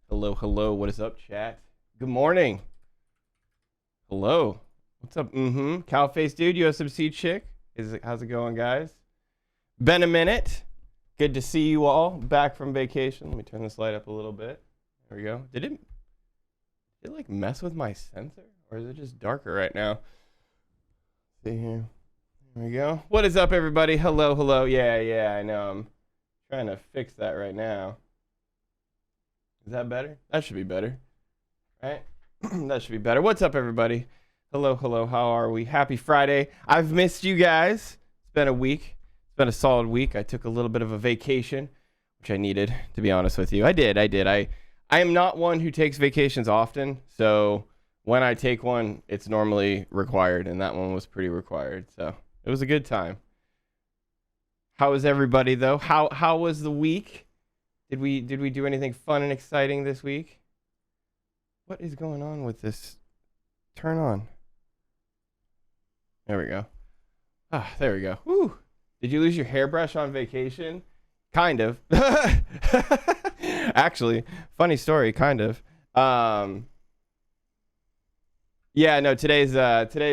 Hello, hello. What is up, chat? Good morning. Hello. What's up? Cowface dude, USMC chick. How's it going, guys? Been a minute. Good to see you all back from vacation. Let me turn this light up a little bit. There we go. Did it like mess with my sensor? Or is it just darker right now? See here. There we go. What is up, everybody? Hello, hello. Yeah, I know. I'm trying to fix that right now. Is that better? That should be better. Right? That should be better. What's up, everybody? Hello, hello. How are we? Happy Friday. I've missed you guys. It's been a week. It's been a solid week. I took a little bit of a vacation, which I needed, to be honest with you. I did. I am not one who takes vacations often, so when I take one, it's normally required, and that one was pretty required. So it was a good time. How was everybody, though? How was the week? Did we do anything fun and exciting this week? What is going on with this? Turn on. There we go. Ah, there we go. Woo. Did you lose your hairbrush on vacation? Kind of. Actually, funny story, kind of. Yeah, no, today's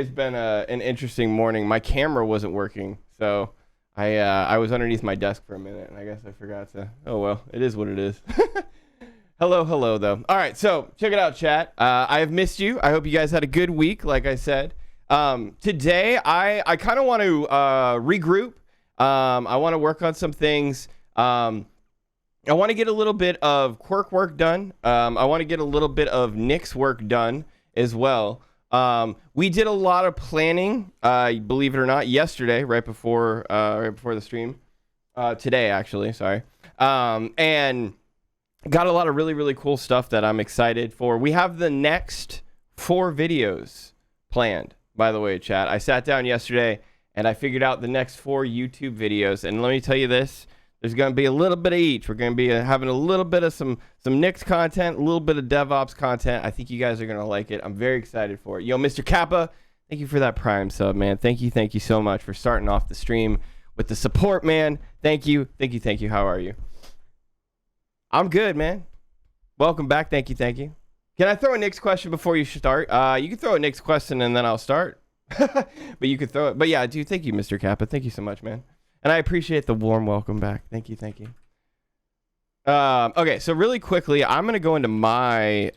been an interesting morning. My camera wasn't working, so I was underneath my desk for a minute, and I guess I forgot to. Oh well, it is what it is. Hello, though. All right, so check it out, chat. I have missed you. I hope you guys had a good week, like I said. Today, I kind of want to regroup. I want to work on some things. I want to get a little bit of quirk work done. I want to get a little bit of Nix work done as well. We did a lot of planning, believe it or not, yesterday, right before the stream. Today, actually, sorry. And got a lot of really, really cool stuff that I'm excited for. We have the next 4 videos planned, by the way, chat. I sat down yesterday and I figured out the next 4 YouTube videos. And let me tell you this, there's going to be a little bit of each. We're going to be having a little bit of some Nix content, a little bit of DevOps content. I think you guys are going to like it. I'm very excited for it. Yo, Mr. Kappa, thank you for that Prime sub, man. Thank you so much for starting off the stream with the support, man. Thank you. How are you? I'm good, man. Welcome back. Thank you. Can I throw a Nix question before you start? You can throw a Nix question and then I'll start. But you could throw it. But yeah, dude, thank you, Mr. Kappa. Thank you so much, man. And I appreciate the warm welcome back. Thank you. Okay, so really quickly, I'm going to go into my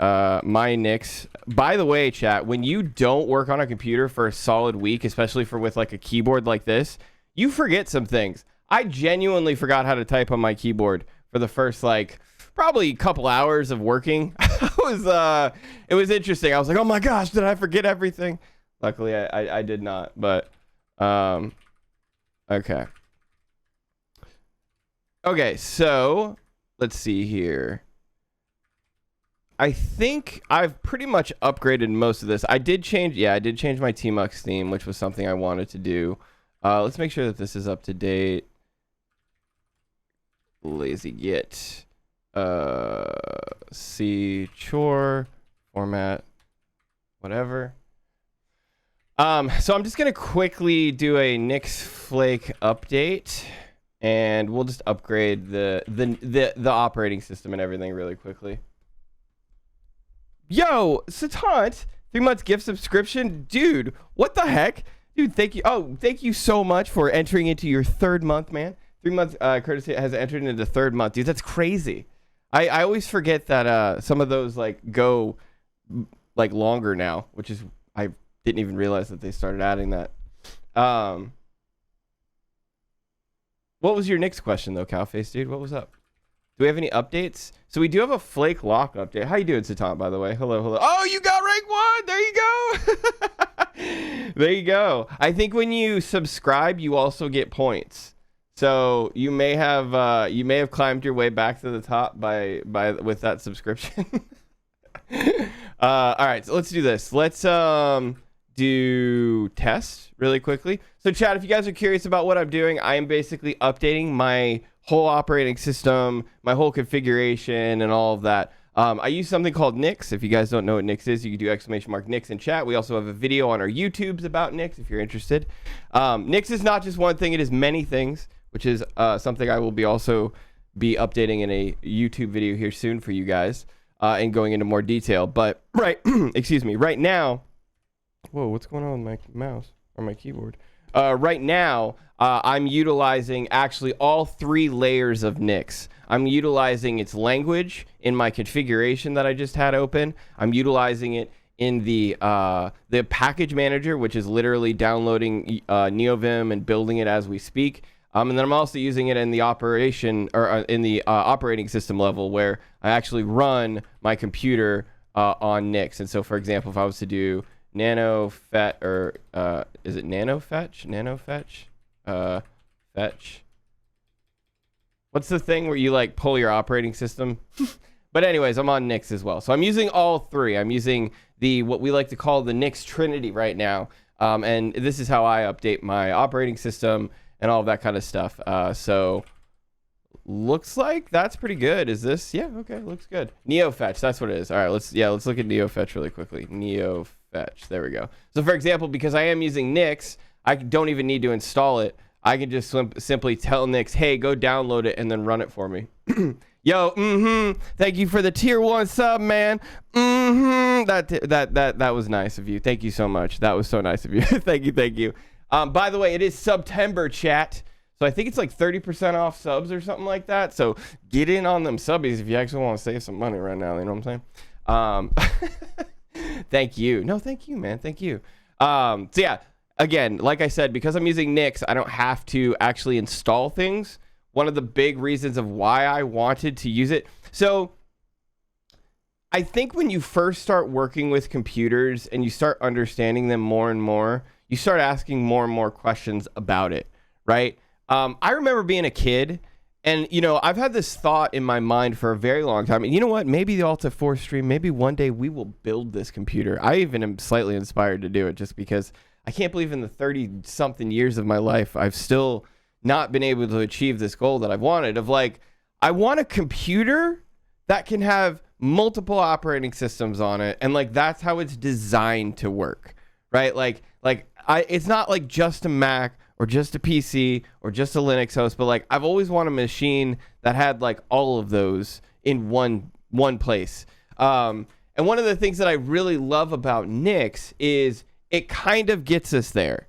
my Nix. By the way, chat, when you don't work on a computer for a solid week, especially with like a keyboard like this, you forget some things. I genuinely forgot how to type on my keyboard for the first probably couple hours of working. It was interesting. I was like, oh my gosh, did I forget everything? Luckily I did not, but okay, so let's see here. I think I've pretty much upgraded most of this. I did change my Tmux theme, which was something I wanted to do. Let's make sure that this is up to date. Lazy git. See chore format, whatever. So I'm just gonna quickly do a Nix Flake update, and we'll just upgrade the operating system and everything really quickly. Yo, Satant, 3 months gift subscription, dude. What the heck, dude? Thank you. Oh, thank you so much for entering into your 3rd month, man. 3 months courtesy has entered into the 3rd month, dude. That's crazy. I always forget that some of those go longer now, which is I didn't even realize that they started adding that. What was your next question though, Cowface dude? What was up? Do we have any updates? So we do have a Flake lock update. How you doing, Satant, by the way? Hello. Oh, you got rank 1. There you go. There you go. I think when you subscribe, you also get points. So you may have climbed your way back to the top with that subscription. All right, so let's do this. Let's do test really quickly. So chat, if you guys are curious about what I'm doing, I am basically updating my whole operating system, my whole configuration, and all of that. I use something called Nix. If you guys don't know what Nix is, you can do !Nix in chat. We also have a video on our YouTubes about Nix if you're interested. Nix is not just one thing, it is many things, which is something I will also be updating in a YouTube video here soon for you guys. and going into more detail. But excuse me, right now, whoa, what's going on with my mouse or my keyboard? Right now, I'm utilizing actually all 3 layers of Nix. I'm utilizing its language in my configuration that I just had open. I'm utilizing it in the package manager, which is literally downloading NeoVim and building it as we speak. And then I'm also using it in the operation or in the operating system level, where I actually run my computer on Nix. And so, for example, if I was to do fetch? What's the thing where you like pull your operating system? But anyways, I'm on Nix as well. So I'm using all 3. I'm using what we like to call the Nix Trinity right now. And this is how I update my operating system and all of that kind of stuff. So looks like that's pretty good. Is this? Yeah, okay, looks good. NeoFetch, that's what it is. All right, let's look at NeoFetch really quickly. NeoFetch, there we go. So for example, because I am using Nix, I don't even need to install it. I can just simply tell Nix, hey, go download it and then run it for me. Yo, thank you for the tier 1 sub, man. That was nice of you. Thank you so much. That was so nice of you. Thank you. By the way, it is September, chat. So I think it's like 30% off subs or something like that. So get in on them subbies if you actually want to save some money right now. You know what I'm saying? Thank you. No, thank you, man. Thank you. So yeah, again, like I said, because I'm using Nix, I don't have to actually install things. One of the big reasons of why I wanted to use it. So I think when you first start working with computers and you start understanding them more and more, you start asking more and more questions about it, right? I remember being a kid, and, you know, I've had this thought in my mind for a very long time. And you know what? Maybe the Alta 4 stream, maybe one day we will build this computer. I even am slightly inspired to do it just because I can't believe in the 30-something years of my life, I've still not been able to achieve this goal that I've wanted of, like, I want a computer that can have multiple operating systems on it, and like that's how it's designed to work, right? It's not like just a Mac or just a PC or just a Linux host, but like I've always wanted a machine that had like all of those in one place. And one of the things that I really love about Nix is it kind of gets us there.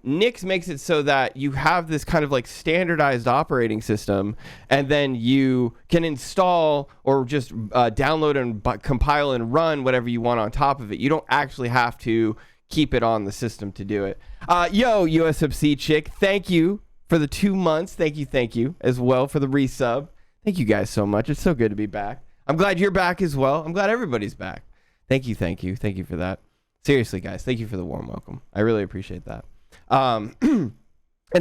Nix makes it so that you have this kind of like standardized operating system, and then you can install or just download and compile and run whatever you want on top of it. You don't actually have to keep it on the system to do it. Yo, USFC chick, thank you for the 2 months. Thank you as well for the resub. Thank you guys so much. It's so good to be back. I'm glad you're back as well. I'm glad everybody's back. Thank you for that. Seriously, guys, thank you for the warm welcome. I really appreciate that. And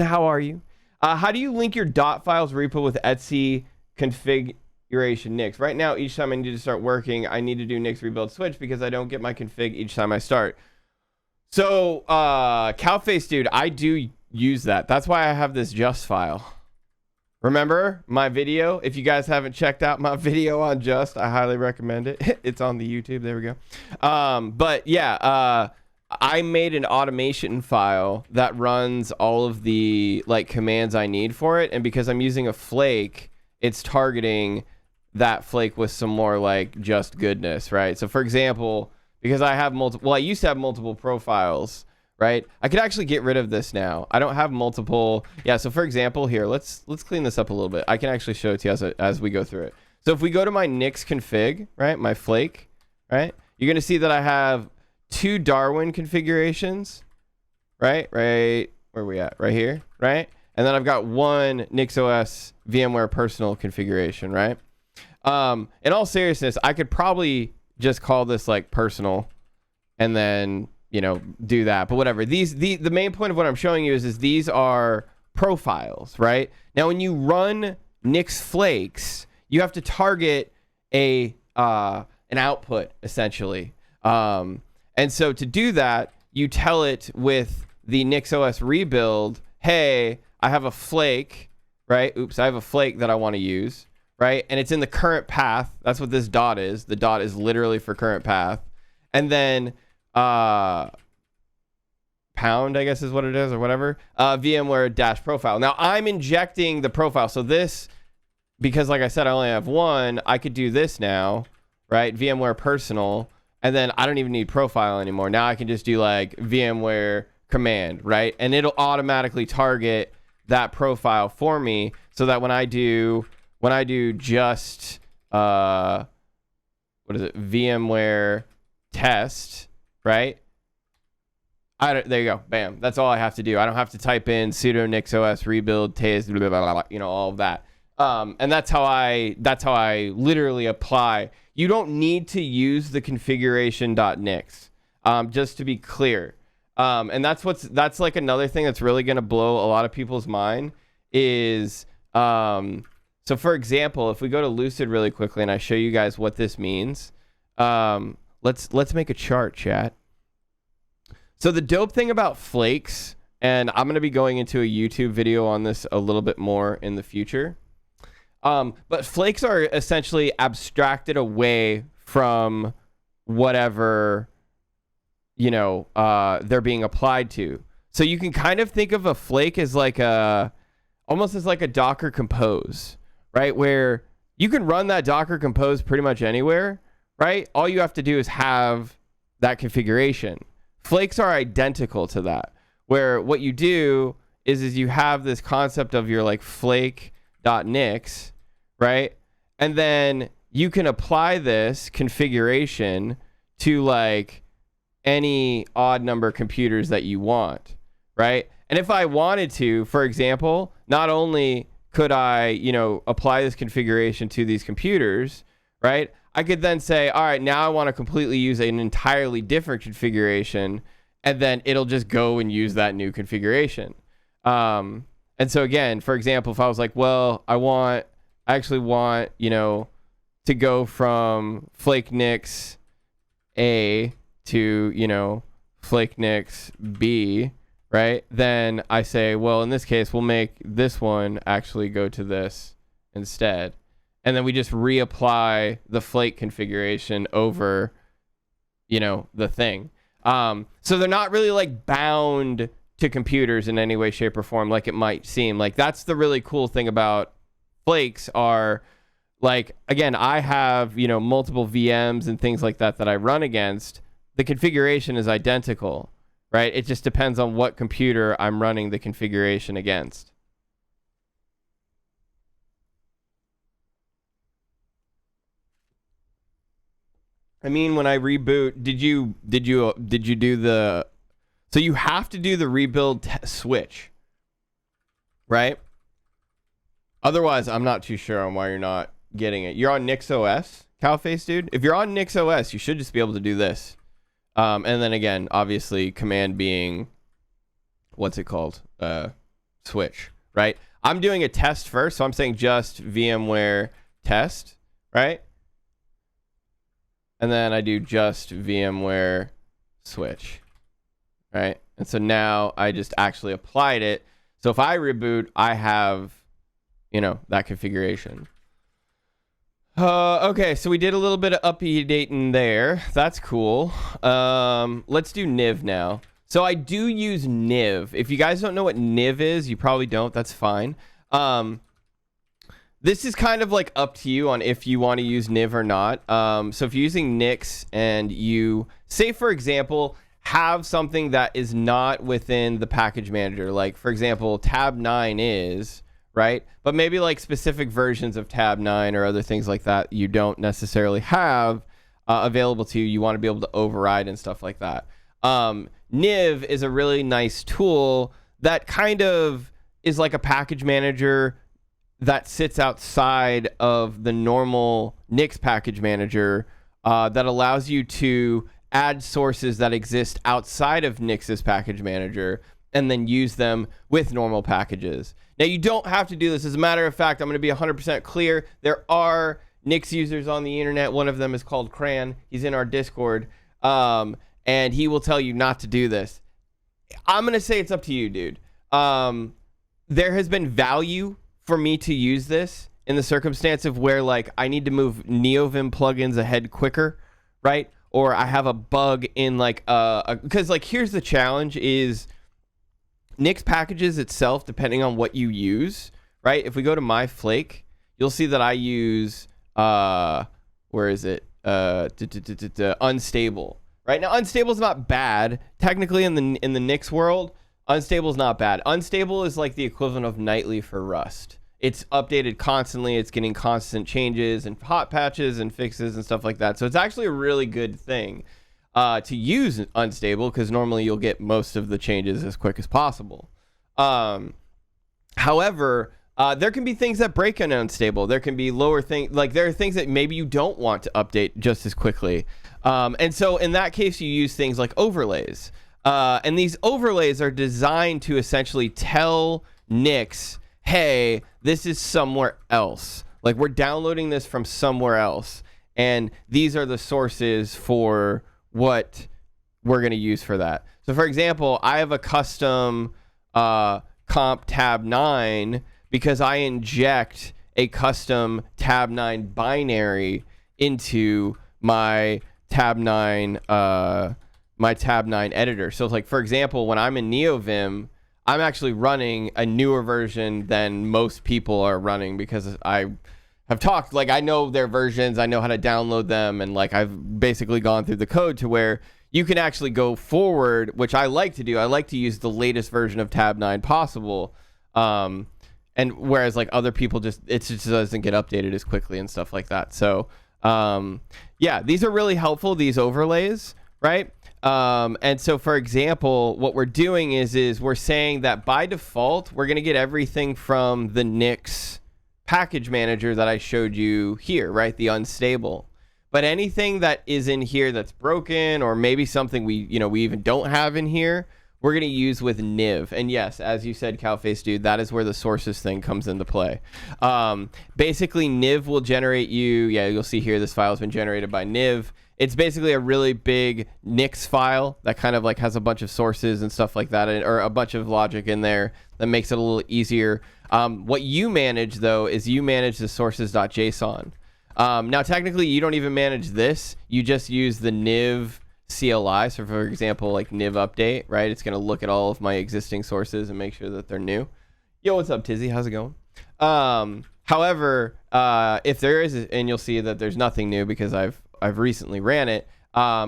how are you? How do you link your .files repo with Etsy configuration Nix? Right now, each time I need to start working, I need to do Nix rebuild switch because I don't get my config each time I start. So, Cowface dude, I do use that. That's why I have this just file. Remember my video? If you guys haven't checked out my video on Just, I highly recommend it. It's on the YouTube. There we go. But yeah, I made an automation file that runs all of the like commands I need for it. And because I'm using a flake, it's targeting that flake with some more like just goodness, right? So for example, because I have I used to have multiple profiles, right? I could actually get rid of this now. I don't have multiple. Yeah, so for example here, let's clean this up a little bit. I can actually show it to you as we go through it. So if we go to my Nix config, right, my flake, right, you're going to see that I have 2 Darwin configurations, right, where are we at? Right here, right? And then I've got 1 NixOS VMware personal configuration, right? In all seriousness, I could probably just call this like personal and then, you know, do that, but whatever. The main point of what I'm showing you is these are profiles, right? Now, when you run Nix Flakes, you have to target an output essentially. And so to do that, you tell it with the NixOS rebuild, hey, I have a flake, right? Oops, I have a flake that I want to use, right? And it's in the current path. That's what this dot is. The dot is literally for current path. And then pound, I guess is what it is, or whatever, VMware dash profile. Now I'm injecting the profile. So this, because like I said, I only have 1, I could do this now, right? VMware personal, and then I don't even need profile anymore. Now I can just do like VMware command, right? And it'll automatically target that profile for me, so that when I do just what is it, VMware test, right? There you go, bam. That's all I have to do. I don't have to type in sudo nixos rebuild test, blah, blah, blah, blah, all of that. And that's how I literally apply. You don't need to use the configuration.nix, just to be clear. And that's like another thing that's really going to blow a lot of people's mind is, so for example, if we go to Lucid really quickly and I show you guys what this means, let's make a chart, chat. So the dope thing about Flakes, and I'm going to be going into a YouTube video on this a little bit more in the future, but Flakes are essentially abstracted away from whatever, they're being applied to. So you can kind of think of a flake as almost as like a Docker Compose, right? Where you can run that Docker Compose pretty much anywhere, right? All you have to do is have that configuration. Flakes are identical to that, where what you do is you have this concept of your like flake.nix, right? And then you can apply this configuration to like any odd number computers that you want, right? And if I wanted to, for example, not only could I, apply this configuration to these computers, right? I could then say, all right, now I want to completely use an entirely different configuration, and then it'll just go and use that new configuration. And so again, for example, if I was like, well, I actually want, to go from Flake Nix A to, Flake Nix B, right? Then I say, well, in this case, we'll make this one actually go to this instead. And then we just reapply the Flake configuration over, the thing. So they're not really like bound to computers in any way, shape, or form like it might seem. Like that's the really cool thing about Flakes are like, again, I have, multiple VMs and things like that I run against. The configuration is identical, right? It just depends on what computer I'm running the configuration against. I mean, when I reboot, did you do the, so you have to do the rebuild switch, right? Otherwise, I'm not too sure on why you're not getting it. You're on Nix OS, Cowface dude. If you're on Nix OS, you should just be able to do this. And then again, obviously command being, what's it called? Switch, right? I'm doing a test first. So I'm saying just VMware test, right? And then I do just VMware switch, right? And so now I just actually applied it. So if I reboot, I have, that configuration. Okay, so we did a little bit of updating there. That's cool. Let's do Niv now. So I do use Niv. If you guys don't know what Niv is, you probably don't. That's fine. This is kind of like up to you on if you want to use Niv or not. So if you're using Nix and you, say for example, have something that is not within the package manager, like for example, tab 9 is, right? But maybe like specific versions of tab 9 or other things like that you don't necessarily have available to you. You want to be able to override and stuff like that. Niv is a really nice tool that kind of is like a package manager that sits outside of the normal Nix package manager that allows you to add sources that exist outside of Nix's package manager and then use them with normal packages. Now, you don't have to do this. As a matter of fact, I'm going to be 100% clear. There are Nix users on the internet. One of them is called Cran. He's in our Discord, and he will tell you not to do this. I'm going to say it's up to you, dude. There has been value for me to use this in the circumstance of where like I need to move NeoVim plugins ahead quicker, right? Or I have a bug in like because like here's the challenge is Nix packages itself, depending on what you use, right? If we go to my Flake, you'll see that I use where is it? unstable. Right now, unstable is not bad. Technically, in the Nix world, unstable is not bad. Unstable is like the equivalent of nightly for Rust. It's updated constantly. It's getting constant changes and hot patches and fixes and stuff like that. So it's actually a really good thing to use unstable, because normally you'll get most of the changes as quick as possible. However, there can be things that break on unstable. There can be lower things, like there are things that maybe you don't want to update just as quickly. And so in that case, you use things like overlays. And these overlays are designed to essentially tell Nix, hey, this is somewhere else. Like, we're downloading this from somewhere else. And these are the sources for what we're going to use for that. So, for example, I have a custom comp tab 9 because I inject a custom tab 9 binary into my tab 9 editor. So it's like, for example, when I'm in NeoVim, I'm actually running a newer version than most people are running, because I have talked, like, I know their versions, I know how to download them, and like I've basically gone through the code to where you can actually go forward, which I like to do. I like to use the latest version of tab 9 possible. And whereas like other people it just doesn't get updated as quickly and stuff like that. So yeah, these are really helpful, these overlays, right? And so, for example, what we're doing is we're saying that by default, we're going to get everything from the Nix package manager that I showed you here, right? The unstable. But anything that is in here that's broken, or maybe something we even don't have in here, we're going to use with niv. And yes, as you said, Cowface Dude, that is where the sources thing comes into play. Basically, niv will generate you'll see here, this file has been generated by niv. It's basically a really big Nix file that kind of like has a bunch of sources and stuff like that, or a bunch of logic in there that makes it a little easier. What you manage, though, is you manage the sources.json. Now, technically, you don't even manage this. You just use the niv CLI. So, for example, like niv update, right? It's going to look at all of my existing sources and make sure that they're new. Yo, what's up, Tizzy? How's it going? However, if there is, and you'll see that there's nothing new because I've recently ran it,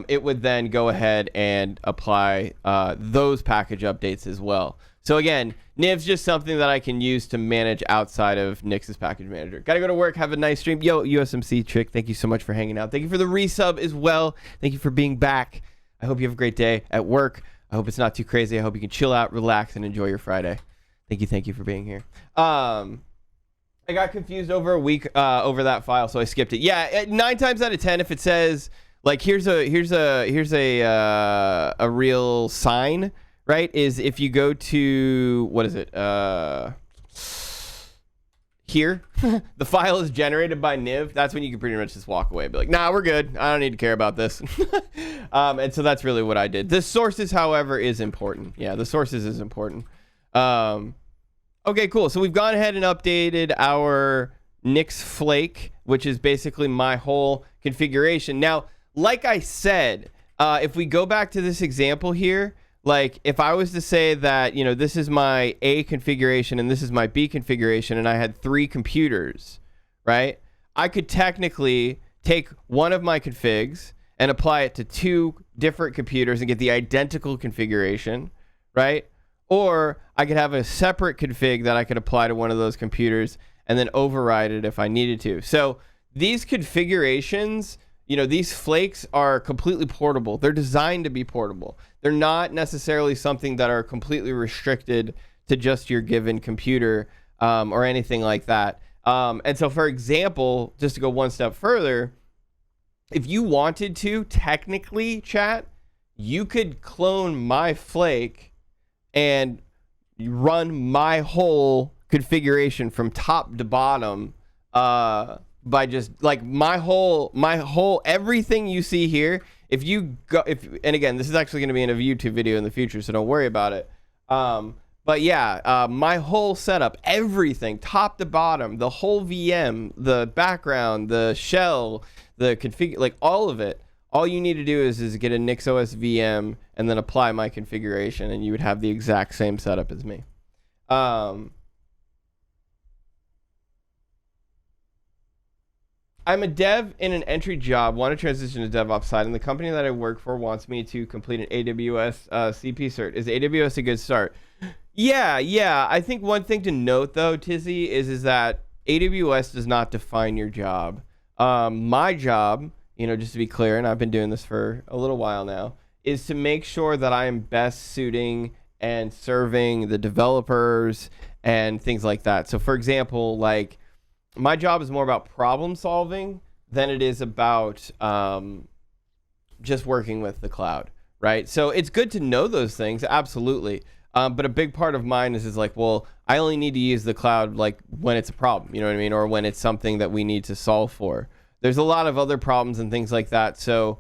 it would then go ahead and apply those package updates as well. So again, niv's just something that I can use to manage outside of Nix's package manager. Gotta go to work. Have a nice stream. Yo, USMC Trick, thank you so much for hanging out. Thank you for the resub as well. Thank you for being back. I hope you have a great day at work. I hope it's not too crazy. I hope you can chill out, relax, and enjoy your Friday. Thank you for being here. I got confused over over that file, so I skipped it. Yeah, 9 times out of 10, if it says like here's a real sign, right? Is if you go to what is it? Here, the file is generated by niv. That's when you can pretty much just walk away, be like, nah, we're good. I don't need to care about this. And so that's really what I did. The sources, however, is important. Yeah, the sources is important. Okay, cool. So we've gone ahead and updated our Nix Flake, which is basically my whole configuration. Now, like I said, if we go back to this example here, like if I was to say that, this is my A configuration and this is my B configuration, and I had 3 computers, right? I could technically take one of my configs and apply it to 2 different computers and get the identical configuration, right? Or I could have a separate config that I could apply to one of those computers and then override it if I needed to. So these configurations, these flakes are completely portable. They're designed to be portable. They're not necessarily something that are completely restricted to just your given computer or anything like that. And so, for example, just to go one step further, if you wanted to, technically, chat, you could clone my flake and run my whole configuration from top to bottom by just like my whole everything you see here. And again, this is actually going to be in a YouTube video in the future, so don't worry about it. But yeah, my whole setup, everything, top to bottom, the whole VM, the background, the shell, the config, like all of it. All you need to do is get a NixOS VM and then apply my configuration, and you would have the exact same setup as me. I'm a dev in an entry job, want to transition to DevOps side, and the company that I work for wants me to complete an AWS CP cert. Is AWS a good start? Yeah. I think one thing to note, though, Tizzy, is that AWS does not define your job. My job, just to be clear, and I've been doing this for a little while now, is to make sure that I am best suiting and serving the developers and things like that. So, for example, like, my job is more about problem solving than it is about just working with the cloud, right? So it's good to know those things, absolutely. But a big part of mine is like, well, I only need to use the cloud like when it's a problem, you know what I mean? Or when it's something that we need to solve for. There's a lot of other problems and things like that. So,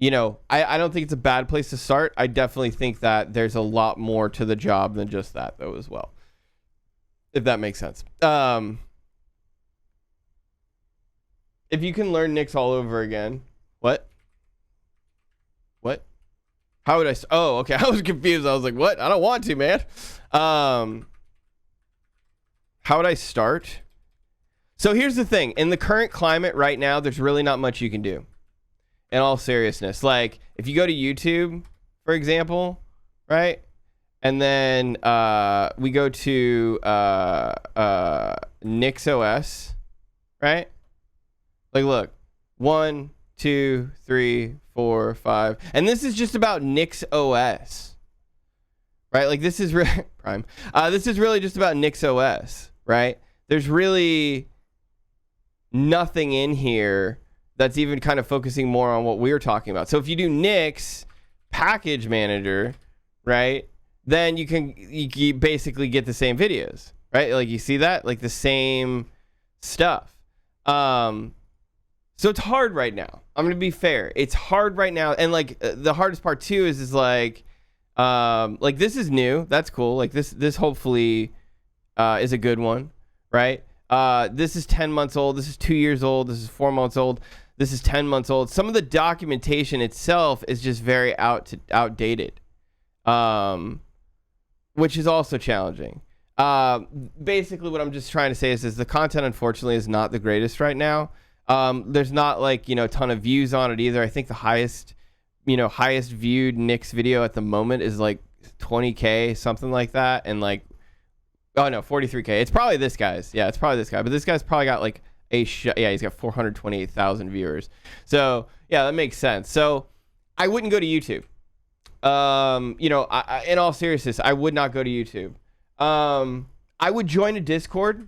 I don't think it's a bad place to start. I definitely think that there's a lot more to the job than just that, though, as well. If that makes sense. If you can learn Nix all over again, what? How would I? Oh, okay. I was confused. I was like, what? I don't want to, man. How would I start? So here's the thing. In the current climate right now, there's really not much you can do. In all seriousness, like if you go to YouTube, for example, right? And then we go to Nix OS, right? Like, look, 1, 2, 3, 4, 5, and this is just about Nix OS, right? Like this is Prime. This is really just about Nix OS, right? There's really nothing in here that's even kind of focusing more on what we're talking about. So if you do Nix package manager, right, then you basically get the same videos, right? Like you see that, like the same stuff. So it's hard right now. I'm gonna be fair. It's hard right now, and like the hardest part too is like this is new. That's cool. Like this hopefully is a good one, right? This is 10 months old. This is 2 years old. This is 4 months old. This is 10 months old. Some of the documentation itself is just very outdated, which is also challenging. Basically, what I'm just trying to say is the content, unfortunately, is not the greatest right now. There's not like, a ton of views on it either. I think the highest viewed Nix video at the moment is like 20K, something like that. And like, oh no, 43K. It's probably this guy's. Yeah, it's probably this guy. But this guy's probably got like yeah, he's got 428,000 viewers. So yeah, that makes sense. So I wouldn't go to YouTube. In all seriousness, I would not go to YouTube. I would join a Discord.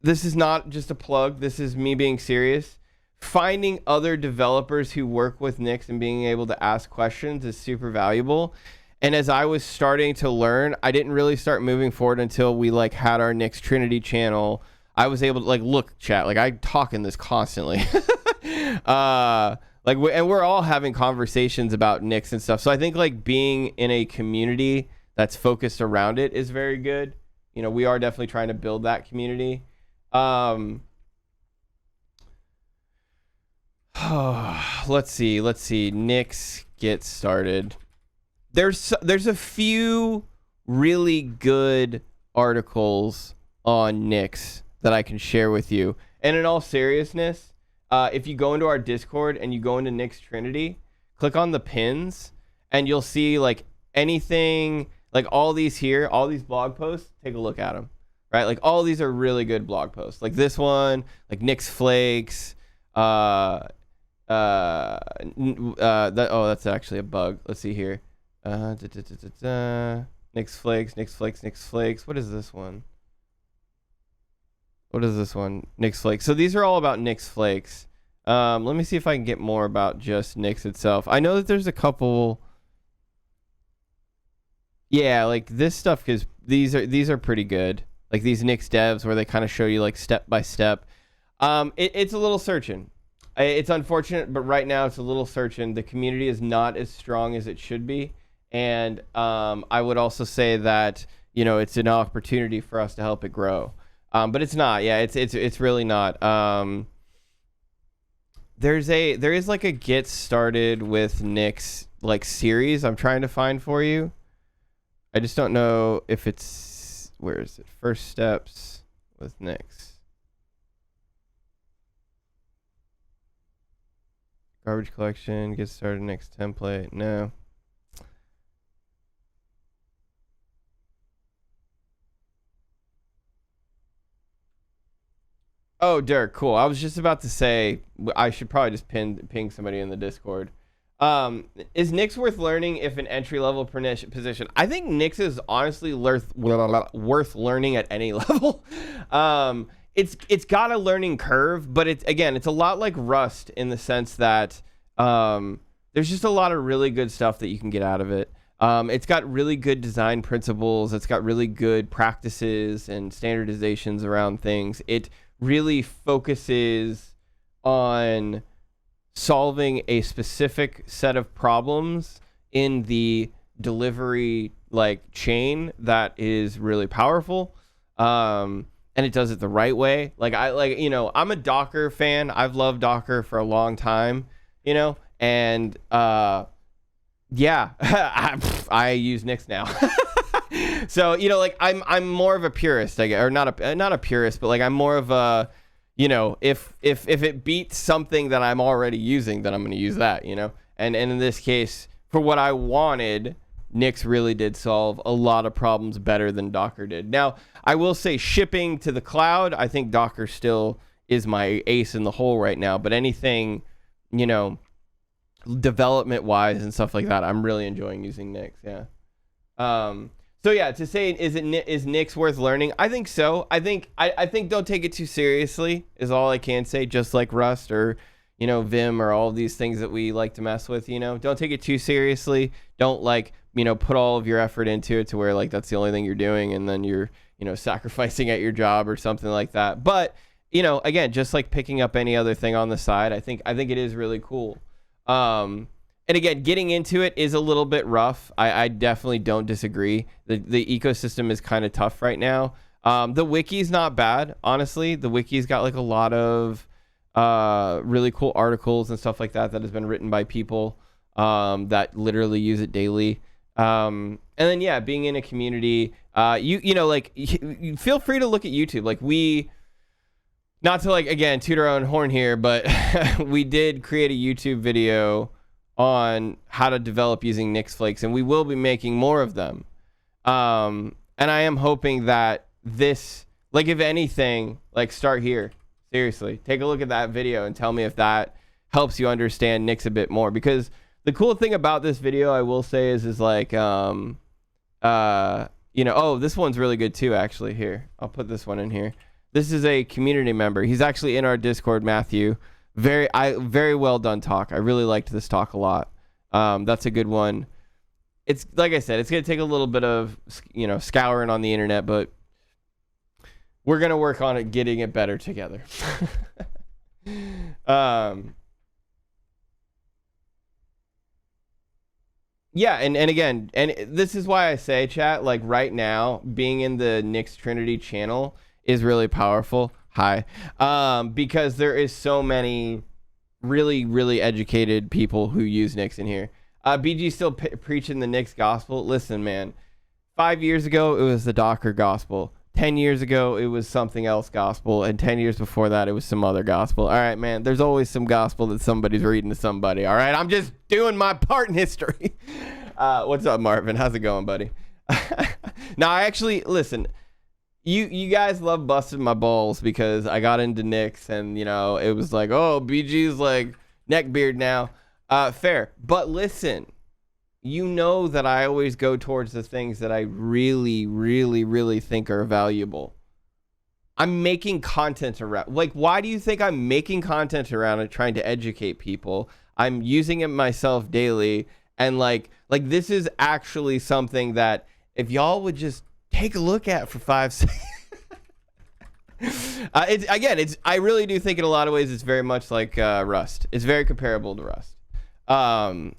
This is not just a plug. This is me being serious. Finding other developers who work with Nix and being able to ask questions is super valuable. And as I was starting to learn, I didn't really start moving forward until we like had our Nix Trinity channel. I was able to like, look, chat, like I talk in this constantly. And we're all having conversations about Nix and stuff. So I think like being in a community that's focused around it is very good. We are definitely trying to build that community. Let's see. Nix get started. There's a few really good articles on Nix that I can share with you. And in all seriousness, if you go into our Discord and you go into Nix Trinity, click on the pins and you'll see like anything, like all these blog posts, take a look at them. Right, like all these are really good blog posts. Like this one, like Nix Flakes. That's actually a bug. Let's see here. Nix Flakes. What is this one? Nix Flakes. So these are all about Nix Flakes. Let me see if I can get more about just Nix itself. I know that there's a couple. Yeah, like this stuff, because these are pretty good. Like these Nix devs where they kind of show you like step by step. It's a little searching. It's unfortunate, but right now it's a little searching. The community is not as strong as it should be. And I would also say that, it's an opportunity for us to help it grow. But it's not. Yeah, it's really not. There is like a get started with Nix like series I'm trying to find for you. I just don't know if it's, where is it? First steps with Nix. Garbage collection. Get started next template. No. Oh, Dirk, cool. I was just about to say I should probably just ping somebody in the Discord. Is Nix worth learning if an entry level position? I think Nix is honestly worth learning at any level. It's got a learning curve, but it's a lot like Rust in the sense that there's just a lot of really good stuff that you can get out of it. It's got really good design principles. It's got really good practices and standardizations around things. It really focuses on solving a specific set of problems in the delivery chain that is really powerful. And it does it the right way. I'm a Docker fan. I've loved Docker for a long time, and yeah, I use Nix now. So, I'm more of a purist, I guess, or not a purist, but I'm more of a, if it beats something that I'm already using, then I'm going to use that, and in this case, for what I wanted, Nix really did solve a lot of problems better than Docker did. Now, I will say shipping to the cloud, I think Docker still is my ace in the hole right now, but anything, development wise and stuff like that, I'm really enjoying using Nix. Yeah. So yeah, to say is Nix worth learning? I think so. I think don't take it too seriously is all I can say. Just like Rust or Vim or all of these things that we like to mess with. Don't take it too seriously. Don't put all of your effort into it to where that's the only thing you're doing, and then you're sacrificing at your job or something like that. But again, just like picking up any other thing on the side, I think it is really cool. And again, getting into it is a little bit rough. I definitely don't disagree. The ecosystem is kind of tough right now. The wiki's not bad, honestly. The wiki's got a lot of really cool articles and stuff like that has been written by people that literally use it daily. And then yeah, being in a community, you feel free to look at YouTube. Not to again toot our own horn here, but we did create a YouTube video on how to develop using Nix Flakes, and we will be making more of them. And I am hoping that this, if anything, start here. Seriously, take a look at that video and tell me if that helps you understand Nix a bit more. Because the cool thing about this video, I will say, is this one's really good too. Actually, here, I'll put this one in here. This is a community member. He's actually in our Discord, Matthew. Very well done talk. I really liked this talk a lot. That's a good one. It's like I said, it's gonna take a little bit of scouring on the internet, but we're gonna work on it, getting it better together. Yeah, and again, and this is why I say, chat, right now, being in the Nix Trinity channel is really powerful. Hi. Because there is so many really, really educated people who use Nix in here. BG still preaching the Nix gospel. Listen, man, 5 years ago, it was the Docker gospel. 10 years ago, it was something else gospel. And 10 years before that, it was some other gospel. All right, man, there's always some gospel that somebody's reading to somebody. All right, I'm just doing my part in history. What's up, Marvin? How's it going, buddy? Now, I actually, listen, You guys love busting my balls because I got into Nix and, it was oh, BG's neckbeard now. Fair. But listen, that I always go towards the things that I really, really, really think are valuable. I'm making content around, why do you think I'm making content around it, trying to educate people? I'm using it myself daily. And this is actually something that if y'all would just take a look at for 5 seconds. I really do think in a lot of ways it's very much like Rust. It's very comparable to Rust.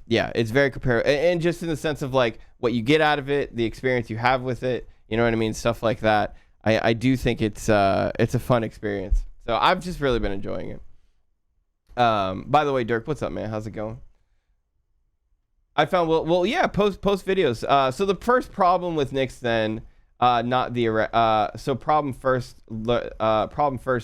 Yeah, it's very comparable, and just in the sense of what you get out of it, the experience you have with it, you know what I mean, stuff like that. I do think it's a fun experience. So I've just really been enjoying it. By the way, Dirk, what's up, man? How's it going? I found yeah, post videos. So the first problem with Nix then. So problem first,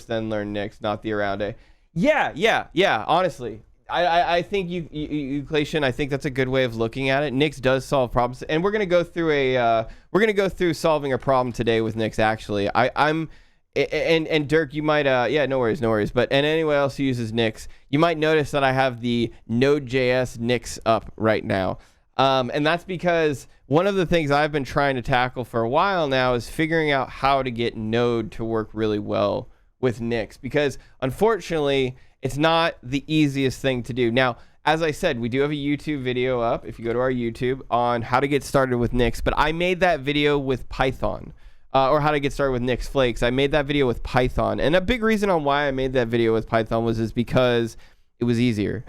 then learn Nix, not the around day. Yeah. Honestly, I think Euclation, I think that's a good way of looking at it. Nix does solve problems, and we're gonna go through solving a problem today with Nix. Actually, and Dirk, you might yeah, no worries. But and anyone else who uses Nix, you might notice that I have the Node.js Nix up right now, and that's because one of the things I've been trying to tackle for a while now is figuring out how to get Node to work really well with Nix, because unfortunately it's not the easiest thing to do. Now, as I said, we do have a YouTube video up, if you go to our YouTube, on how to get started with Nix, but I made that video with Python, or how to get started with Nix Flakes. I made that video with Python, and a big reason on why I made that video with Python is because it was easier.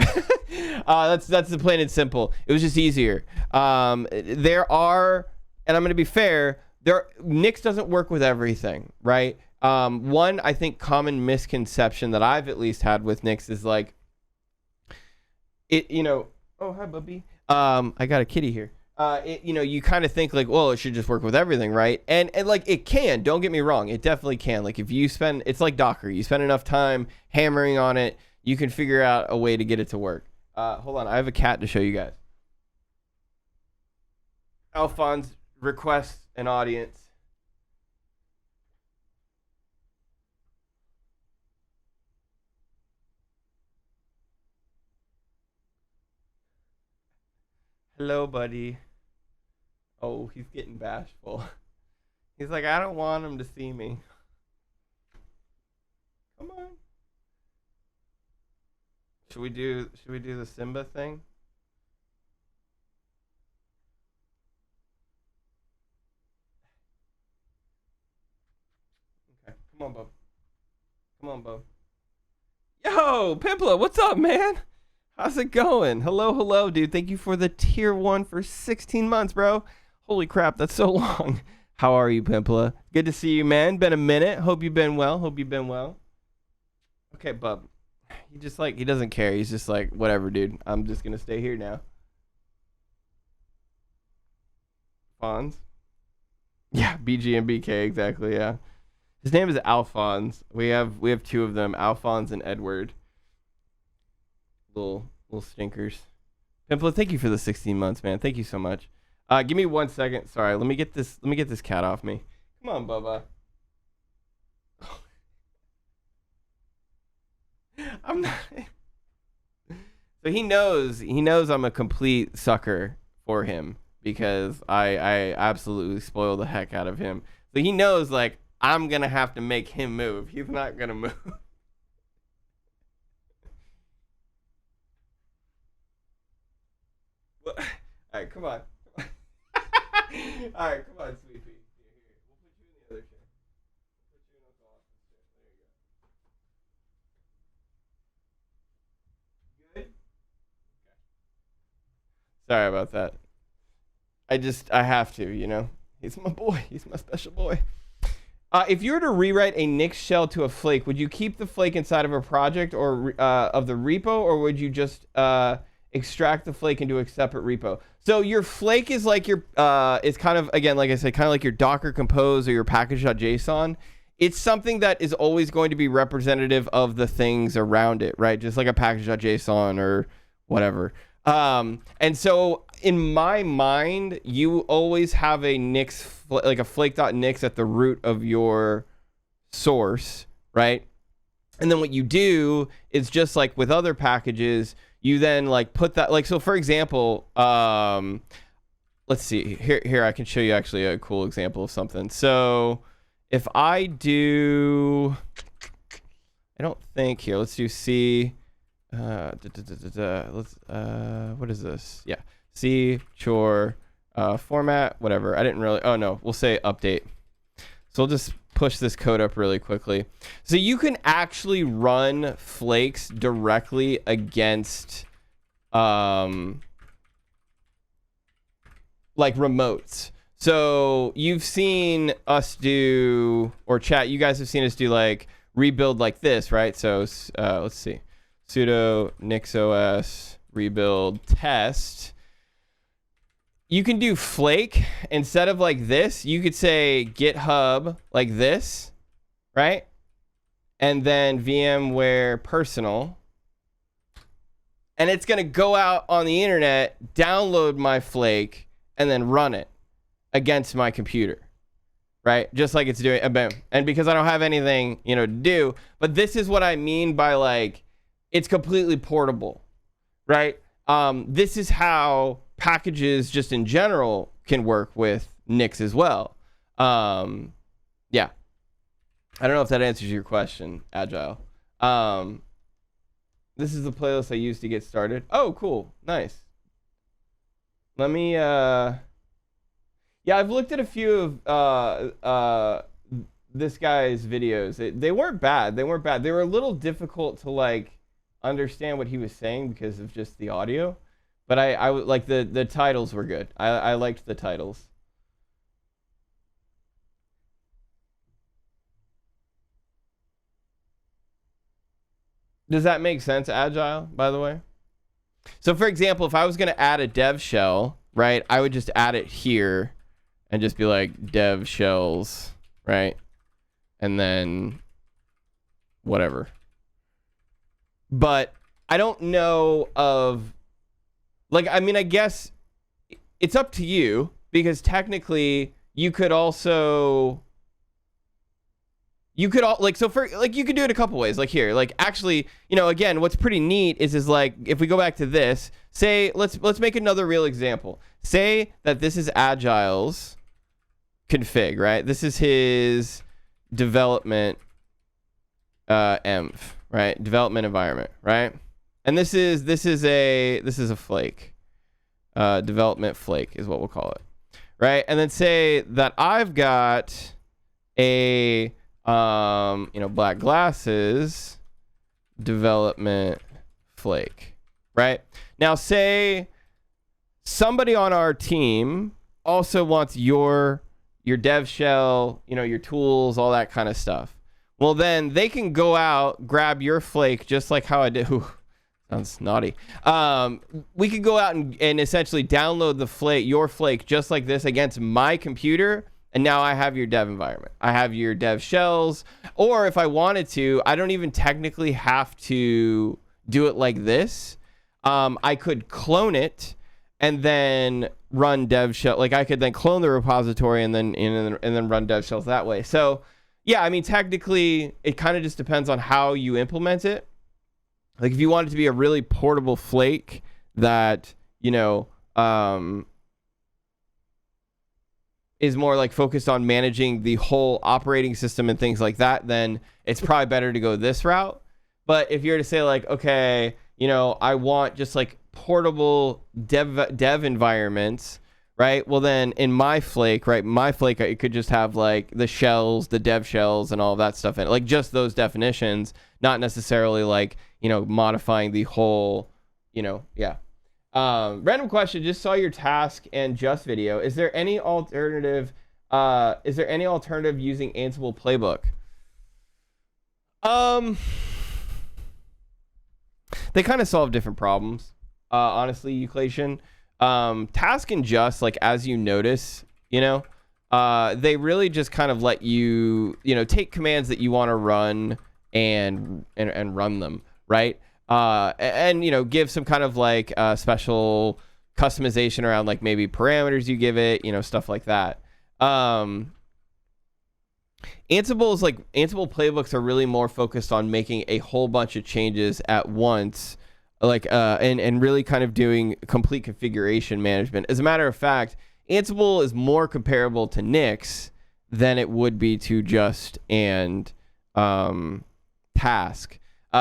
That's the plain and simple. It was just easier. There are, and I'm going to be fair, Nix doesn't work with everything, right? One, I think, common misconception that I've at least had with Nix is like, oh, hi, Bubby. I got a kitty here. You kind of think like, well, it should just work with everything, right? And like, it can, don't get me wrong. It definitely can. Like, if you it's like Docker. You spend enough time hammering on it, you can figure out a way to get it to work. Hold on. I have a cat to show you guys. Alphonse requests an audience. Hello, buddy. Oh, he's getting bashful. He's like, I don't want him to see me. Come on. Should we do the Simba thing? Okay, come on, bub. Come on, bub. Yo, Pimpla, what's up, man? How's it going? Hello, dude. Thank you for the tier 1 for 16 months, bro. Holy crap, that's so long. How are you, Pimpla? Good to see you, man. Been a minute. Hope you've been well. Okay, bub. He doesn't care. He's just like, whatever, dude. I'm just gonna stay here now. Fonz? Yeah, BG and BK, exactly, yeah. His name is Alphonse. We have two of them, Alphonse and Edward. Little stinkers. Pimpla, thank you for the 16 months, man. Thank you so much. Give me 1 second. Sorry, let me get this cat off me. Come on, Bubba. I'm not. So he knows I'm a complete sucker for him because I absolutely spoil the heck out of him. So he knows, like, I'm gonna have to make him move. He's not gonna move. All right, come on. All right, come on, sweet pea. Here. We'll put you in the other chair. We'll put you in the office chair. There you go. Good? Okay. Sorry about that. I have to, you know. He's my boy. He's my special boy. If you were to rewrite a Nix shell to a flake, would you keep the flake inside of a project or of the repo, or would you just extract the flake into a separate repo? So your flake is like your, it's kind of, again, like I said, kind of like your Docker Compose or your package.json. It's something that is always going to be representative of the things around it, right? Just like a package.json or whatever. And so in my mind, you always have a Nix, like a flake.nix at the root of your source, right? And then what you do is just like with other packages, you then like put that, like, so for example, let's see here, I can show you actually a cool example of something. So if I do, I don't think here, let's do C, let's, what is this? Yeah. C chore, format, whatever. I didn't really, oh no, we'll say update. So we'll just push this code up really quickly. So you can actually run flakes directly against like remotes. So you've seen us do, or chat, you guys have seen us do like rebuild like this, right? So let's see, sudo nixos rebuild test. You can do flake instead of like this. You could say GitHub like this, right? And then VMware personal. and it's going to go out on the internet, download my flake, and then run it against my computer, right? Just like it's doing, and because I don't have anything, to do, but this is what I mean by like, it's completely portable, right? This is how packages just in general can work with Nix as well. Yeah. I don't know if that answers your question, Agile. This is the playlist I used to get started. Oh, cool. Nice. Let me, yeah, I've looked at a few of this guy's videos. They weren't bad. They weren't bad. They were a little difficult to like understand what he was saying because of just the audio. But I like the titles were good. I liked the titles. Does that make sense, Agile, by the way? So for example, if I was going to add a dev shell, right, I would just add it here and just be like dev shells, right? And then whatever. But I don't know of, like, I mean, I guess it's up to you because technically you could also, so for, like, you could do it a couple ways, like here, like actually, again, what's pretty neat is like, if we go back to this, say, let's make another real example. Say that this is Agile's config, right? This is his development env, right? Development environment, right? And this is a flake. Development flake is what we'll call it, right? And then say that I've got a black glasses development flake, right? Now say somebody on our team also wants your dev shell, your tools, all that kind of stuff. Well, then they can go out, grab your flake, just like how I did. Ooh, sounds naughty. We could go out and essentially download your flake just like this against my computer. And now I have your dev environment. I have your dev shells. Or if I wanted to, I don't even technically have to do it like this. I could clone it and then run dev shell. Like I could then clone the repository and then run dev shells that way. So yeah, I mean, technically it kind of just depends on how you implement it. Like if you want it to be a really portable flake that, is more like focused on managing the whole operating system and things like that, then it's probably better to go this route. But if you're to say like, okay, I want just like portable dev environments, right? Well, then in my flake, right? My flake, it could just have like the shells, the dev shells and all of that stuff in it, like just those definitions, not necessarily like, modifying the whole, yeah. Random question, just saw your task and just video. Is there any alternative using Ansible playbook? They kind of solve different problems. Honestly, Euclation. Task and just, like, as you notice, they really just kind of let you, take commands that you want to run and run them, right? And give some kind of like special customization around like maybe parameters you give it, stuff like that. Ansible playbooks are really more focused on making a whole bunch of changes at once, like and really kind of doing complete configuration management. As a matter of fact, Ansible is more comparable to Nix than it would be to Just and Task.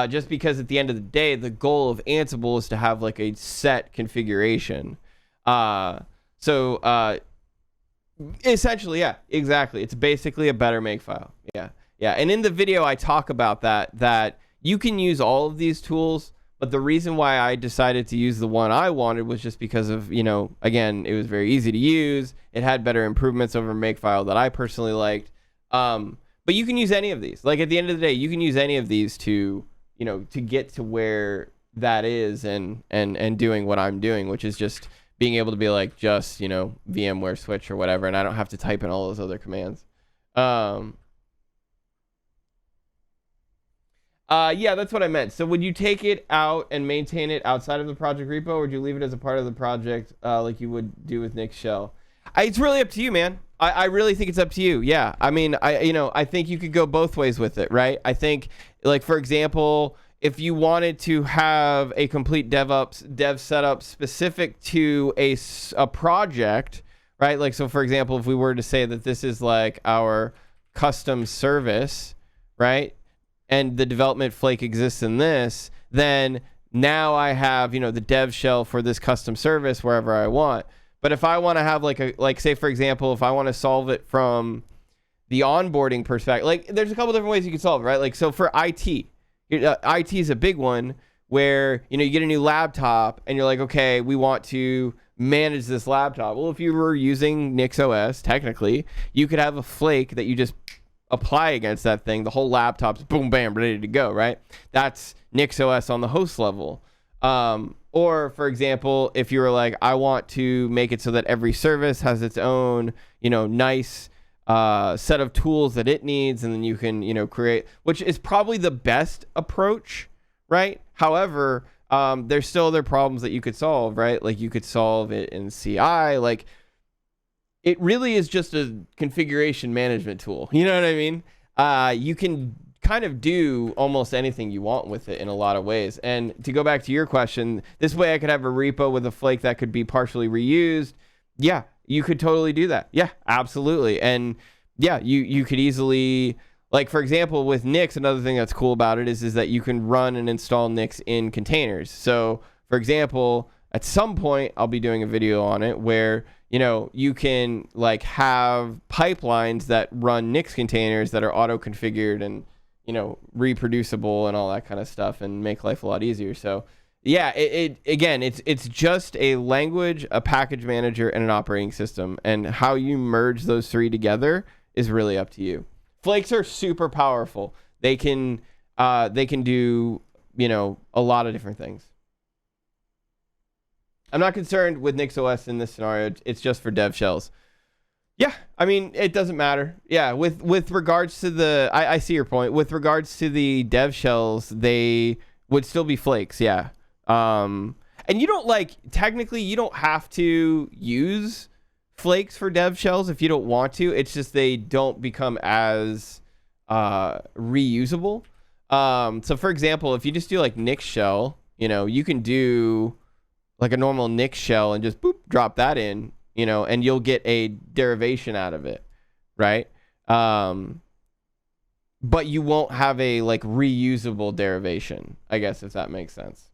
Just because at the end of the day, the goal of Ansible is to have like a set configuration. So essentially, yeah, exactly. It's basically a better makefile. Yeah. And in the video, I talk about that you can use all of these tools, but the reason why I decided to use the one I wanted was just because of, again, it was very easy to use. It had better improvements over makefile that I personally liked. But you can use any of these. Like at the end of the day, you can use any of these to get to where that is and doing what I'm doing, which is just being able to be like just, VMware switch or whatever. And I don't have to type in all those other commands. Yeah, that's what I meant. So would you take it out and maintain it outside of the project repo, or would you leave it as a part of the project like you would do with Nix Shell? It's really up to you, man. I really think it's up to you. Yeah. I mean, I think you could go both ways with it, right? I think, like, for example, if you wanted to have a complete dev setup specific to a project, right? Like, so for example, if we were to say that this is like our custom service, right? And the development flake exists in this, then now I have, the dev shell for this custom service wherever I want. But if I want to have like say, for example, if I want to solve it from the onboarding perspective, like there's a couple different ways you can solve it, right? Like, so for IT, IT is a big one where, you get a new laptop and you're like, okay, we want to manage this laptop. Well, if you were using Nix OS, technically, you could have a flake that you just apply against that thing. The whole laptop's boom, bam, ready to go, right? That's Nix OS on the host level. Or, for example, if you were like, I want to make it so that every service has its own, nice set of tools that it needs, and then you can, create, which is probably the best approach, right? However, there's still other problems that you could solve, right? Like, you could solve it in CI. Like, it really is just a configuration management tool. You know what I mean? You can kind of do almost anything you want with it in a lot of ways. And to go back to your question, this way I could have a repo with a flake that could be partially reused. Yeah, you could totally do that. Yeah, absolutely. And yeah, you could easily, like, for example, with Nix, another thing that's cool about it is that you can run and install Nix in containers. So, for example, at some point, I'll be doing a video on it where, you can like have pipelines that run Nix containers that are auto-configured and, reproducible and all that kind of stuff, and make life a lot easier. So yeah, it's just a language, a package manager, and an operating system, and how you merge those three together is really up to you. Flakes are super powerful. They can do, a lot of different things. I'm not concerned with Nix OS in this scenario. It's just for dev shells. Yeah, I mean, it doesn't matter. Yeah, with regards to the, I see your point. With regards to the dev shells, they would still be flakes. Yeah. And you don't technically you don't have to use flakes for dev shells if you don't want to. It's just they don't become as reusable. So for example, if you just do like Nix shell, you can do like a normal Nix shell and just boop, drop that in, and you'll get a derivation out of it, right? But you won't have a like reusable derivation, I guess, if that makes sense.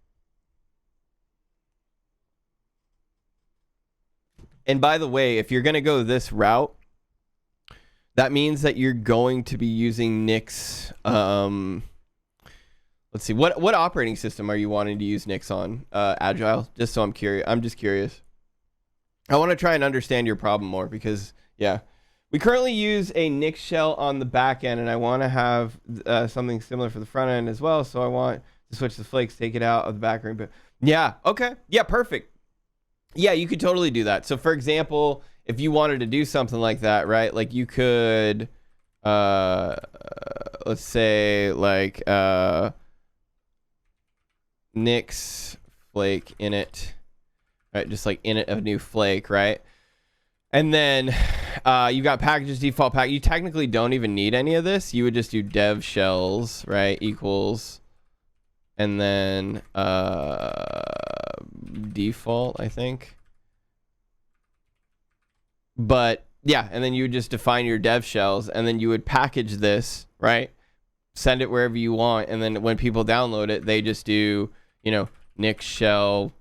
And by the way, if you're going to go this route, that means that you're going to be using Nix. Let's see, what operating system are you wanting to use Nix on? Agile? Just so I'm curious. I'm just curious. I want to try and understand your problem more because, yeah. We currently use a Nix shell on the back end, and I want to have something similar for the front end as well. So I want to switch the flakes, take it out of the background. But yeah, okay. Yeah, perfect. Yeah, you could totally do that. So, for example, if you wanted to do something like that, right? Like you could, let's say, like Nix flake init, right? Just like init a new flake, right? And then you got packages, default pack. You technically don't even need any of this. You would just do dev shells, right? Equals, and then default, I think. But yeah, and then you would just define your dev shells, and then you would package this, right? Send it wherever you want, and then when people download it, they just do, Nix shell,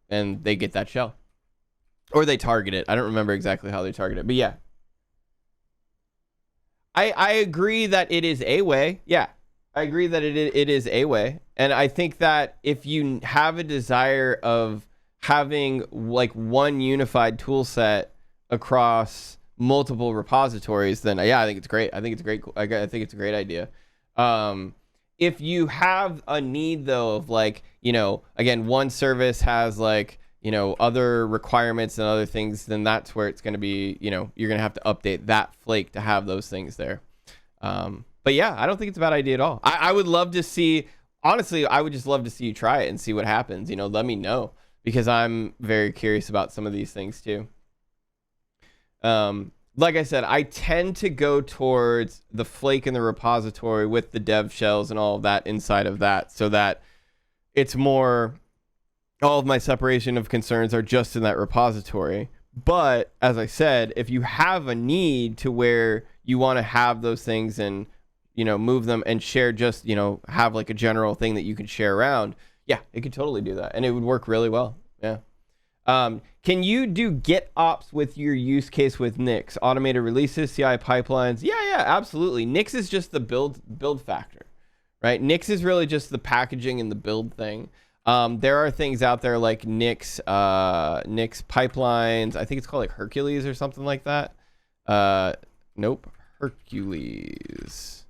and they get that shell. Or they target it. I don't remember exactly how they target it, but yeah. I agree that it is a way. Yeah, I agree that it is a way. And I think that if you have a desire of having like one unified tool set across multiple repositories, then yeah, I think it's great. I think it's great. I think it's a great idea. If you have a need though of like, again, one service has like, other requirements and other things, then that's where it's going to be, you're going to have to update that flake to have those things there. But yeah, I don't think it's a bad idea at all. I would love to see, honestly, I would just love to see you try it and see what happens. You know, let me know, because I'm very curious about some of these things too. Like I said, I tend to go towards the flake in the repository with the dev shells and all of that inside of that, so that it's more, all of my separation of concerns are just in that repository. But as I said, if you have a need to where you want to have those things and, you know, move them and share, just, you know, have like a general thing that you can share around, yeah, it could totally do that. And it would work really well. Yeah. Can you do Git ops with your use case with Nix? Automated releases, CI pipelines? Yeah, absolutely. Nix is just the build factor, right? Nix is really just the packaging and the build thing. There are things out there like Nix pipelines. I think it's called like Hercules or something like that. Nope. Hercules.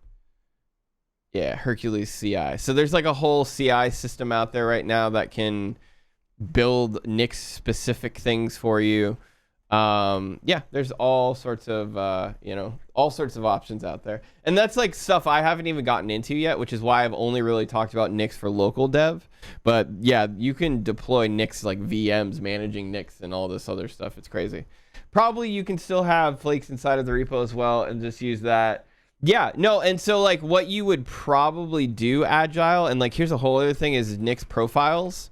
Yeah, Hercules CI. So there's like a whole CI system out there right now that can build Nix specific things for you. Yeah, there's all sorts of all sorts of options out there, and that's like stuff I haven't even gotten into yet, which is why I've only really talked about Nix for local dev. But yeah, you can deploy Nix like VMs managing Nix and all this other stuff. It's crazy. Probably you can still have flakes inside of the repo as well and just use that. Yeah, no, and so like what you would probably do, Agile, and like here's a whole other thing, is Nix profiles.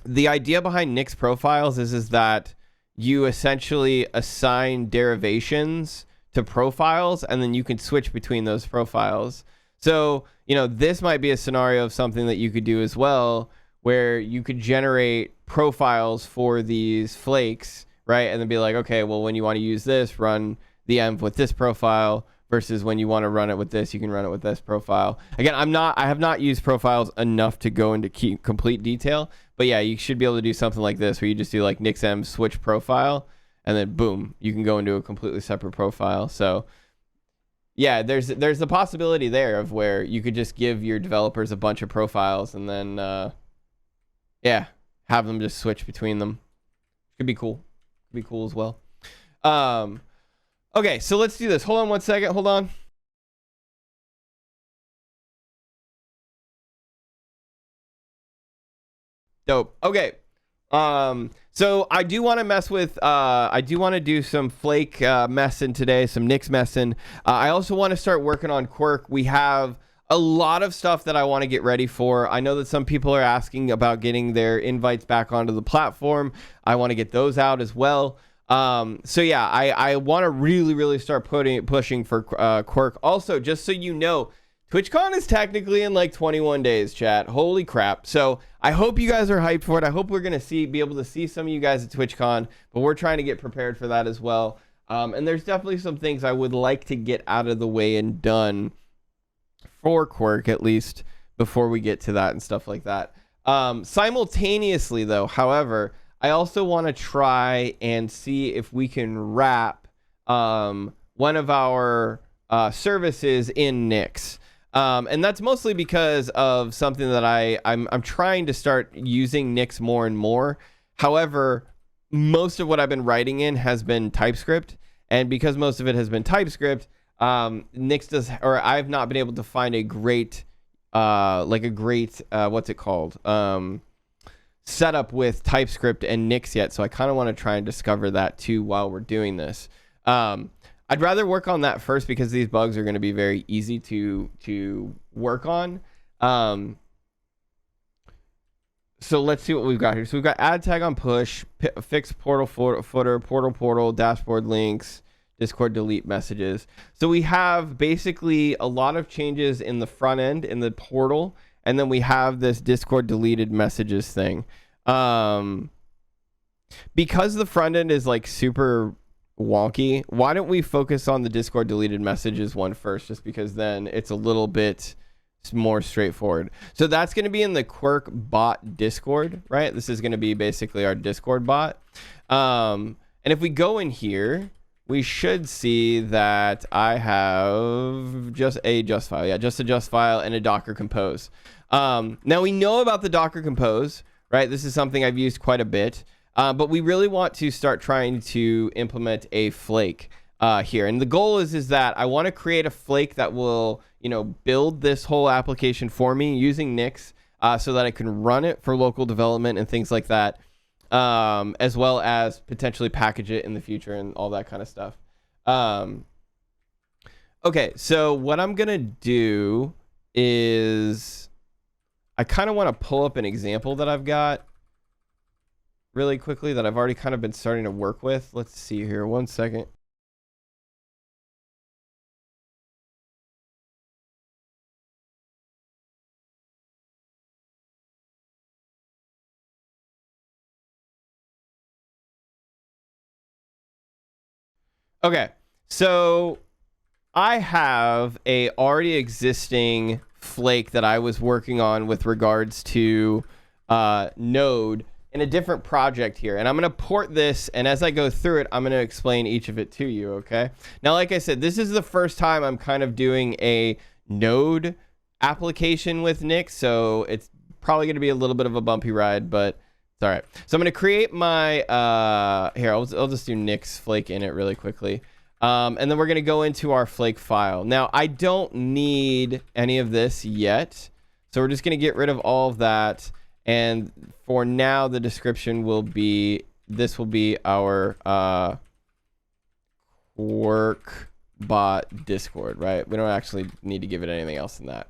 The idea behind Nix profiles is that you essentially assign derivations to profiles, and then you can switch between those profiles. So, you know, this might be a scenario of something that you could do as well, where you could generate profiles for these flakes, right? And then be like, okay, well, when you want to use this, run the env with this profile, versus when you want to run it with this, you can run it with this profile. Again, I have not used profiles enough to go into complete detail, but yeah, you should be able to do something like this, where you just do like nixenv switch profile, and then boom, you can go into a completely separate profile. So yeah, there's the possibility there of where you could just give your developers a bunch of profiles and then yeah, have them just switch between them. Could be cool. Could be cool as well. Okay, so let's do this. Hold on one second. Hold on. Dope. Okay. So I do want to mess with, I do want to do some flake messing today, some Nix messing. I also want to start working on Quirk. We have a lot of stuff that I want to get ready for. I know that some people are asking about getting their invites back onto the platform. I want to get those out as well. So yeah, I want to really start pushing for Quirk. Also, just so you know, TwitchCon is technically in like 21 days, chat. Holy crap. So I hope you guys are hyped for it. I hope we're going to be able to see some of you guys at TwitchCon, but we're trying to get prepared for that as well. And there's definitely some things I would like to get out of the way and done for Quirk, at least before we get to that and stuff like that. Simultaneously though, however, I also want to try and see if we can wrap one of our services in Nix. And that's mostly because of something that I'm trying to start using Nix more and more. However, most of what I've been writing in has been TypeScript. And because most of it has been TypeScript, Nix I've not been able to find a great, what's it called? Setup with TypeScript and Nix yet, so I kind of want to try and discover that too while we're doing this. I'd rather work on that first because these bugs are going to be very easy to work on. So let's see what we've got here. So we've got add tag on push, fix portal footer, portal, dashboard links, Discord delete messages. So we have basically a lot of changes in the front end in the portal. And then we have this Discord deleted messages thing. Because the front end is like super wonky, why don't we focus on the Discord deleted messages one first, just because then it's a little bit more straightforward. So that's going to be in the Quirk bot Discord, right? This is going to be basically our Discord bot. And if we go in here, we should see that I have just a just file. Yeah, just a just file and a Docker Compose. Now we know about the Docker Compose, right? This is something I've used quite a bit, but we really want to start trying to implement a flake. here. And the goal is that I want to create a flake that will, build this whole application for me using Nix, so that I can run it for local development and things like that, as well as potentially package it in the future and all that kind of stuff. Okay, so what I'm going to do is I kind of want to pull up an example that I've got really quickly that I've already kind of been starting to work with. Let's see here. 1 second. Okay, so I have a already existing flake that I was working on with regards to Node in a different project here. And I'm going to port this, and as I go through it, I'm going to explain each of it to you, okay? Now, like I said, this is the first time I'm kind of doing a Node application with Nix, so it's probably going to be a little bit of a bumpy ride, but it's all right. So I'm going to create my, here, I'll just do Nix Flake in it really quickly. And then we're going to go into our flake file. Now, I don't need any of this yet, so we're just going to get rid of all of that. And for now, the description will be, this will be our work bot Discord, right? We don't actually need to give it anything else than that.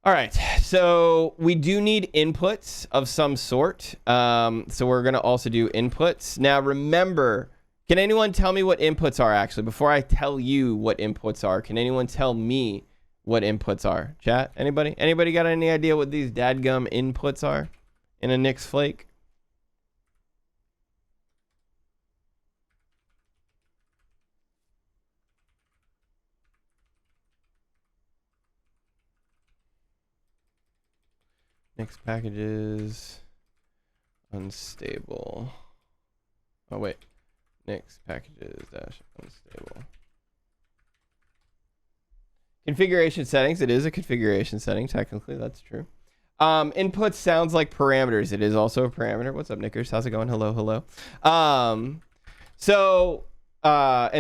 All right, so we do need inputs of some sort. So we're going to also do inputs. Now, remember, can anyone tell me what inputs are actually? Before I tell you what inputs are, can anyone tell me what inputs are? Chat, anybody? Anybody got any idea what these dadgum inputs are in a Nix Flake? Nix packages, unstable. Oh, wait. Nix packages dash unstable. Configuration settings. It is a configuration setting. Technically, that's true. Input sounds like parameters. It is also a parameter. What's up, Nickers? How's it going? Hello, hello. And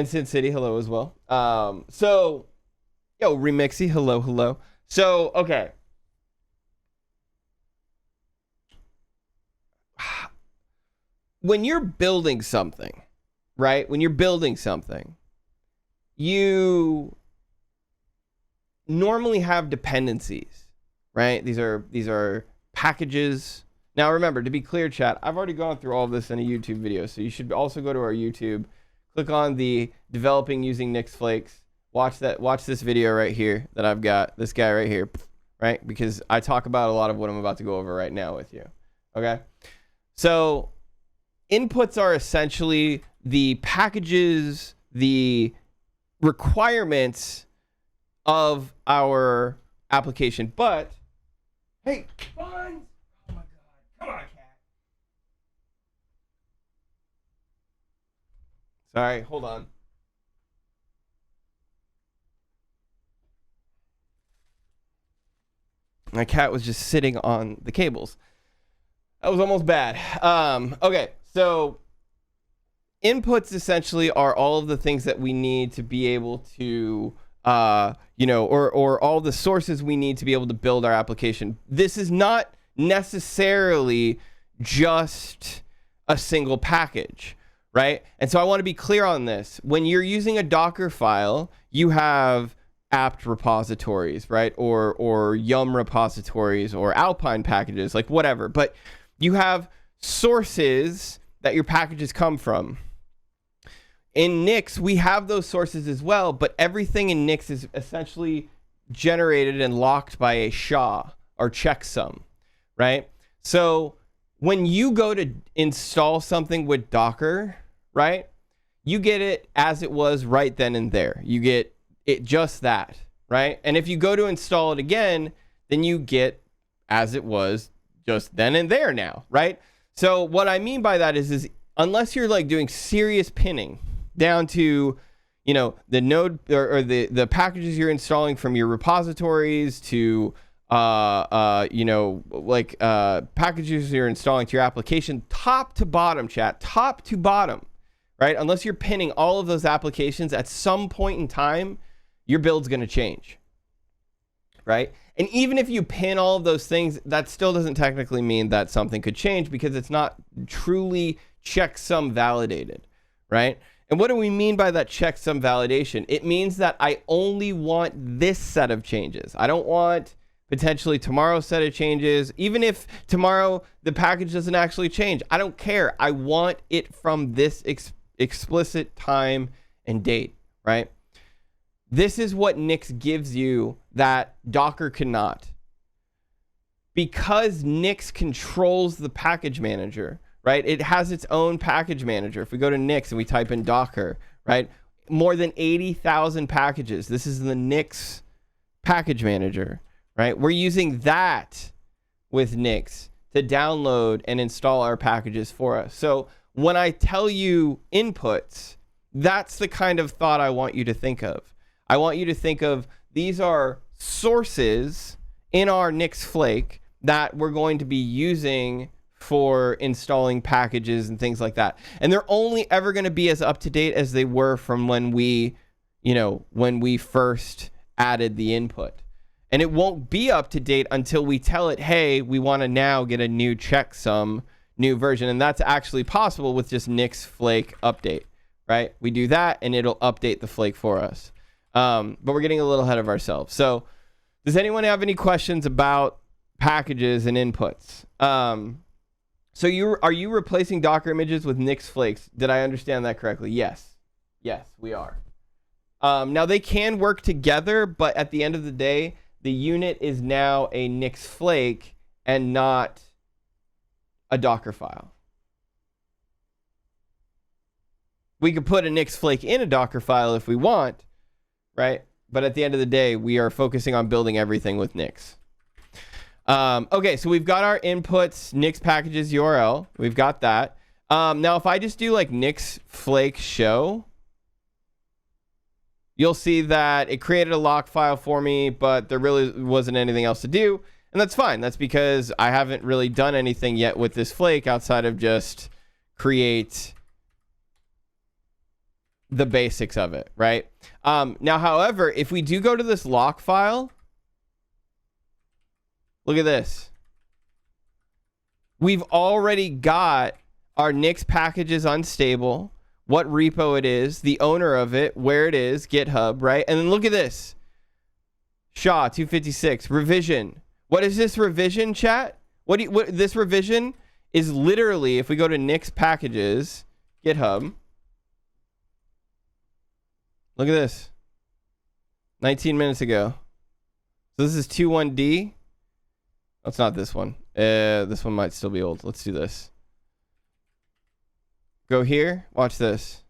Sin City, hello as well. Yo, Remixy, hello, hello. So, okay. When you're building something, right? When you're building something, you normally have dependencies, right? These are packages. Now remember, to be clear, chat, I've already gone through all of this in a YouTube video, so you should also go to our YouTube, click on the developing using Nix Flakes, watch this video right here that I've got, this guy right here, right? Because I talk about a lot of what I'm about to go over right now with you, okay? So inputs are essentially the packages, the requirements of our application. But hey, Buns! Oh my god, come on, cat. Sorry, hold on. My cat was just sitting on the cables. That was almost bad. Okay, so inputs essentially are all of the things that we need to be able to or all the sources we need to be able to build our application. This is not necessarily just a single package, right? And so I want to be clear on this. When you're using a Docker file, you have apt repositories, right? Or Yum repositories or Alpine packages, like whatever. But you have sources that your packages come from. In Nix, we have those sources as well, but everything in Nix is essentially generated and locked by a SHA or checksum, right? So when you go to install something with Docker, right, you get it as it was right then and there. You get it just that, right? And if you go to install it again, then you get as it was just then and there now, right? So what I mean by that is unless you're like doing serious pinning down to, the node or the packages you're installing from your repositories to, packages you're installing to your application, top to bottom, chat, top to bottom, right? Unless you're pinning all of those applications at some point in time, your build's going to change, right? And even if you pin all of those things, that still doesn't technically mean that something could change because it's not truly checksum validated, right? And what do we mean by that checksum validation? It means that I only want this set of changes. I don't want potentially tomorrow's set of changes. Even if tomorrow the package doesn't actually change, I don't care. I want it from this explicit time and date, right? This is what Nix gives you that Docker cannot. Because Nix controls the package manager, right? It has its own package manager. If we go to Nix and we type in Docker, right? More than 80,000 packages. This is the Nix package manager, right? We're using that with Nix to download and install our packages for us. So when I tell you inputs, that's the kind of thought I want you to think of. I want you to think of these are sources in our Nix Flake that we're going to be using for installing packages and things like that. And they're only ever going to be as up to date as they were from when we first added the input. And it won't be up to date until we tell it, hey, we want to now get a new checksum, new version. And that's actually possible with just Nix Flake update, right? We do that and it'll update the Flake for us. But we're getting a little ahead of ourselves. So does anyone have any questions about packages and inputs? So are you replacing Docker images with Nix Flakes? Did I understand that correctly? Yes. Yes, we are. Now they can work together, but at the end of the day, the unit is now a Nix Flake and not a Docker file. We could put a Nix Flake in a Docker file if we want, right? But at the end of the day, we are focusing on building everything with Nix. Okay, so we've got our inputs, Nix packages URL. We've got that. Now, if I just do like Nix Flake show, you'll see that it created a lock file for me, but there really wasn't anything else to do. And that's fine. That's because I haven't really done anything yet with this Flake outside of just create the basics of it, right? Now, however, if we do go to this lock file, look at this. We've already got our Nix packages unstable, what repo it is, the owner of it, where it is, GitHub, right? And then look at this. SHA 256, revision. What is this revision, chat? What this revision is literally, if we go to Nix packages, GitHub, look at this. 19 minutes ago. So this is 21D. That's not this one. This one might still be old. Let's do this. Go here. Watch this.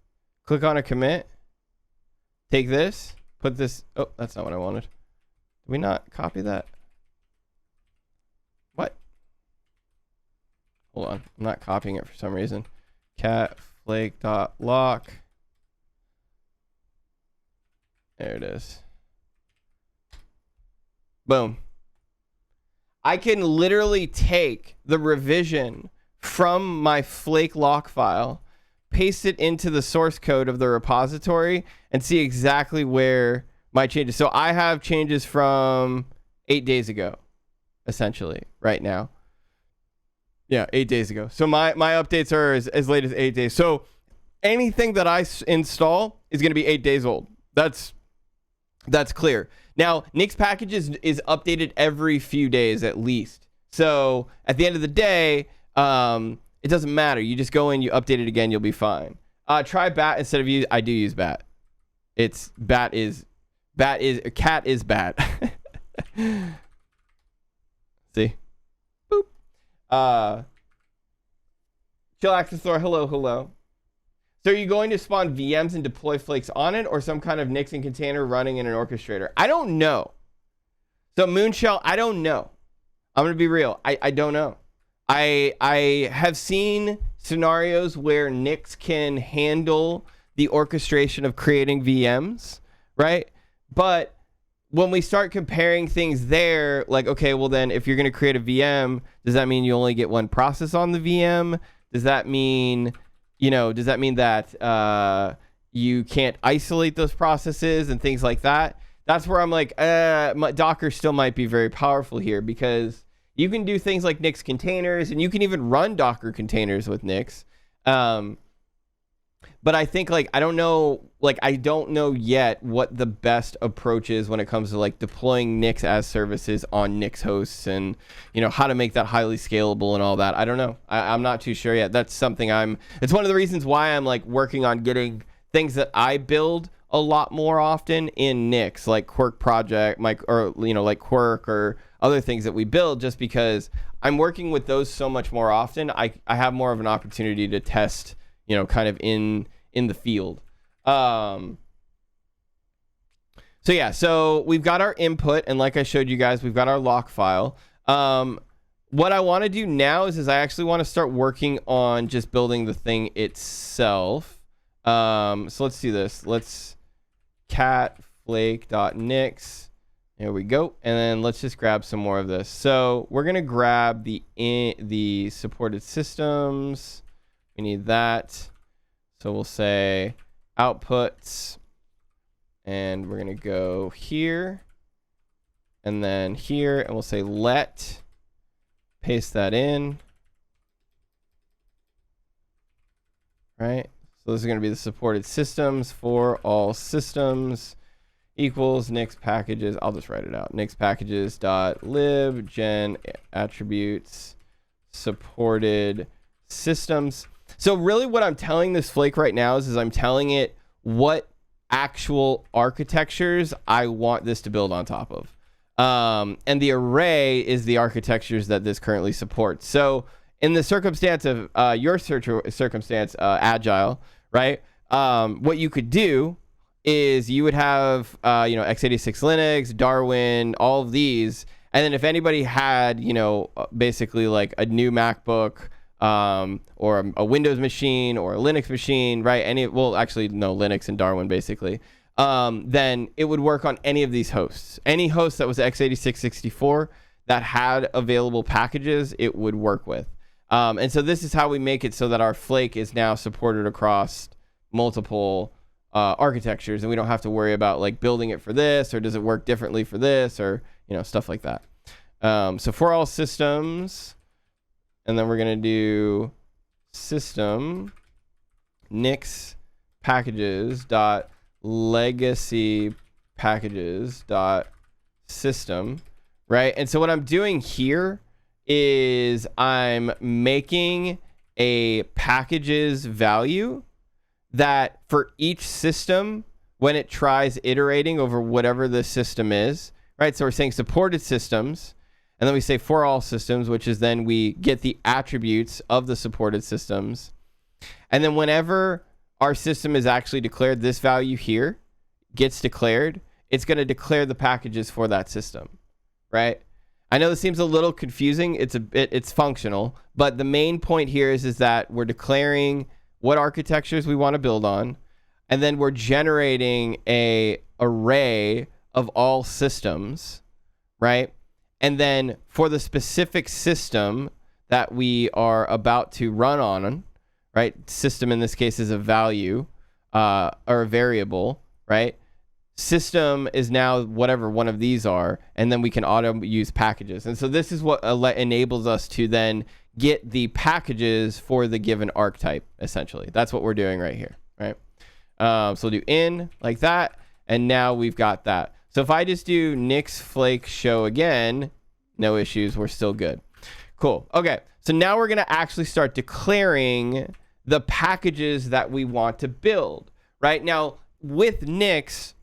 Click on a commit. Take this. Put this. Oh, that's not what I wanted. Did we not copy that? What? Hold on. I'm not copying it for some reason. Cat flake.lock. There it is. Boom. I can literally take the revision from my Flake lock file, paste it into the source code of the repository, and see exactly where my changes. So I have changes from 8 days ago, essentially, right now. Yeah, 8 days ago. So my updates are as late as 8 days. So anything that I install is going to be 8 days old. That's clear. Now, Nix packages is updated every few days at least. So at the end of the day, it doesn't matter. You just go in, you update it again, you'll be fine. Try bat instead of use. I do use bat. Cat is bat. See? Boop. Chill Access Thor, hello. So are you going to spawn VMs and deploy Flakes on it, or some kind of Nixon container running in an orchestrator? I don't know. So Moonshell, I don't know. I'm going to be real. I don't know. I have seen scenarios where Nix can handle the orchestration of creating VMs, right? But when we start comparing things there, like, okay, well then if you're going to create a VM, does that mean you only get one process on the VM? Does that mean does that mean that you can't isolate those processes and things like that? That's where I'm like, Docker still might be very powerful here, because you can do things like Nix containers, and you can even run Docker containers with Nix. But I think I don't know yet what the best approach is when it comes to deploying Nix as services on Nix hosts, and how to make that highly scalable and all that. I don't know. I'm not too sure yet. That's something it's one of the reasons why I'm working on getting things that I build a lot more often in Nix, like Quirk project, like Quirk or other things that we build, just because I'm working with those so much more often. I have more of an opportunity to test, kind of in the field. So we've got our input, and like I showed you guys, we've got our lock file. What I want to do now is I actually want to start working on just building the thing itself. So let's do this. Let's catflake.nix. There we go. And then let's just grab some more of this. So we're going to grab the supported systems. We need that. So we'll say outputs, and we're going to go here and then here, and we'll say let, paste that in. Right. So this is going to be the supported systems for all systems equals Nix packages. I'll just write it out. Nix packages dot lib gen attributes supported systems. So really what I'm telling this flake right now is I'm telling it what actual architectures I want this to build on top of. And the array is the architectures that this currently supports. So in the circumstance of your circumstance, Agile, right? What you could do is you would have, x86 Linux, Darwin, all of these. And then if anybody had, basically a new MacBook, or a Windows machine or a Linux machine, right? Actually, no, Linux and Darwin, basically. Then it would work on any of these hosts. Any host that was x86 64 that had available packages, it would work with. And so this is how we make it so that our flake is now supported across multiple architectures, and we don't have to worry about building it for this, or does it work differently for this, or stuff like that. So for all systems, and then we're going to do system Nix packages dot legacy packages dot system, right? And so what I'm doing here is I'm making a packages value that for each system, when it tries iterating over whatever the system is, right? So we're saying supported systems, and then we say for all systems, which is then we get the attributes of the supported systems. And then whenever our system is actually declared, this value here gets declared, it's going to declare the packages for that system, right? I know this seems a little confusing. It's functional, but the main point here is that we're declaring what architectures we want to build on, and then we're generating a array of all systems, right? And then for the specific system that we are about to run on, right? System in this case is a value or a variable, right? System is now whatever one of these are, and then we can auto use packages. And so this is what enables us to then get the packages for the given archetype, essentially. That's what we're doing right here, right? So we'll do in like that, and now we've got that. So if I just do Nix Flake show again, no issues, we're still good. Cool. Okay, so now we're going to actually start declaring the packages that we want to build, right? Now, with Nix,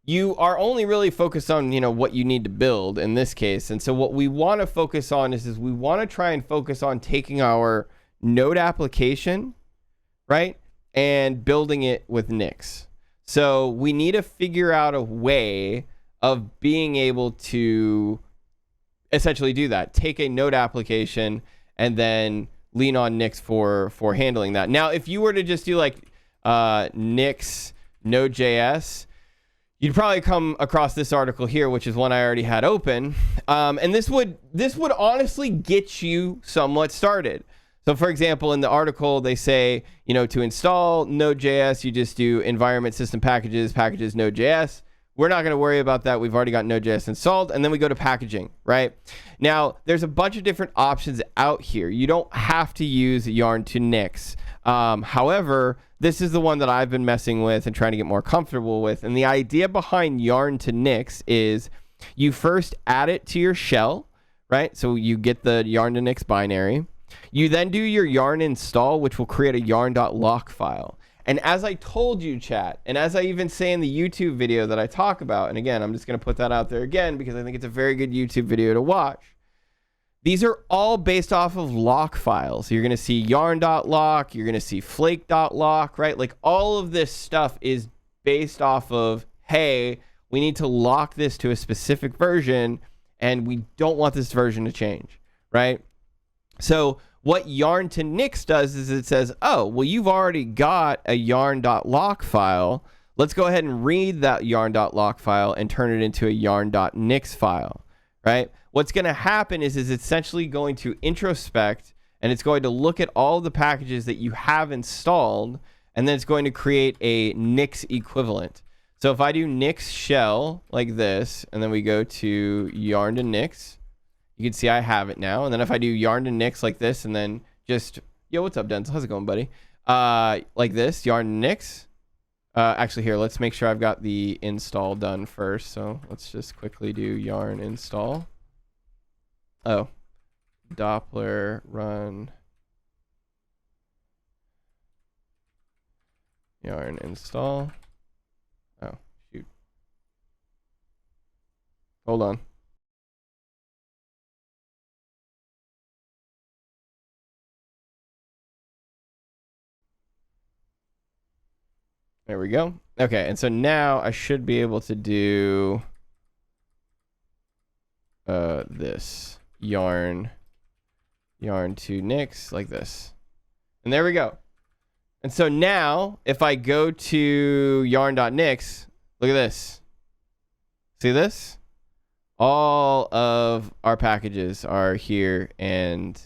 you are only really focused on, what you need to build in this case. And so what we want to focus on is we want to try and focus on taking our Node application, right, and building it with Nix. So we need to figure out a way of being able to essentially do that. Take a Node application and then lean on Nix for handling that. Now, if you were to just do Nix Node.js, you'd probably come across this article here, which is one I already had open. And this would honestly get you somewhat started. So for example, in the article, they say, to install Node.js, you just do environment system packages, Node.js. We're not going to worry about that. We've already got Node.js installed. And then we go to packaging, right? Now, there's a bunch of different options out here. You don't have to use Yarn to Nix. However, this is the one that I've been messing with and trying to get more comfortable with. And the idea behind Yarn to Nix is you first add it to your shell, right? So you get the Yarn to Nix binary. You then do your yarn install, which will create a yarn.lock file. And as I told you, chat, and as I even say in the YouTube video that I talk about, and again, I'm just going to put that out there again because I think it's a very good YouTube video to watch. These are all based off of lock files. You're going to see yarn.lock, you're going to see flake.lock, right? Like all of this stuff is based off of, hey, we need to lock this to a specific version and we don't want this version to change, right? So what yarn to Nix does is it says, oh, well, you've already got a yarn.lock file. Let's go ahead and read that yarn.lock file and turn it into a yarn.nix file, right? What's going to happen is it's essentially going to introspect and it's going to look at all the packages that you have installed, and then it's going to create a Nix equivalent. So if I do Nix shell like this, and then we go to yarn to Nix, you can see I have it now. And then if I do yarn to Nix like this, and then just, yo, what's up, Denzel? How's it going, buddy? Like this, yarn to Nix. Actually, here, let's make sure I've got the install done first. So let's just quickly do yarn install. Oh, Doppler run yarn install. Oh, shoot. Hold on. There we go. Okay, and so now I should be able to do this yarn to Nix like this. And there we go. And so now if I go to yarn.nix, look at this. See this? All of our packages are here and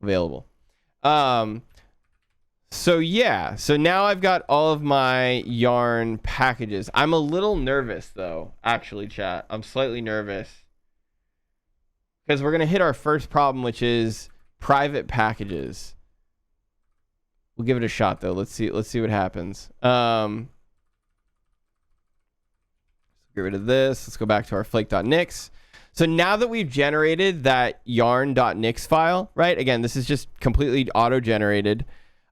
available. So yeah, so now I've got all of my yarn packages. I'm a little nervous though, actually, chat. I'm slightly nervous because we're going to hit our first problem, which is private packages. We'll give it a shot though. Let's see what happens. Get rid of this. Let's go back to our flake.nix. So now that we've generated that yarn.nix file, right? Again, this is just completely auto-generated.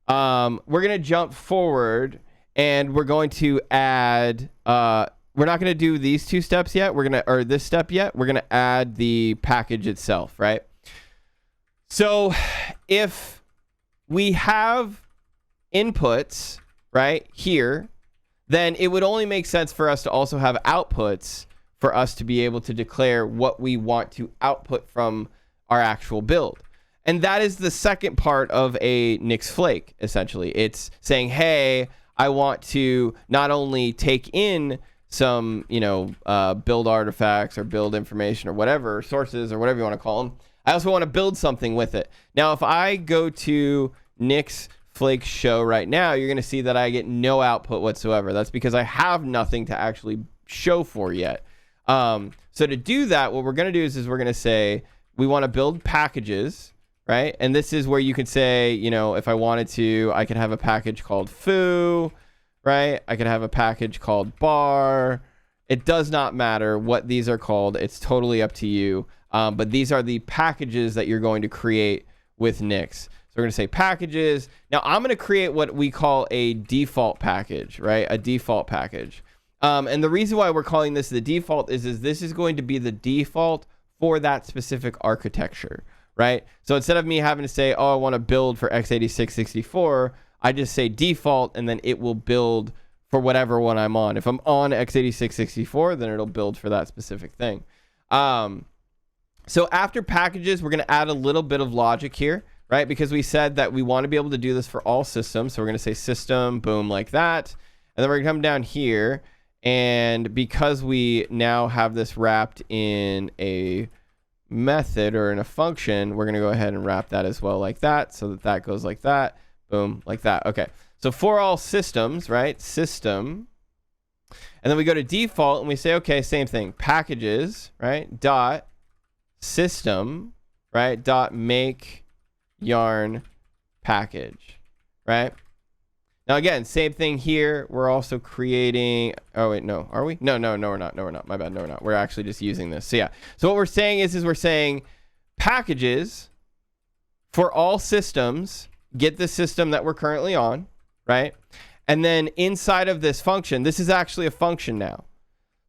We're going to jump forward and we're going to add, we're not going to do these two steps yet. Or this step yet. We're going to add the package itself, right? So if we have inputs right here, then it would only make sense for us to also have outputs for us to be able to declare what we want to output from our actual build. And that is the second part of a Nix Flake, essentially. It's saying, hey, I want to not only take in some, build artifacts or build information or whatever, sources or whatever you want to call them. I also want to build something with it. Now, if I go to Nix Flake show right now, you're going to see that I get no output whatsoever. That's because I have nothing to actually show for yet. So to do that, what we're going to do is we're going to say we want to build packages. Right? And this is where you could say, if I wanted to, I could have a package called foo, right? I could have a package called bar. It does not matter what these are called. It's totally up to you. But these are the packages that you're going to create with Nix. So we're going to say packages. Now I'm going to create what we call a default package, right? A default package. And the reason why we're calling this the default is this is going to be the default for that specific architecture. Right? So instead of me having to say, oh, I want to build for x86-64, I just say default, and then it will build for whatever one I'm on. If I'm on x86-64, then it'll build for that specific thing. So after packages, we're going to add a little bit of logic here, right? Because we said that we want to be able to do this for all systems. So we're going to say system, boom, like that. And then we're going to come down here. And because we now have this wrapped in a method or in a function, we're going to go ahead and wrap that as well like that, so that that goes like that, boom, like that. Okay, so for all systems, right, system, and then we go to default and we say, okay, same thing, packages, right, dot system, right, dot make yarn package, right? Now again, same thing here. We're also creating, oh wait, no, are we? No, we're not. No, we're not. My bad. No, we're not. We're actually just using this. So yeah. So what we're saying is we're saying packages for all systems, get the system that we're currently on, right? And then inside of this function, this is actually a function now.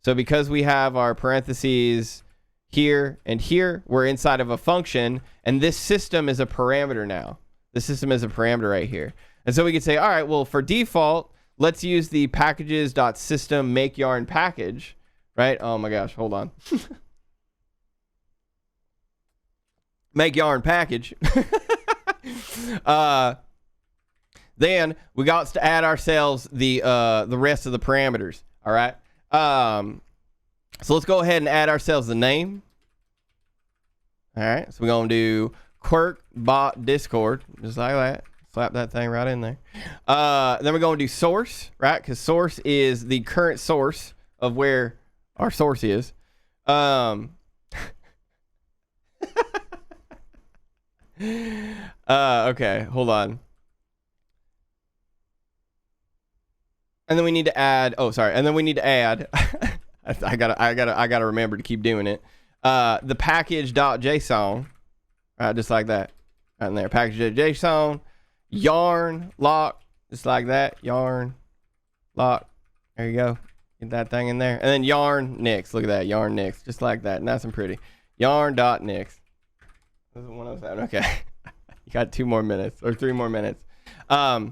So because we have our parentheses here and here, we're inside of a function, and this system is a parameter now. The system is a parameter right here. And so we could say, all right, well, for default, let's use the packages.system make yarn package, right? Oh my gosh, hold on. Make yarn package. Then we got to add ourselves the rest of the parameters. All right. So let's go ahead and add ourselves the name. All right. So we're gonna do quirk bot discord, just like that. Slap that thing right in there. Then we're going to do source, right? Because source is the current source of where our source is. Okay, hold on. And then we need to add. Oh, sorry. And then we need to add. I gotta remember to keep doing it. The package.json, right? Just like that, right in there. Package.json. Yarn lock, just like that. Yarn lock, there you go, get that thing in there. And then yarn Nix, look at that, yarn Nix, just like that, nice and pretty. Yarn.nix. This is 107. Okay. You got 2 more minutes or 3 more minutes. All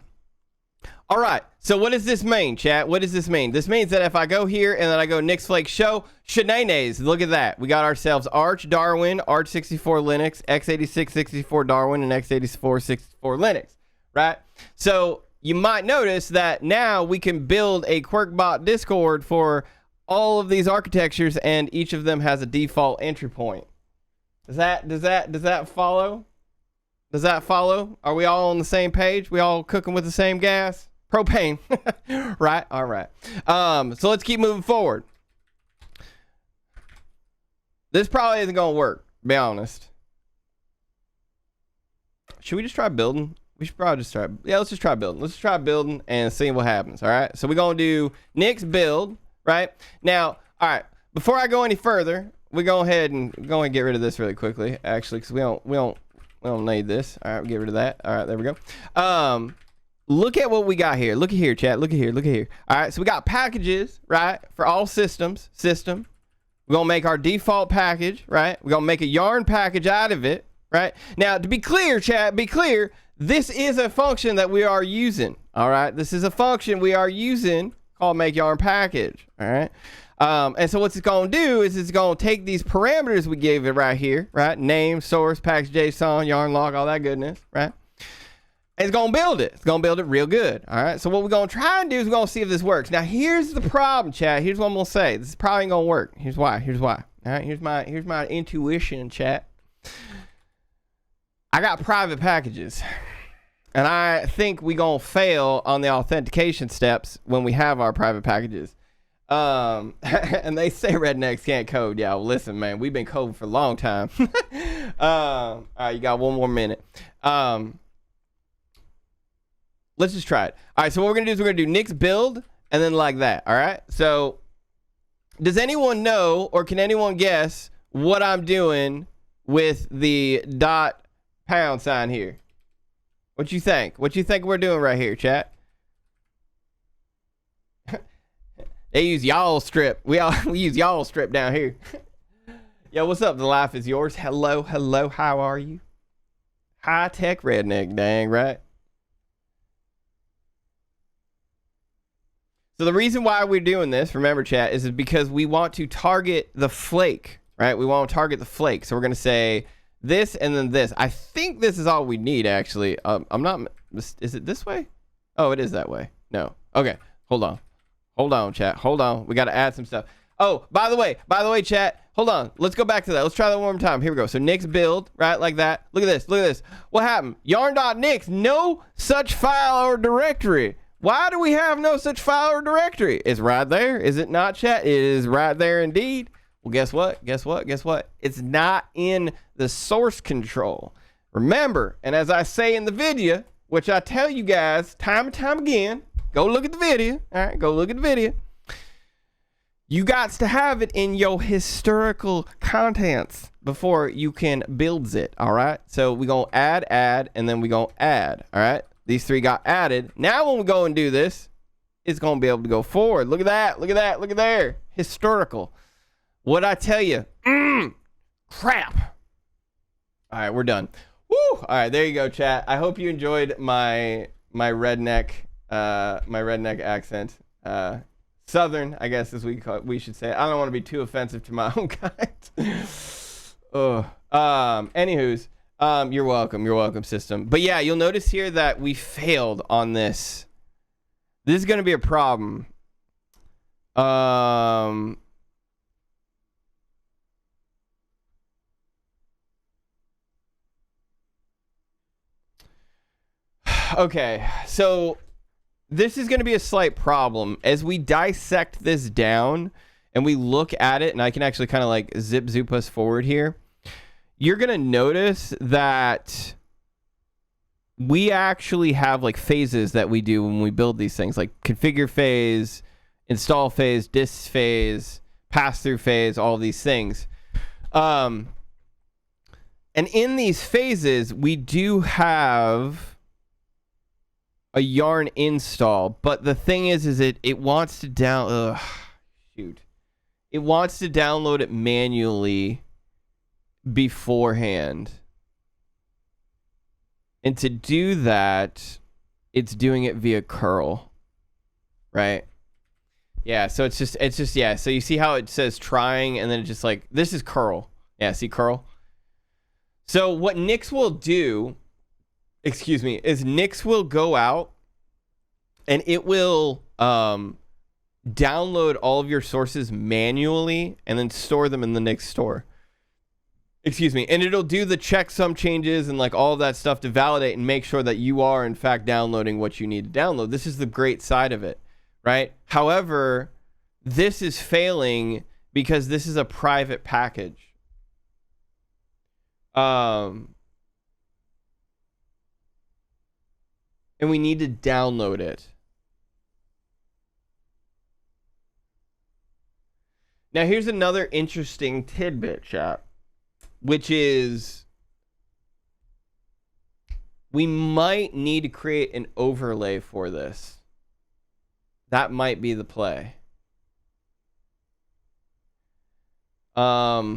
right, so what does this mean, chat? What does this mean? This means that if I go here and then I go Nix Flakes show shenanigans, look at that, we got ourselves Arch Darwin, Arch 64 Linux, x86 64 Darwin, and x84 64 Linux. Right? So you might notice that now we can build a QuirkBot Discord for all of these architectures, and each of them has a default entry point. Does that follow? Does that follow? Are we all on the same page? We all cooking with the same gas? Propane. Right? All right. So let's keep moving forward. This probably isn't gonna work, to be honest. Should we just try building? We should probably just try. Yeah, let's just try building. Let's try building and see what happens. All right. So we're gonna do Nix build. Right now. All right. Before I go any further, we go ahead and get rid of this really quickly. Actually, because we don't need this. All right. We'll get rid of that. All right. There we go. Look at what we got here. Look at here, chat. Look at here. Look at here. All right. So we got packages, right, for all systems. System. We're gonna make our default package, right? We're gonna make a yarn package out of it, right? Now, to be clear, chat. Be clear. This is a function that we are using, all right? This is a function we are using called make yarn package, all right? And so what it's going to do is it's going to take these parameters we gave it right here, right? Name, source, package, JSON, yarn log, all that goodness, right? And it's going to build it. It's going to build it real good, all right? So what we're going to try and do is we're going to see if this works. Now, here's the problem, chat. Here's what I'm going to say. This is probably going to work. Here's why. All right? Here's my intuition, chat. I got private packages, and I think we gonna fail on the authentication steps when we have our private packages. And they say rednecks can't code. Yeah, well, listen, man, we've been coding for a long time. All right, you got 1 more minute. Let's just try it. All right, so what we're gonna do is we're gonna do Nix build and then like that. All right. So, does anyone know or can anyone guess what I'm doing with the $! Here? What you think? What you think we're doing right here, chat? They use y'all strip. We use y'all strip down here. Yo, what's up? The life is yours. Hello. How are you? High tech redneck, dang right. So the reason why we're doing this, remember, chat, is because we want to target the flake, right? We want to target the flake. So we're gonna say this and then this. I think this is all we need, actually. I'm not. Is it this way? Oh, it is that way. No. Okay. Hold on, chat. Hold on. We got to add some stuff. Oh, by the way, chat. Hold on. Let's go back to that. Let's try that one more time. Here we go. So Nix build, right, like that. Look at this. Look at this. What happened? Yarn.nix, no such file or directory. Why do we have no such file or directory? It's right there. Is it not, chat? It is right there indeed. Well, guess what? Guess what? Guess what? It's not in the source control. Remember, and as I say in the video, which I tell you guys time and time again, go look at the video. All right, go look at the video. You got to have it in your historical contents before you can build it, all right? So we're going to add, and then we're going to add, all right? These three got added. Now when we go and do this, it's going to be able to go forward. Look at that, look at that, look at there. Historical. What'd I tell you? Crap. All right, we're done. Woo! All right, there you go, chat. I hope you enjoyed my redneck accent. Southern, I guess, as we should say. I don't want to be too offensive to my own kind. Anywho's, you're welcome, system. But yeah, you'll notice here that we failed on this. This is going to be a problem. Okay, so this is going to be a slight problem as we dissect this down and we look at it, and I can actually kind of like zoop us forward here. You're going to notice that we actually have like phases that we do when we build these things, like configure phase, install phase, disk phase, pass through phase, all these things. And in these phases, we do have a yarn install, but the thing is it wants to it wants to download it manually beforehand, and to do that it's doing it via curl, right? Yeah, so it's just yeah, so you see how it says trying, and then it's just like, this is curl. Yeah, see curl? So what Nix will do, is Nix will go out and it will download all of your sources manually and then store them in the Nix store. And it'll do the checksum changes and like all of that stuff to validate and make sure that you are in fact downloading what you need to download. This is the great side of it, right? However, this is failing because this is a private package. And we need to download it. Now, here's another interesting tidbit, chat, which is we might need to create an overlay for this. That might be the play. But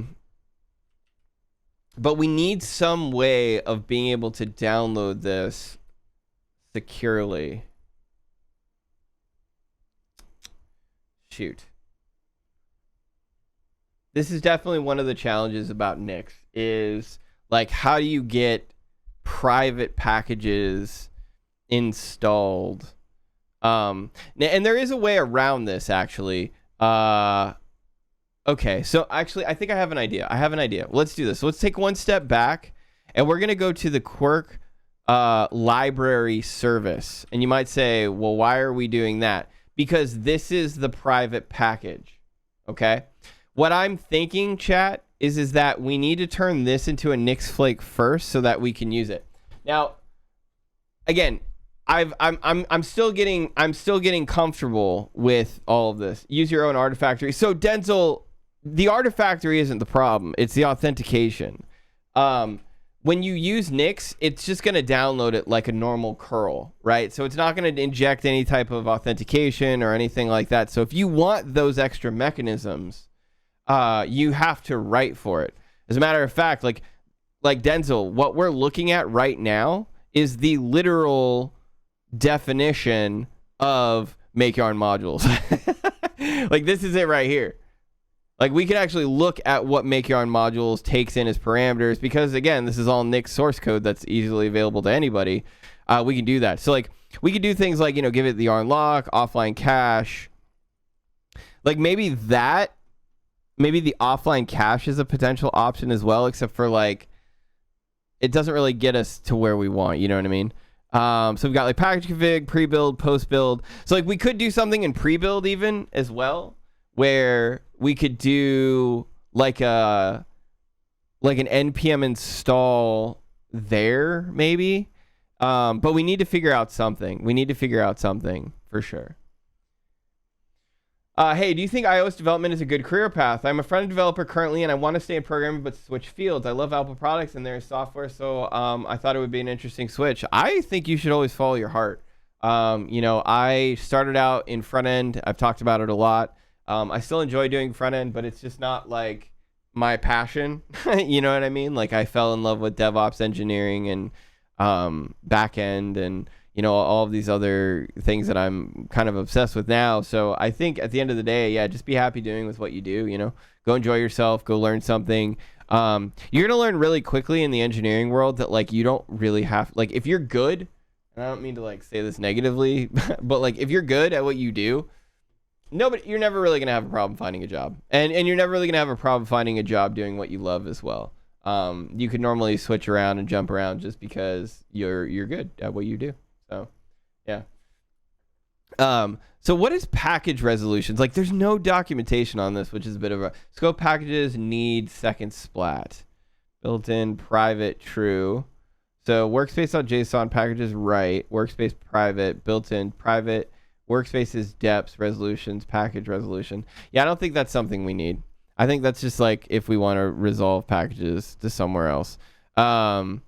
we need some way of being able to download this securely. Shoot. This is definitely one of the challenges about Nix, is like, how do you get private packages installed? And there is a way around this, actually. Okay, so actually, I think I have an idea. Let's do this. So let's take one step back, and we're going to go to the Quirk library service. And you might say, well, why are we doing that? Because this is the private package, okay? What I'm thinking, chat, is that we need to turn this into a Nix Flake first so that we can use it. Now, again, I'm still getting comfortable with all of this. Use your own artifactory. So Denzel, the artifactory isn't the problem. It's the authentication. When you use Nix, it's just going to download it like a normal curl, right? So it's not going to inject any type of authentication or anything like that. So if you want those extra mechanisms, you have to write for it. As a matter of fact, like Denzel, what we're looking at right now is the literal definition of make yarn modules. Like, this is it right here. Like, we can actually look at what make yarn modules takes in as parameters, because again, this is all Nix source code that's easily available to anybody. We can do that. So like, we could do things like, you know, give it the yarn lock, offline cache. Like, maybe that maybe the offline cache is a potential option as well, except for like, it doesn't really get us to where we want, you know what I mean? So we've got like package config, pre-build, post-build. So like we could do something in pre-build even as well, where we could do like an npm install there maybe. But we need to figure out something. We need to figure out something for sure. Hey, do you think iOS development is a good career path? I'm a front-end developer currently, and I want to stay in programming but switch fields. I love Apple products and their software, so I thought it would be an interesting switch. I think you should always follow your heart. You know, I started out in front-end. I've talked about it a lot. I still enjoy doing front-end, but it's just not like my passion. You know what I mean? Like I fell in love with DevOps engineering and back-end and you know, all of these other things that I'm kind of obsessed with now. So I think at the end of the day, yeah, just be happy doing with what you do, you know, go enjoy yourself, go learn something. You're going to learn really quickly in the engineering world that like, you don't really have, like, if you're good, and I don't mean to like say this negatively, but like, if you're good at what you do, you're never really going to have a problem finding a job. And you're never really going to have a problem finding a job doing what you love as well. You could normally switch around and jump around just because you're good at what you do. So, yeah. So what is package resolutions? Like, there's no documentation on this, which is a bit of a... Scope packages need second splat. Built-in, private, true. So workspace.json packages, right. Workspace, private. Built-in, private. Workspace is depths, resolutions, package resolution. Yeah, I don't think that's something we need. I think that's just like if we want to resolve packages to somewhere else. So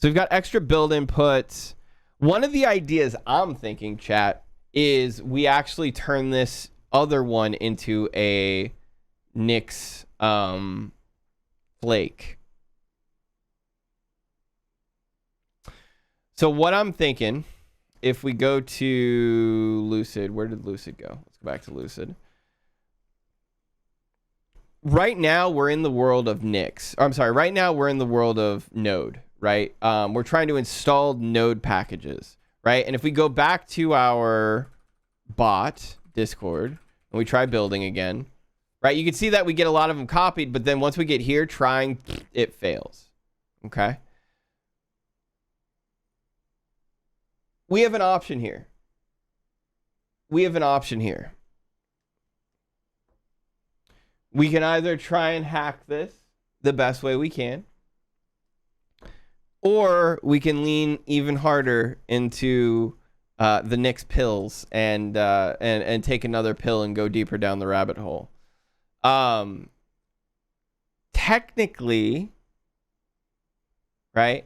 we've got extra build inputs. One of the ideas I'm thinking, chat, is we actually turn this other one into a Nix Flake. So what I'm thinking, if we go to Lucid, where did Lucid go? Let's go back to Lucid. Right now, we're in the world of Nix. Or, I'm sorry, right now we're in the world of Node. Right? We're trying to install node packages, right? And if we go back to our bot Discord and we try building again, right? You can see that we get a lot of them copied, but then once we get here trying, it fails. Okay. We have an option here. We can either try and hack this the best way we can, or we can lean even harder into the Nix pills and take another pill and go deeper down the rabbit hole. Technically, right?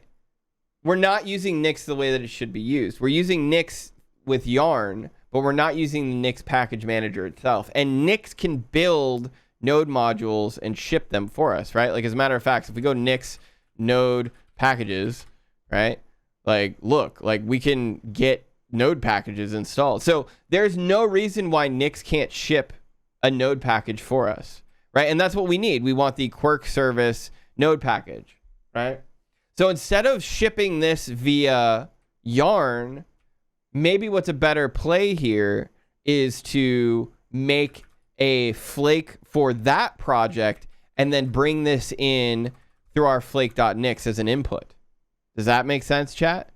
We're not using Nix the way that it should be used. We're using Nix with Yarn, but we're not using the Nix package manager itself. And Nix can build node modules and ship them for us, right? Like as a matter of fact, if we go Nix node packages, right? Like, look, like we can get node packages installed. So there's no reason why Nix can't ship a node package for us, right? And that's what we need. We want the Quirk service node package, right? So instead of shipping this via Yarn, maybe what's a better play here is to make a flake for that project and then bring this in through our flake.nix as an input. Does that make sense, chat?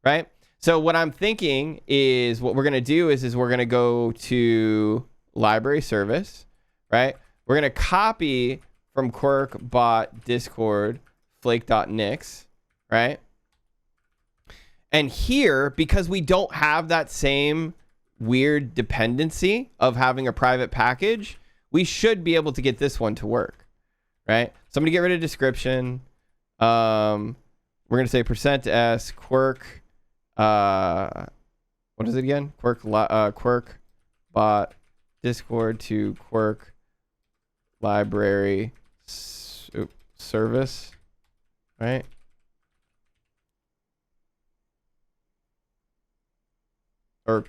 Right? So what I'm thinking is what we're going to do is we're going to go to library service, right? We're going to copy from Quirk bot Discord flake.nix, right? And here, because we don't have that same weird dependency of having a private package, we should be able to get this one to work, right? So I'm going to get rid of description. We're going to say %s Quirk, what is it again? Quirk bot Discord to Quirk library service, right? Or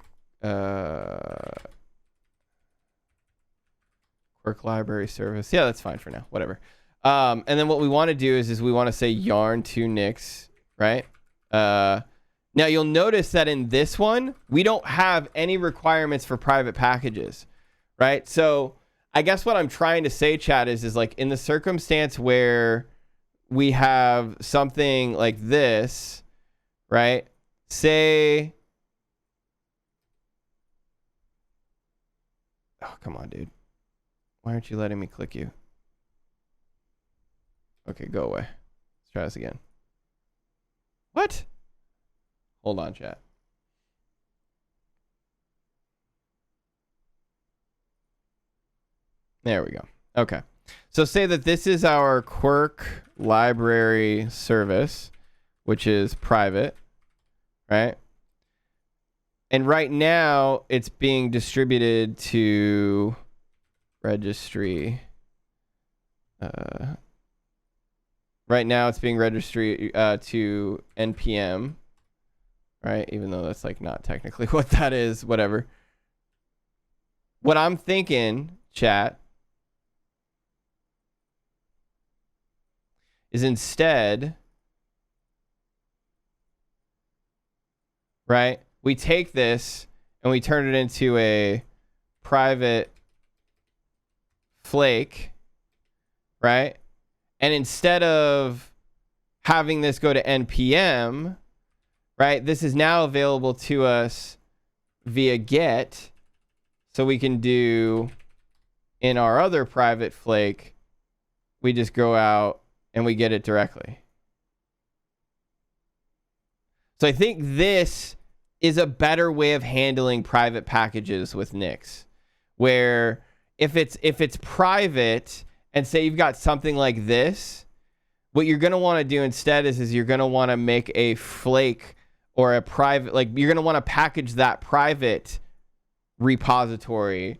Quirk library service. Yeah, that's fine for now. Whatever. And then what we want to do is we want to say yarn to Nix, right? Now you'll notice that in this one, we don't have any requirements for private packages, right? So I guess what I'm trying to say, chat, is like in the circumstance where we have something like this, right? Say, oh, come on, dude. Why aren't you letting me click you? Okay, go away. Let's try this again. What? Hold on, chat. There we go. Okay. So say that this is our Quirk library service, which is private, right? And right now it's being distributed to registry. Right now it's being registered to npm, right? Even though that's like not technically what that is, whatever. What I'm thinking, chat, is instead, right, we take this and we turn it into a private flake, right? And instead of having this go to npm, right, this is now available to us via get. So we can do in our other private flake, we just go out and we get it directly. So I think this is a better way of handling private packages with Nix, where if it's private and say you've got something like this, what you're going to want to do instead is you're going to want to make a flake or a private, like you're going to want to package that private repository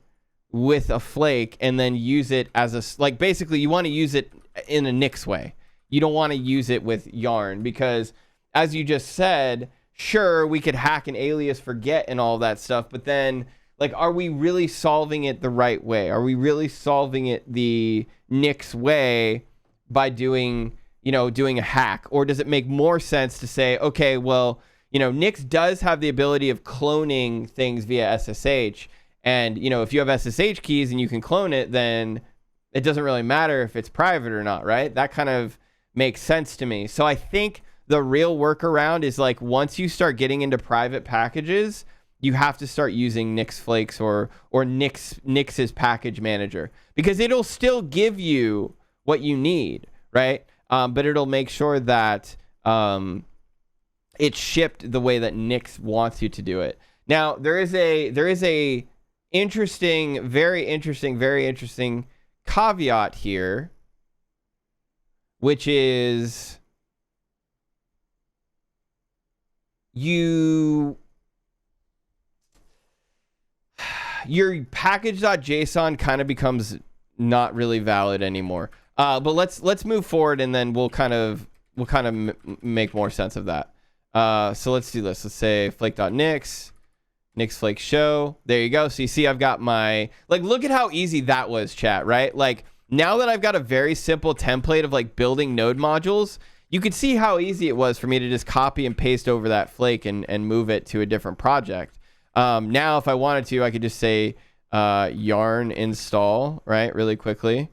with a flake and then use it as a, like basically you want to use it in a Nix way. You don't want to use it with Yarn because, as you just said, sure, we could hack an alias for get and all that stuff, but then, like, are we really solving it the right way? Are we really solving it the Nix way by doing a hack? Or does it make more sense to say, okay, well, Nix does have the ability of cloning things via SSH, and, if you have SSH keys and you can clone it, then it doesn't really matter if it's private or not, right? That kind of makes sense to me. So I think the real workaround is like once you start getting into private packages, you have to start using Nix Flakes or Nix's package manager, because it'll still give you what you need, right? But it'll make sure that it's shipped the way that Nix wants you to do it. Now there is a very interesting caveat here, which is your package.json kind of becomes not really valid anymore. But let's move forward and then we'll kind of make more sense of that. So let's do this. Let's say flake.nix. Nix Flake show. There you go. So you see I've got my, like, look at how easy that was, chat, right? Like, now that I've got a very simple template of like building node modules, you could see how easy it was for me to just copy and paste over that flake and move it to a different project. Now, if I wanted to, I could just say yarn install, right? Really quickly.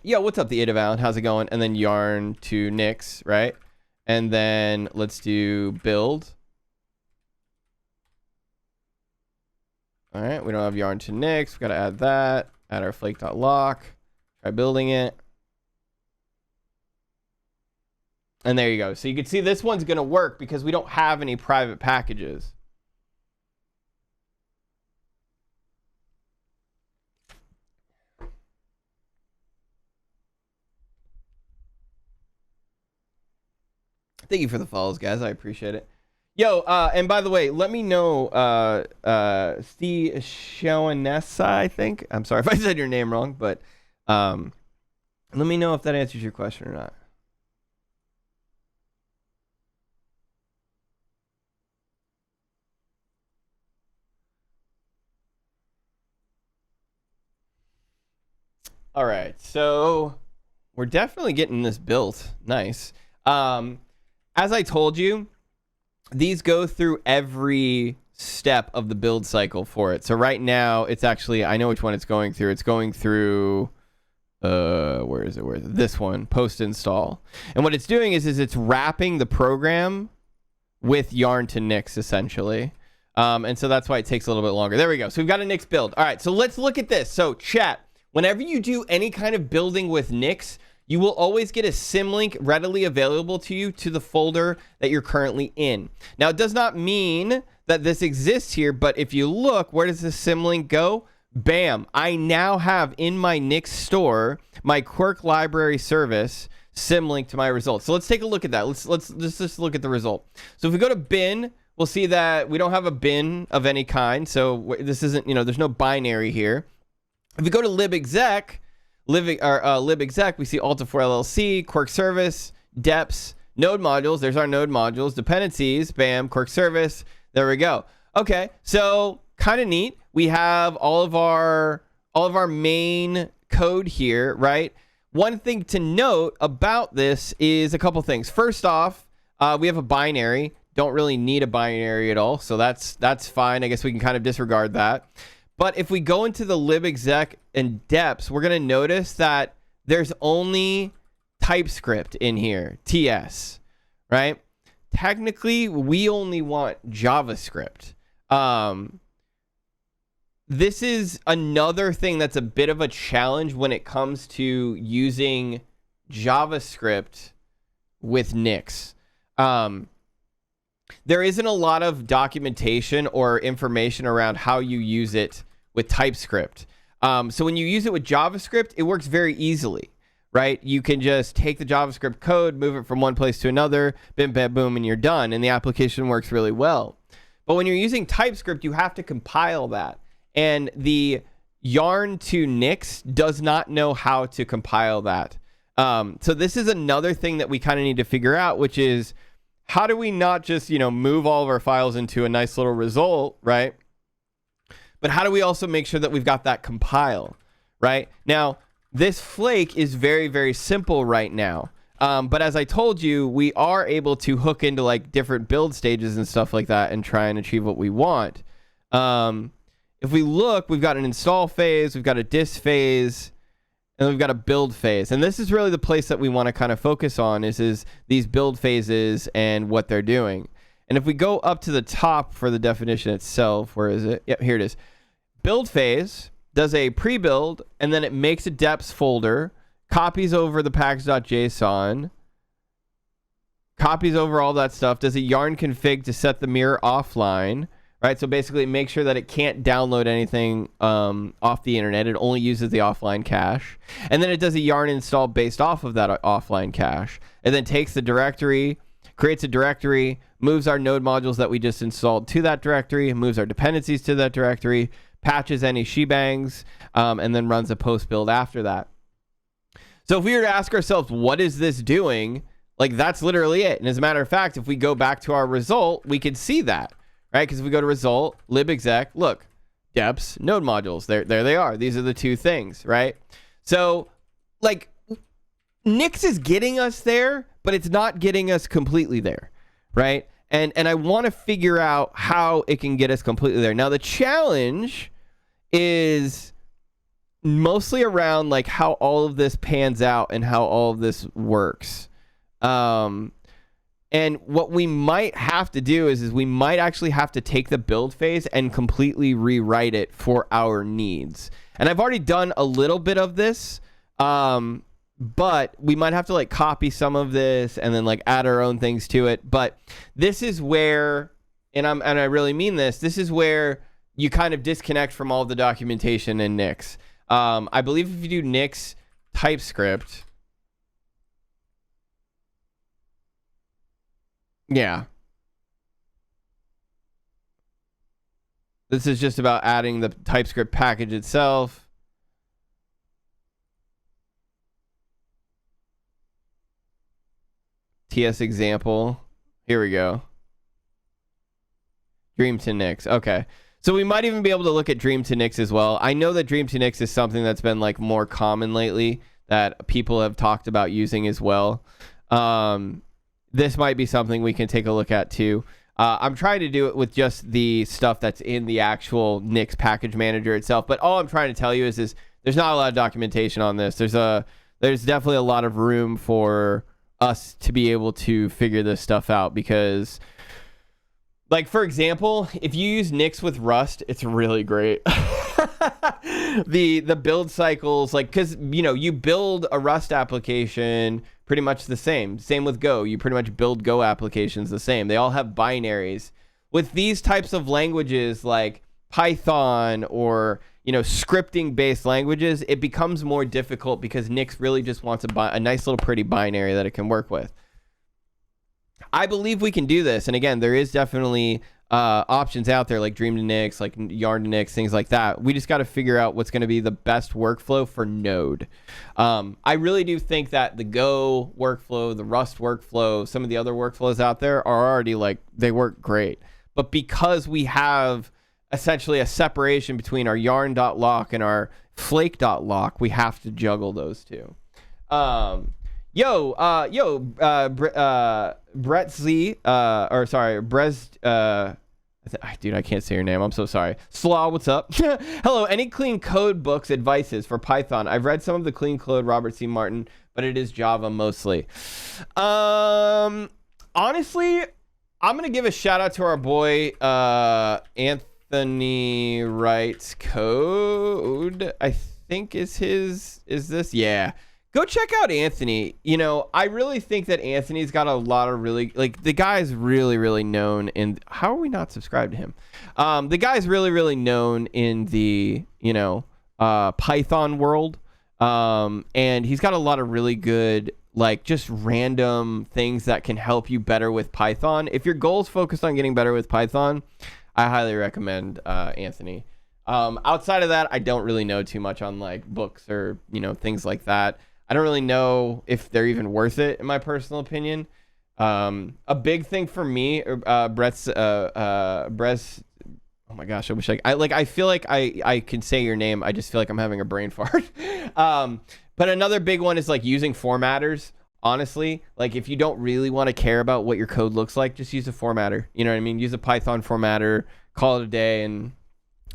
Yo, what's up, the Ada Valen? How's it going? And then yarn to Nix, right? And then let's do build. All right, we don't have yarn to Nix. We got to add that. Add our flake.lock. Try building it. And there you go. So you can see this one's going to work because we don't have any private packages. Thank you for the follows, guys. I appreciate it. Yo, and by the way, let me know, Steve Shawanessa, I think. I'm sorry if I said your name wrong, but let me know if that answers your question or not. All right, so we're definitely getting this built. Nice. As I told you, these go through every step of the build cycle for it. So right now it's actually, I know which one it's going through. It's going through where is it? This one, post install. And what it's doing is it's wrapping the program with yarn to Nix essentially. And so that's why it takes a little bit longer. There we go. So we've got a Nix build. All right, so let's look at this. So chat, whenever you do any kind of building with Nix, you will always get a symlink readily available to you to the folder that you're currently in. Now, it does not mean that this exists here, but if you look, where does the symlink go? Bam, I now have in my Nix store my Quirk library service symlink to my results. So let's take a look at that. Let's just look at the result. So if we go to bin, we'll see that we don't have a bin of any kind. So this isn't, there's no binary here. If we go to libexec, we see Alta4 LLC, Quirk service, deps, node modules. There's our node modules, dependencies, bam, Quirk service. There we go. Okay, so kind of neat. We have all of our main code here, right? One thing to note about this is a couple things. First off, we have a binary. Don't really need a binary at all, so that's fine. I guess we can kind of disregard that. But if we go into the libexec and deps, we're going to notice that there's only TypeScript in here, TS, right? Technically, we only want JavaScript. This is another thing that's a bit of a challenge when it comes to using JavaScript with Nix. There isn't a lot of documentation or information around how you use it with TypeScript. So when you use it with JavaScript, it works very easily, right? You can just take the JavaScript code, move it from one place to another, bim, bam, boom, and you're done. And the application works really well. But when you're using TypeScript, you have to compile that. And the yarn to Nix does not know how to compile that. So this is another thing that we kind of need to figure out, which is how do we not just, move all of our files into a nice little result, right? But how do we also make sure that we've got that compile, right? Now, this flake is very, very simple right now. But as I told you, we are able to hook into like different build stages and stuff like that and try and achieve what we want. If we look, we've got an install phase, we've got a dis phase, and we've got a build phase. And this is really the place that we want to kind of focus on is these build phases and what they're doing. And if we go up to the top for the definition itself, where is it? Yep, here it is. Build phase does a pre-build, and then it makes a deps folder, copies over the package.json, copies over all that stuff, does a yarn config to set the mirror offline, right? So basically make sure that it can't download anything off the internet. It only uses the offline cache. And then it does a yarn install based off of that offline cache. And then takes the directory, creates a directory, moves our node modules that we just installed to that directory, moves our dependencies to that directory, patches any shebangs, and then runs a post build after that. So if we were to ask ourselves, what is this doing? Like, that's literally it. And as a matter of fact, if we go back to our result, we could see that. Right, because if we go to result, libexec, look, deps, node modules, there they are. These are the two things, right? So, like, Nix is getting us there, but it's not getting us completely there, right? And I want to figure out how it can get us completely there. Now, the challenge is mostly around, like, how all of this pans out and how all of this works. And what we might have to do is we might actually have to take the build phase and completely rewrite it for our needs. And I've already done a little bit of this, but we might have to like copy some of this and then like add our own things to it. But this is where, and I really mean this is where you kind of disconnect from all the documentation in Nix. I believe if you do Nix TypeScript, yeah. This is just about adding the TypeScript package itself. TS example. Here we go. Dream to Nix. Okay. So we might even be able to look at Dream to Nix as well. I know that Dream to Nix is something that's been like more common lately that people have talked about using as well. This might be something we can take a look at too. I'm trying to do it with just the stuff that's in the actual Nix package manager itself. But all I'm trying to tell you is there's not a lot of documentation on this. There's definitely a lot of room for us to be able to figure this stuff out, because, like, for example, if you use Nix with Rust, it's really great. The build cycles, like, because, you know, you build a Rust application pretty much the same. Same with Go. You pretty much build Go applications the same. They all have binaries. With these types of languages like Python or, you know, scripting based languages, it becomes more difficult because Nix really just wants a nice little pretty binary that it can work with. I believe we can do this. And again, there is definitely options out there like Dream to Nix, like Yarn to Nix, things like that. We just got to figure out what's going to be the best workflow for Node. I really do think that the Go workflow, the Rust workflow, some of the other workflows out there are already, like, they work great. But because we have essentially a separation between our yarn.lock and our flake.lock, we have to juggle those two. Brett Z, dude, I can't say your name. I'm so sorry. Slaw, what's up? Hello, any clean code books advices for Python? I've read some of the clean code Robert C. Martin, but it is Java mostly. Honestly, I'm going to give a shout out to our boy, Anthony Writes Code, I think is this? Yeah. Go check out Anthony. You know, I really think that Anthony's got a lot of really, like, the guy's really, really known in, how are we not subscribed to him? The guy's really, really known in the, you know, Python world. And he's got a lot of really good, like, just random things that can help you better with Python. If your goal is focused on getting better with Python, I highly recommend Anthony. Outside of that, I don't really know too much on, like, books or, you know, things like that. I don't really know if they're even worth it, in my personal opinion. A big thing for me, Brett's, oh my gosh, I wish I feel like I can say your name. I just feel like I'm having a brain fart. But another big one is, like, using formatters. Honestly, like, if you don't really want to care about what your code looks like, just use a formatter. You know what I mean? Use a Python formatter, call it a day, and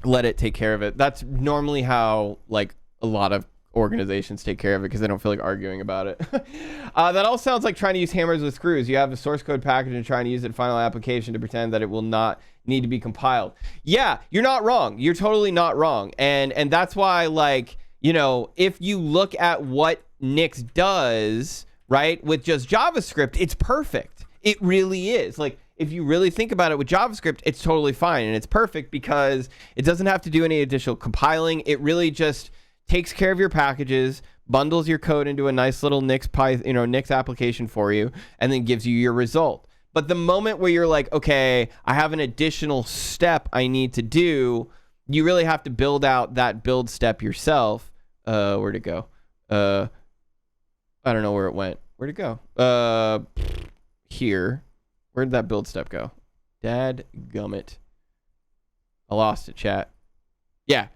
let it take care of it. That's normally how, like, a lot of organizations take care of it, because they don't feel like arguing about it. That all sounds like trying to use hammers with screws. You have a source code package and trying to use it in final application to pretend that it will not need to be compiled. Yeah, you're not wrong. You're totally not wrong. And that's why, like, you know, if you look at what Nix does, right, with just JavaScript, it's perfect. It really is. Like, if you really think about it with JavaScript, it's totally fine. And it's perfect because it doesn't have to do any additional compiling. It really just takes care of your packages, bundles your code into a nice little Nix application for you, and then gives you your result. But the moment where you're like, okay, I have an additional step I need to do, you really have to build out that build step yourself. Where'd it go? I don't know where it went. Where'd it go? Here. Where'd that build step go? Dadgummit. I lost it, chat. Yeah.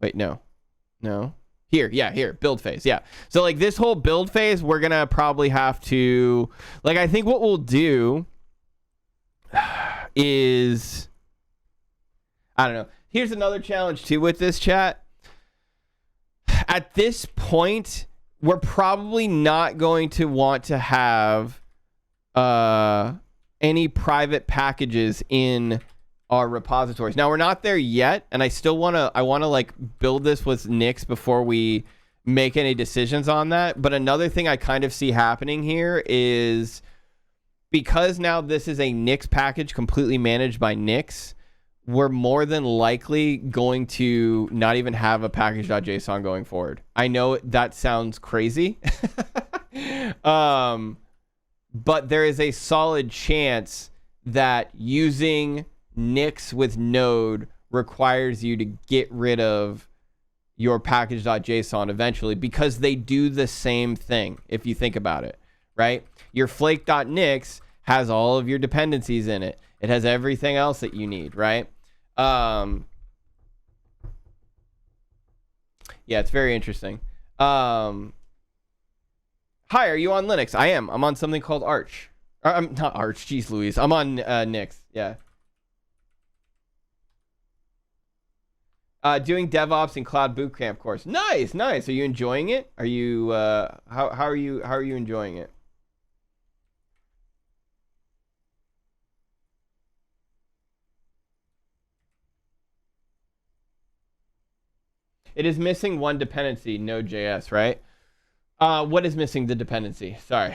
Wait, no. Here, yeah, here, build phase, yeah. So, like, this whole build phase, we're gonna probably have to, like, I think what we'll do is, I don't know. Here's another challenge, too, with this, chat. At this point, we're probably not going to want to have any private packages in our repositories. Now, we're not there yet, and I want to like build this with Nix before we make any decisions on that. But another thing I kind of see happening here is, because now this is a Nix package completely managed by Nix, we're more than likely going to not even have a package.json going forward. I know that sounds crazy, but there is a solid chance that using Nix with Node requires you to get rid of your package.json eventually, because they do the same thing if you think about it, right? Your flake.nix has all of your dependencies in it. It has everything else that you need, right? Yeah, it's very interesting. Hi, are you on Linux? I am. I'm on something called Arch. I'm not Arch. Jeez Louise. I'm on Nix. Yeah. Doing DevOps and Cloud Bootcamp course. Nice, nice. Are you enjoying it? Are you how are you enjoying it? It is missing one dependency, Node.js, right? What is missing the dependency? Sorry.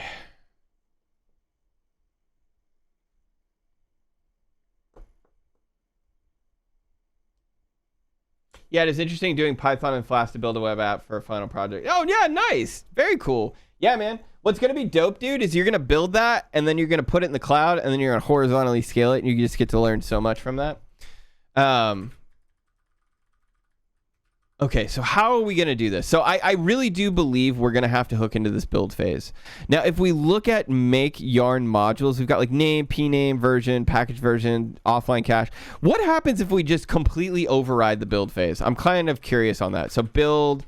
Yeah, it is interesting doing Python and Flask to build a web app for a final project. Oh, yeah, nice. Very cool. Yeah, man. What's going to be dope, dude, is you're going to build that, and then you're going to put it in the cloud, and then you're going to horizontally scale it, and you just get to learn so much from that. Okay, so how are we going to do this? So I really do believe we're going to have to hook into this build phase. Now, if we look at make yarn modules, we've got like name, pname, version, package version, offline cache. What happens if we just completely override the build phase? I'm kind of curious on that. So build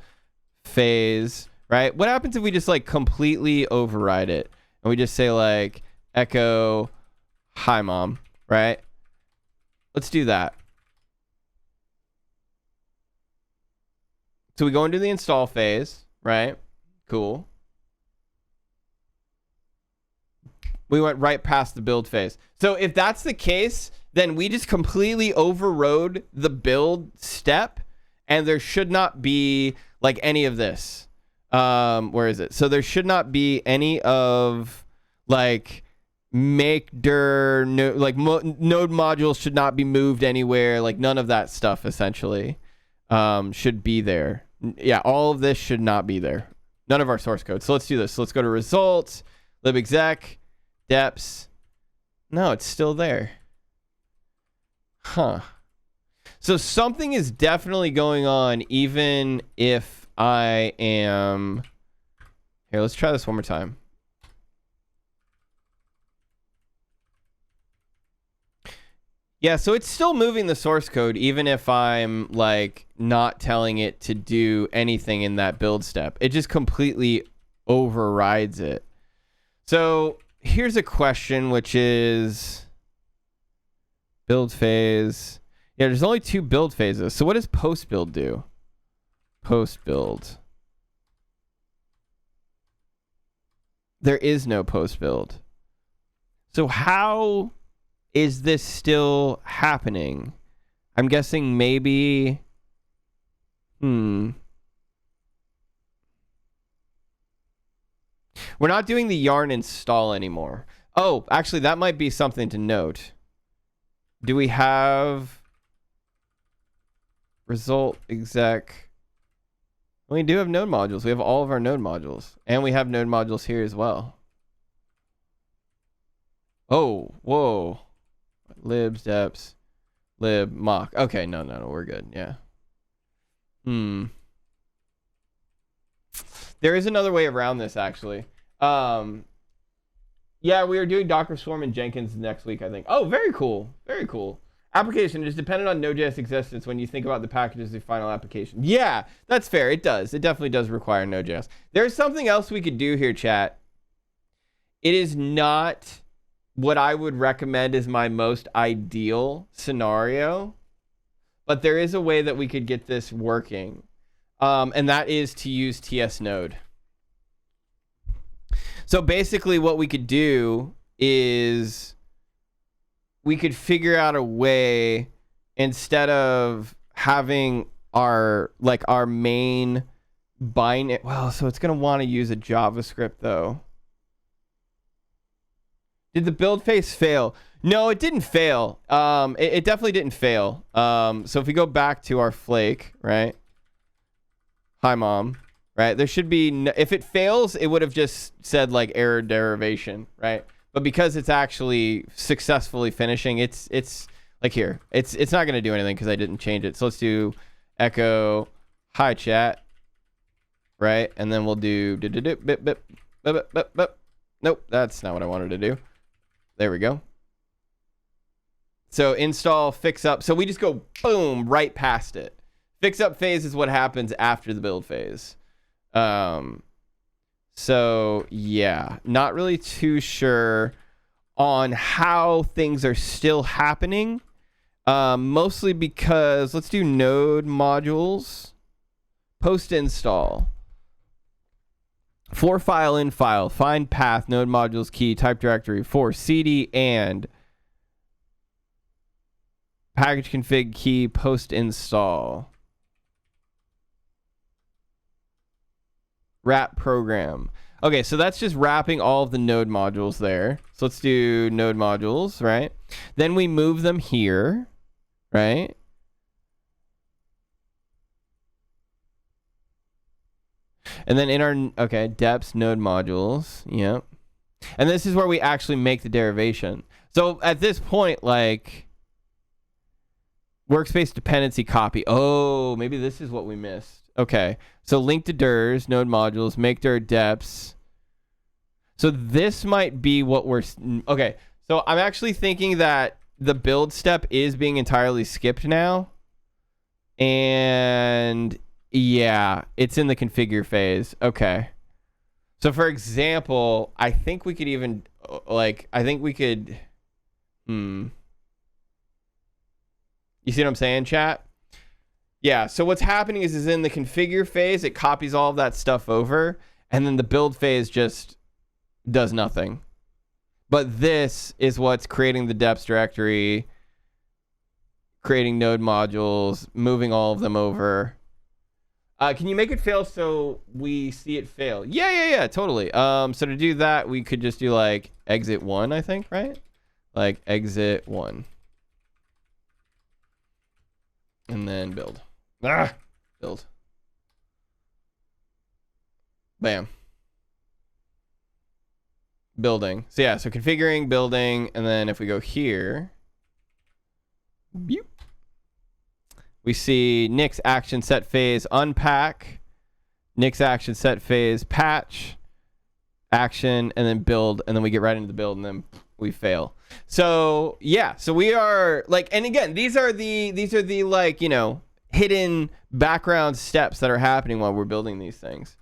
phase, right? What happens if we just like completely override it? And we just say like echo hi mom, right? Let's do that. So we go into the install phase, right? Cool. We went right past the build phase. So if that's the case, then we just completely overrode the build step, and there should not be like any of this. Where is it? So there should not be any of like make dir no, like node modules should not be moved anywhere. Like none of that stuff essentially should be there. Yeah, all of this should not be there. None of our source code. So let's do this. So let's go to results, libexec, deps. No, it's still there. Huh. So something is definitely going on even if I am... Here, let's try this one more time. Yeah, so it's still moving the source code even if I'm like not telling it to do anything in that build step. It just completely overrides it. So here's a question, which is build phase. Yeah, there's only 2 build phases. So what does post build do? Post build. There is no post build. So how is this still happening? I'm guessing maybe... We're not doing the yarn install anymore. Oh, actually, that might be something to note. Do we have result exec? We do have node modules. We have all of our node modules. And we have node modules here as well. Oh, whoa. Libs, deps, lib, mock. Okay, no, we're good. Yeah. There is another way around this, actually. Yeah, we are doing Docker Swarm and Jenkins next week, I think. Oh, very cool. Very cool. Application is dependent on Node.js existence when you think about the package as the final application. Yeah, that's fair. It does. It definitely does require Node.js. There's something else we could do here, chat. It is not what I would recommend is my most ideal scenario, but there is a way that we could get this working, and that is to use TS Node. So basically what we could do is we could figure out a way, instead of having our main binary, well, so it's going to want to use a JavaScript though. Did the build phase fail? No, it didn't fail. It definitely didn't fail. So if we go back to our flake, right? Hi, mom. Right? There should be... if it fails, it would have just said, like, error derivation, right? But because it's actually successfully finishing, it's like here. It's not going to do anything because I didn't change it. So let's do echo hi, chat. Right? And then we'll do... Nope, that's not what I wanted to do. There we go. So install, fix up. So we just go boom right past it. Fix up phase is what happens after the build phase. So yeah, not really too sure on how things are still happening. Mostly because let's do node modules, post install, for file in file, find path, node modules key, type directory, for cd and package config key, post install, wrap program. Okay, so that's just wrapping all of the node modules there. So let's do node modules, right? Then we move them here, right? And then in our, okay, deps, node modules, yep. And this is where we actually make the derivation. So at this point, like, workspace dependency copy. Oh, maybe this is what we missed. Okay, so link to dirs, node modules, make dir deps. So this might be what we're, okay. So I'm actually thinking that the build step is being entirely skipped now. And yeah, it's in the configure phase. Okay. So for example, I think we could even, like, I think we could, you see what I'm saying, chat? Yeah, so what's happening is in the configure phase, it copies all of that stuff over, and then the build phase just does nothing. But this is what's creating the deps directory, creating node modules, moving all of them over. Can you make it fail so we see it fail? Yeah, totally. So to do that, we could just do like exit 1, I think, right? Like exit 1. And then build. Build. Bam. Building. So yeah, so configuring, building, and then if we go here, beep, we see Nix action set phase unpack, Nix action set phase patch, action, and then build, and then we get right into the build, and then we fail. So yeah, so we are like, and again, these are the like, you know, hidden background steps that are happening while we're building these things.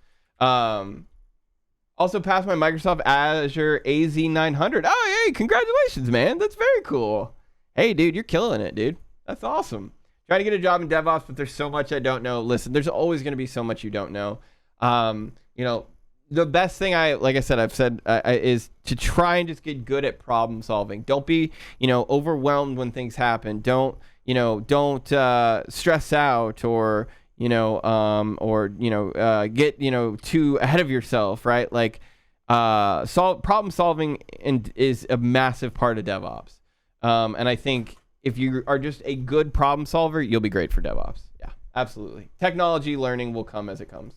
Also passed my Microsoft Azure AZ900. Oh, hey, congratulations, man. That's very cool. Hey, dude, you're killing it, dude. That's awesome. Trying to get a job in DevOps, but there's so much I don't know. Listen, there's always going to be so much you don't know. You know, the best thing like I said, I've said, is to try and just get good at problem solving. Don't be, you know, overwhelmed when things happen. Don't stress out or, get, too ahead of yourself, right? Like, problem solving is a massive part of DevOps. And I think if you are just a good problem solver, you'll be great for DevOps. Yeah, absolutely. Technology learning will come as it comes.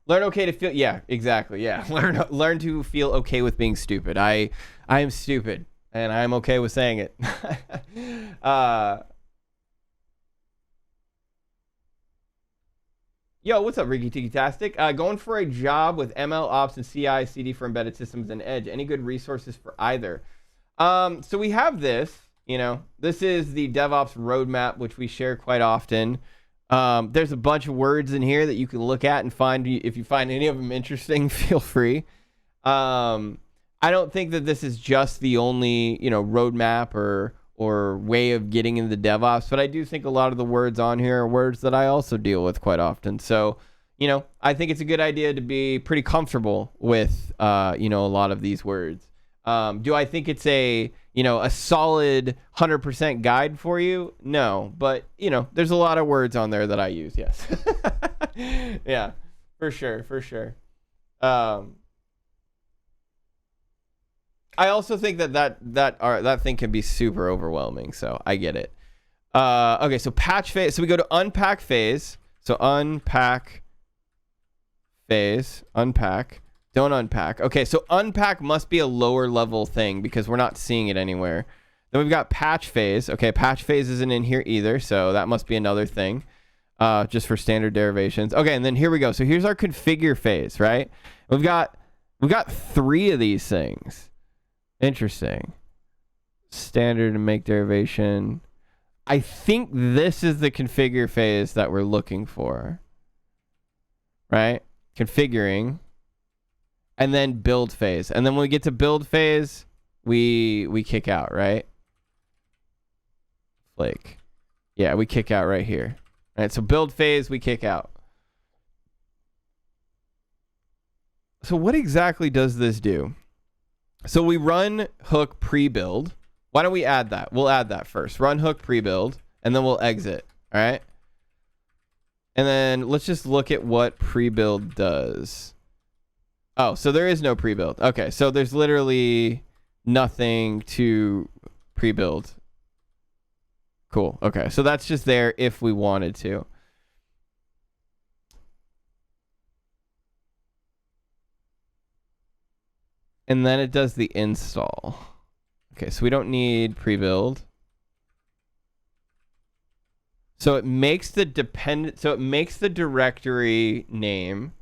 Learn okay to feel, yeah, exactly. Yeah. Learn to feel okay with being stupid. I am stupid and I'm okay with saying it. Yo, what's up, Ricky Tiki Tastic? Going for a job with ML Ops and CI CD for embedded systems and Edge. Any good resources for either? So we have this, this is the DevOps roadmap, which we share quite often. There's a bunch of words in here that you can look at and find. If you find any of them interesting, feel free. I don't think that this is just the only, roadmap or way of getting into DevOps, but I do think a lot of the words on here are words that I also deal with quite often. So, I think it's a good idea to be pretty comfortable with, a lot of these words. Do I think it's a solid 100% guide for you? No, but there's a lot of words on there that I use. Yes. Yeah, for sure. I also think that thing can be super overwhelming, so I get it. Okay, so patch phase. So we go to unpack phase. So unpack phase, unpack. Don't unpack. Okay, so unpack must be a lower level thing because we're not seeing it anywhere. Then we've got patch phase. Okay, patch phase isn't in here either, so that must be another thing, just for standard derivations. Okay, and then here we go. So here's our configure phase, right? We've got 3 of these things. Interesting. Standard and make derivation. I think this is the configure phase that we're looking for, right? configuring, and then build phase. And then when we get to build phase, we kick out, right? Flake. Yeah, we kick out right here. All right, so build phase, we kick out. So what exactly does this do? So we run hook pre-build. Why don't we add that? We'll add that first. Run hook pre-build, and then we'll exit, all right? And then let's just look at what pre-build does. Oh, so there is no pre-build. Okay, so there's literally nothing to pre-build. Cool. Okay, so that's just there if we wanted to. And then it does the install. Okay, so we don't need pre-build. So it makes the directory name.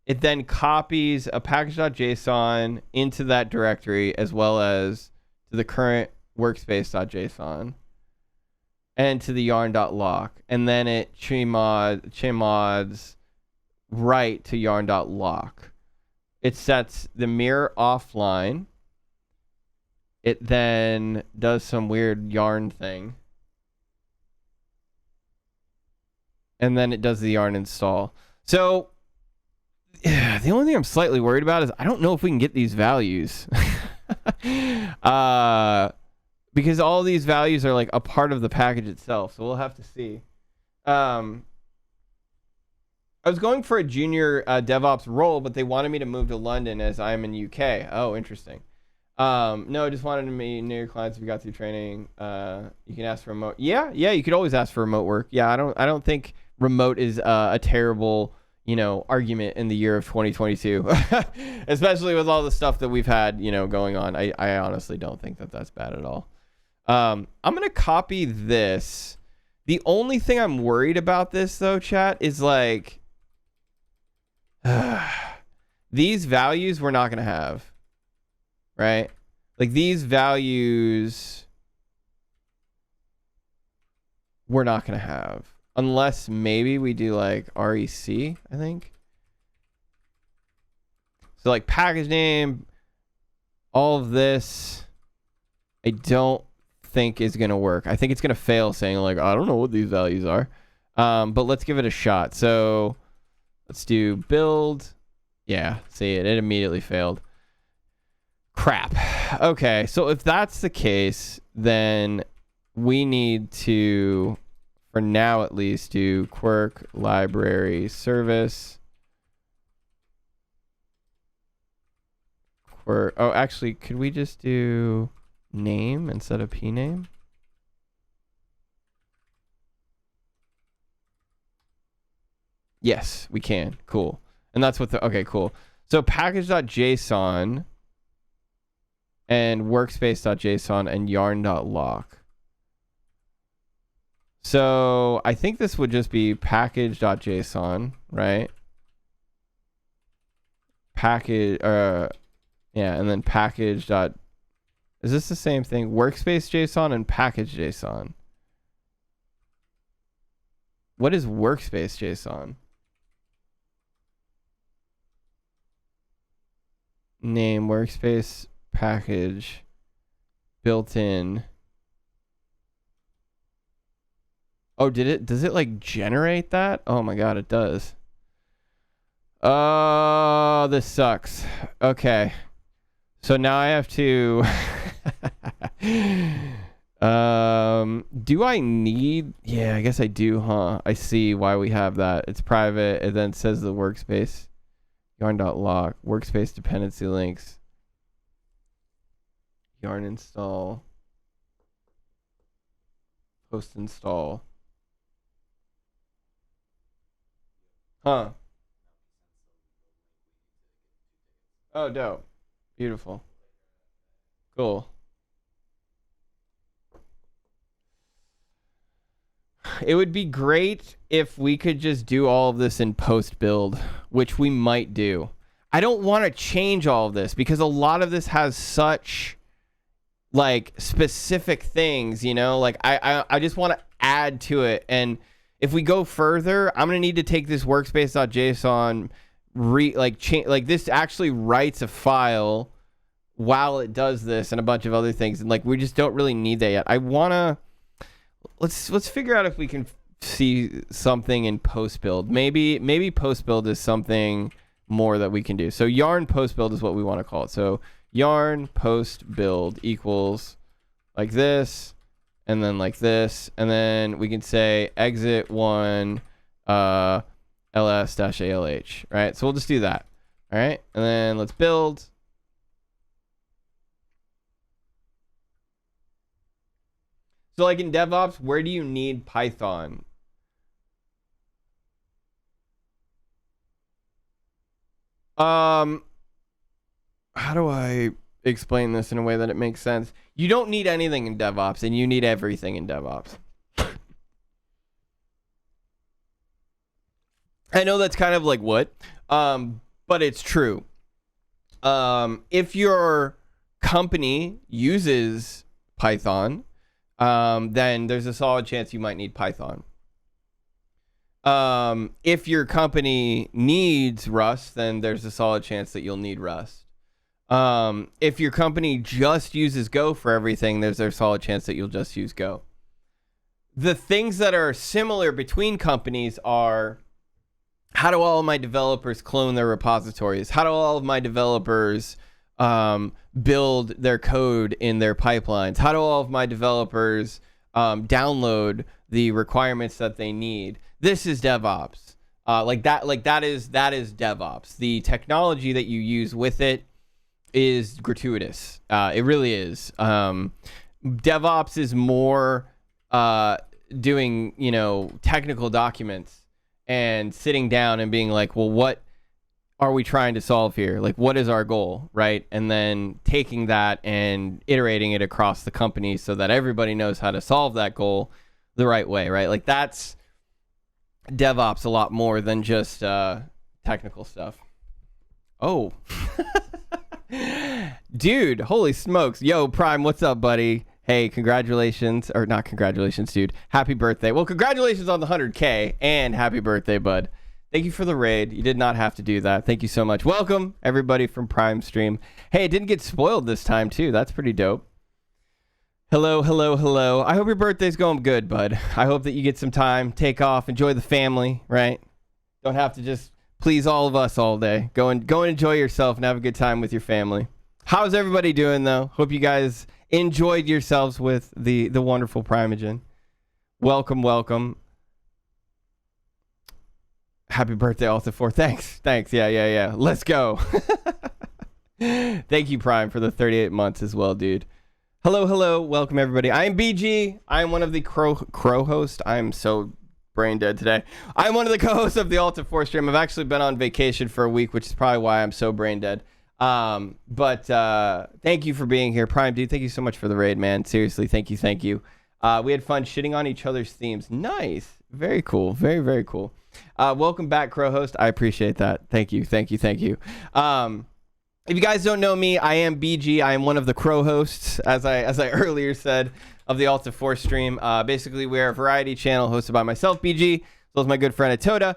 It then copies a package.json into that directory as well as to the current workspace.json and to the yarn.lock. And then it chmods right to yarn.lock. It sets the mirror offline. It then does some weird yarn thing. And then it does the yarn install. So yeah, the only thing I'm slightly worried about is I don't know if we can get these values. Because all these values are like a part of the package itself. So we'll have to see. I was going for a junior DevOps role, but they wanted me to move to London as I'm in UK. Oh, interesting. No, just wanted to meet new your clients if you got through training. You can ask for remote. Yeah, you could always ask for remote work. Yeah, I don't think remote is a terrible, argument in the year of 2022, especially with all the stuff that we've had, going on. I honestly don't think that that's bad at all. I'm gonna copy this. The only thing I'm worried about this though, chat, is like these values we're not gonna have, right? Like these values we're not gonna have unless maybe we do like REC, I think. So like package name, all of this, I don't think is gonna work. I think it's gonna fail saying like, I don't know what these values are. But let's give it a shot. So let's do build. Yeah, see it immediately failed. Crap. Okay, so if that's the case, then we need to, for now at least, do quirk library service. Quirk. Oh, actually, could we just do name instead of pname? Yes, we can. Cool. And that's what okay, cool. So package.json and workspace.json and yarn.lock. So I think this would just be package.json, right? Package, yeah, and then package. Is this the same thing? Workspace.json and package.json. What is workspace.json? Name workspace package built in. Oh, does it like generate that? Oh my god, it does. Oh, this sucks. Okay. So now I have to do I need, yeah, I guess I do, huh? I see why we have that. It's private. It then says the workspace. Yarn.lock, workspace dependency links, yarn install, post install. Huh. Oh, dope. Beautiful. Cool. It would be great if we could just do all of this in post build, which we might do. I don't want to change all of this because a lot of this has such like specific things, like I just want to add to it. And if we go further, I'm going to need to take this workspace.json, like this actually writes a file while it does this and a bunch of other things, and like we just don't really need that yet. Let's figure out if we can see something in post build. Maybe post build is something more that we can do. So yarn post build is what we want to call it. So yarn post build equals like this, and then like this, and then we can say exit one ls-alh, right? So we'll just do that. All right, and then let's build. So like in DevOps, where do you need Python? How do I explain this in a way that it makes sense? You don't need anything in DevOps, and you need everything in DevOps. I know that's kind of like what, but it's true. If your company uses Python, then there's a solid chance you might need Python. If your company needs Rust, then there's a solid chance that you'll need Rust. If your company just uses Go for everything, there's a solid chance that you'll just use Go. The things that are similar between companies are, how do all of my developers clone their repositories? How do all of my developers build their code in their pipelines? How do all of my developers download the requirements that they need? This is DevOps. That is DevOps. The technology that you use with it is gratuitous. It really is. DevOps is more doing, technical documents and sitting down and being like, well, what are we trying to solve here? Like, what is our goal, right? And then taking that and iterating it across the company so that everybody knows how to solve that goal the right way, right? Like, that's DevOps a lot more than just technical stuff. Oh. Dude, holy smokes. Yo, Prime, what's up, buddy? Hey, congratulations. Or not congratulations, dude. Happy birthday. Well, congratulations on the 100K and happy birthday, bud. Thank you for the raid. You did not have to do that. Thank you so much. Welcome, everybody from Prime Stream. Hey, it didn't get spoiled this time, too. That's pretty dope. Hello, hello, hello. I hope your birthday's going good, bud. I hope that you get some time, take off, enjoy the family, right? Don't have to just please all of us all day. Go and enjoy yourself and have a good time with your family. How's everybody doing, though? Hope you guys enjoyed yourselves with the wonderful Primogen. Welcome, welcome. Happy birthday, Alta 4. Thanks. Yeah. Let's go. Thank you, Prime, for the 38 months as well, dude. Hello. Welcome, everybody. I am BG. I am one of the crow hosts. I'm so brain dead today. I'm one of the co-hosts of the Alta 4 stream. I've actually been on vacation for a week, which is probably why I'm so brain dead. But thank you for being here. Prime, dude, thank you so much for the raid, man. Seriously, thank you. We had fun shitting on each other's themes. Nice. Very cool. Very cool. Welcome back, Crow Host. I appreciate that. Thank you. If you guys don't know me, I am BG. I am one of the Crow Hosts, as I earlier said, of the Alta 4 stream. Basically, we're a variety channel hosted by myself, BG, as well as my good friend Atoda.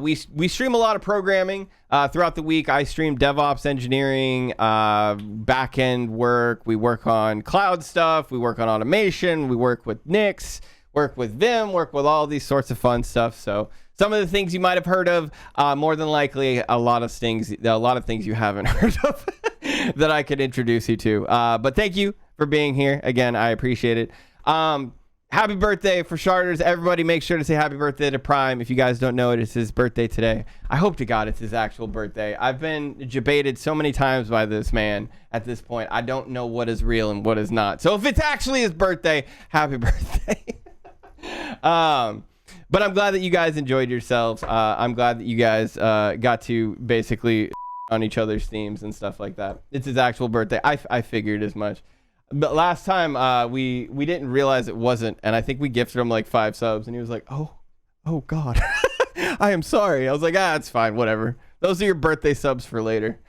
We stream a lot of programming throughout the week. I stream DevOps engineering, back-end work. We work on cloud stuff. We work on automation. We work with Nix, work with Vim, work with all these sorts of fun stuff. So some of the things you might have heard of, more than likely a lot of things you haven't heard of that I could introduce you to. But thank you for being here. Again, I appreciate it. Happy birthday for starters. Everybody make sure to say happy birthday to Prime. If you guys don't know it, it's his birthday today. I hope to God it's his actual birthday. I've been debated so many times by this man at this point. I don't know what is real and what is not. So if it's actually his birthday, happy birthday. But I'm glad that you guys enjoyed yourselves. I'm glad that you guys got to basically on each other's themes and stuff like that. It's his actual birthday. I figured as much. But last time we didn't realize it wasn't, and I think we gifted him like 5 subs, and he was like, oh God, I am sorry. I was like, it's fine, whatever. Those are your birthday subs for later.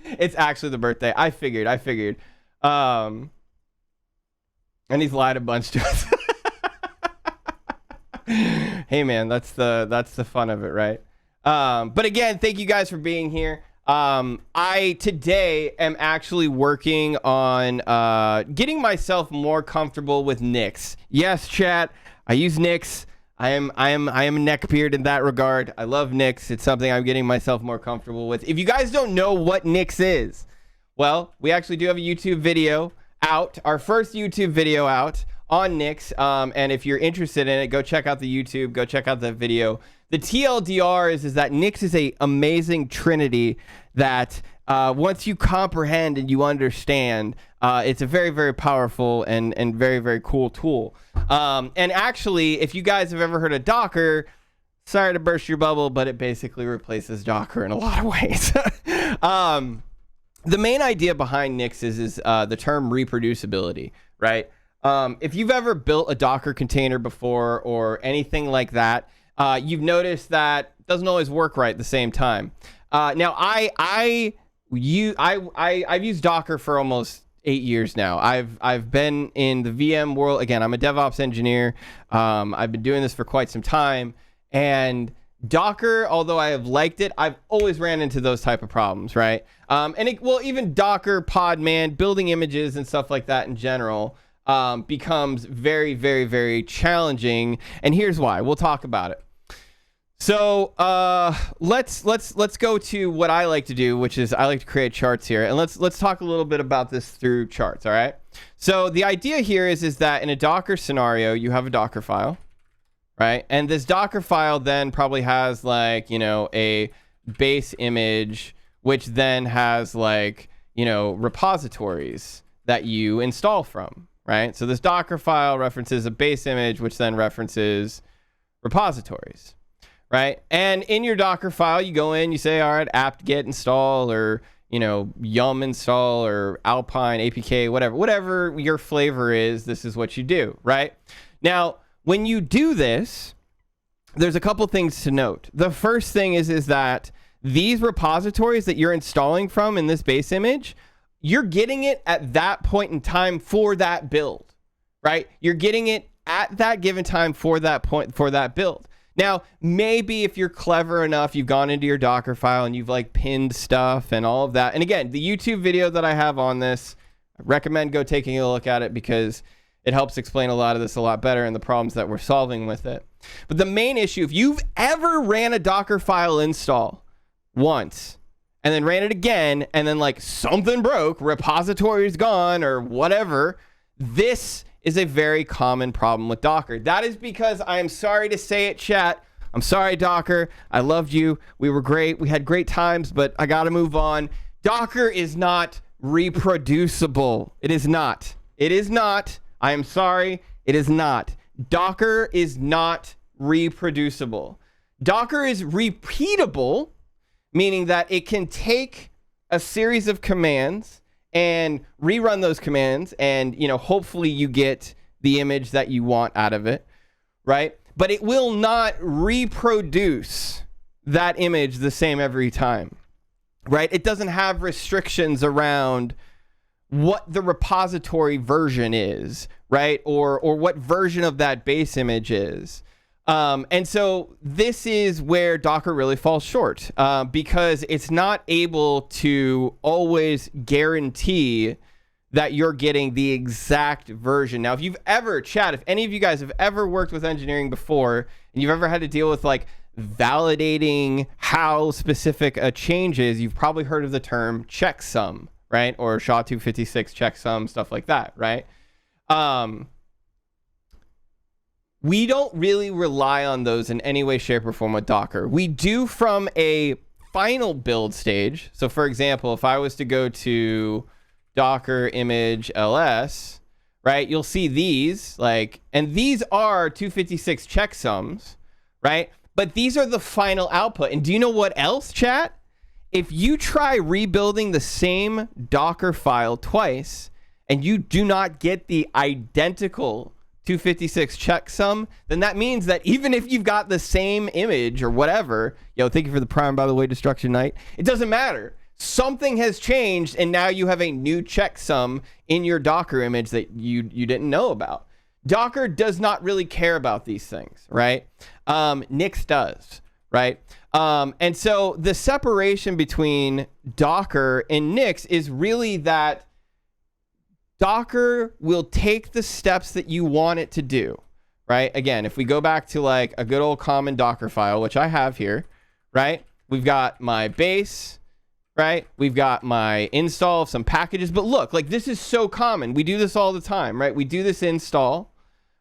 It's actually the birthday. I figured. And he's lied a bunch to us. Hey man, that's the fun of it, right? But again, thank you guys for being here. I today am actually working on getting myself more comfortable with Nix. Yes, chat, I use Nix. I am a neckbeard in that regard. I love Nix. It's something I'm getting myself more comfortable with. If you guys don't know what Nix is, well, we actually do have a YouTube video out, our first YouTube video out on Nix. And if you're interested in it, go check out the YouTube, go check out that video. The TLDR is that Nix is a amazing trinity that once you comprehend and you understand, it's a very, very powerful and very, very cool tool. And actually, if you guys have ever heard of Docker, sorry to burst your bubble, but it basically replaces Docker in a lot of ways. The main idea behind Nix is the term reproducibility, right? If you've ever built a Docker container before or anything like that, you've noticed that it doesn't always work right at the same time. Now, I've used Docker for almost 8 years now. I've been in the VM world. Again, I'm a DevOps engineer. I've been doing this for quite some time. And Docker, although I have liked it, I've always ran into those type of problems, right? Even Docker, Podman, building images and stuff like that in general becomes very, very, very challenging. And here's why. We'll talk about it. So let's go to what I like to do, which is I like to create charts here, and let's talk a little bit about this through charts. All right. So the idea here is that in a Docker scenario, you have a Docker file, right? And this Docker file then probably has like, a base image, which then has like, repositories that you install from, right? So this Docker file references a base image, which then references repositories. Right. And in your Docker file, you go in, you say, all right, apt-get install or, yum install or alpine APK, whatever your flavor is, this is what you do. Right. Now, when you do this, there's a couple things to note. The first thing is that these repositories that you're installing from in this base image, you're getting it at that point in time for that build. Right. You're getting it at that given time for that point for that build. Now, maybe if you're clever enough, you've gone into your Docker file and you've like pinned stuff and all of that. And again, the YouTube video that I have on this, I recommend go taking a look at it because it helps explain a lot of this a lot better and the problems that we're solving with it. But the main issue, if you've ever ran a Docker file install once and then ran it again and then like something broke, repository's gone or whatever, this is a very common problem with Docker. That is because I am sorry to say it, chat. I'm sorry, Docker. I loved you. We were great. We had great times, but I got to move on. Docker is not reproducible. It is not. It is not. I am sorry. It is not. Docker is not reproducible. Docker is repeatable, meaning that it can take a series of commands and rerun those commands and, hopefully you get the image that you want out of it, right? But it will not reproduce that image the same every time, right? It doesn't have restrictions around what the repository version is, right? Or what version of that base image is. And so this is where Docker really falls short because it's not able to always guarantee that you're getting the exact version. Now, if you've ever, chat, if any of you guys have ever worked with engineering before and you've ever had to deal with like validating how specific a change is, you've probably heard of the term checksum, right? Or SHA-256 checksum, stuff like that, right? We don't really rely on those in any way, shape, or form with Docker. We do from a final build stage. So for example, if I was to go to Docker image ls, right, you'll see these and these are 256 checksums, right? But these are the final output. And do you know what else, chat? If you try rebuilding the same Docker file twice and you do not get the identical 256 checksum, then that means that even if you've got the same image or whatever, thank you for the prime, by the way, Destruction Knight, it doesn't matter. Something has changed and now you have a new checksum in your Docker image that you didn't know about. Docker does not really care about these things, right? Nix does, right? And so the separation between Docker and Nix is really that Docker will take the steps that you want it to do, right? Again, if we go back to like a good old common Docker file, which I have here, right? We've got my base, right? We've got my install of some packages. But look, like this is so common. We do this all the time, right? We do this install,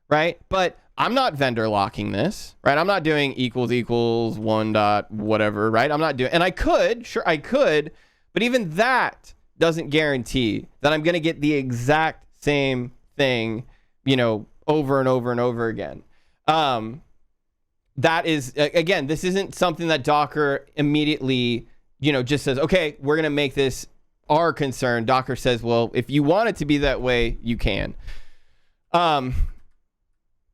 right? But I'm not vendor locking this, right? I'm not doing equals one dot whatever, right? I'm not doing, and I could, sure I could, but even that doesn't guarantee that I'm going to get the exact same thing, you know, over and over and over again. That is, again, this isn't something that Docker immediately, you know, just says, okay, we're going to make this our concern. Docker says, well, if you want it to be that way, you can.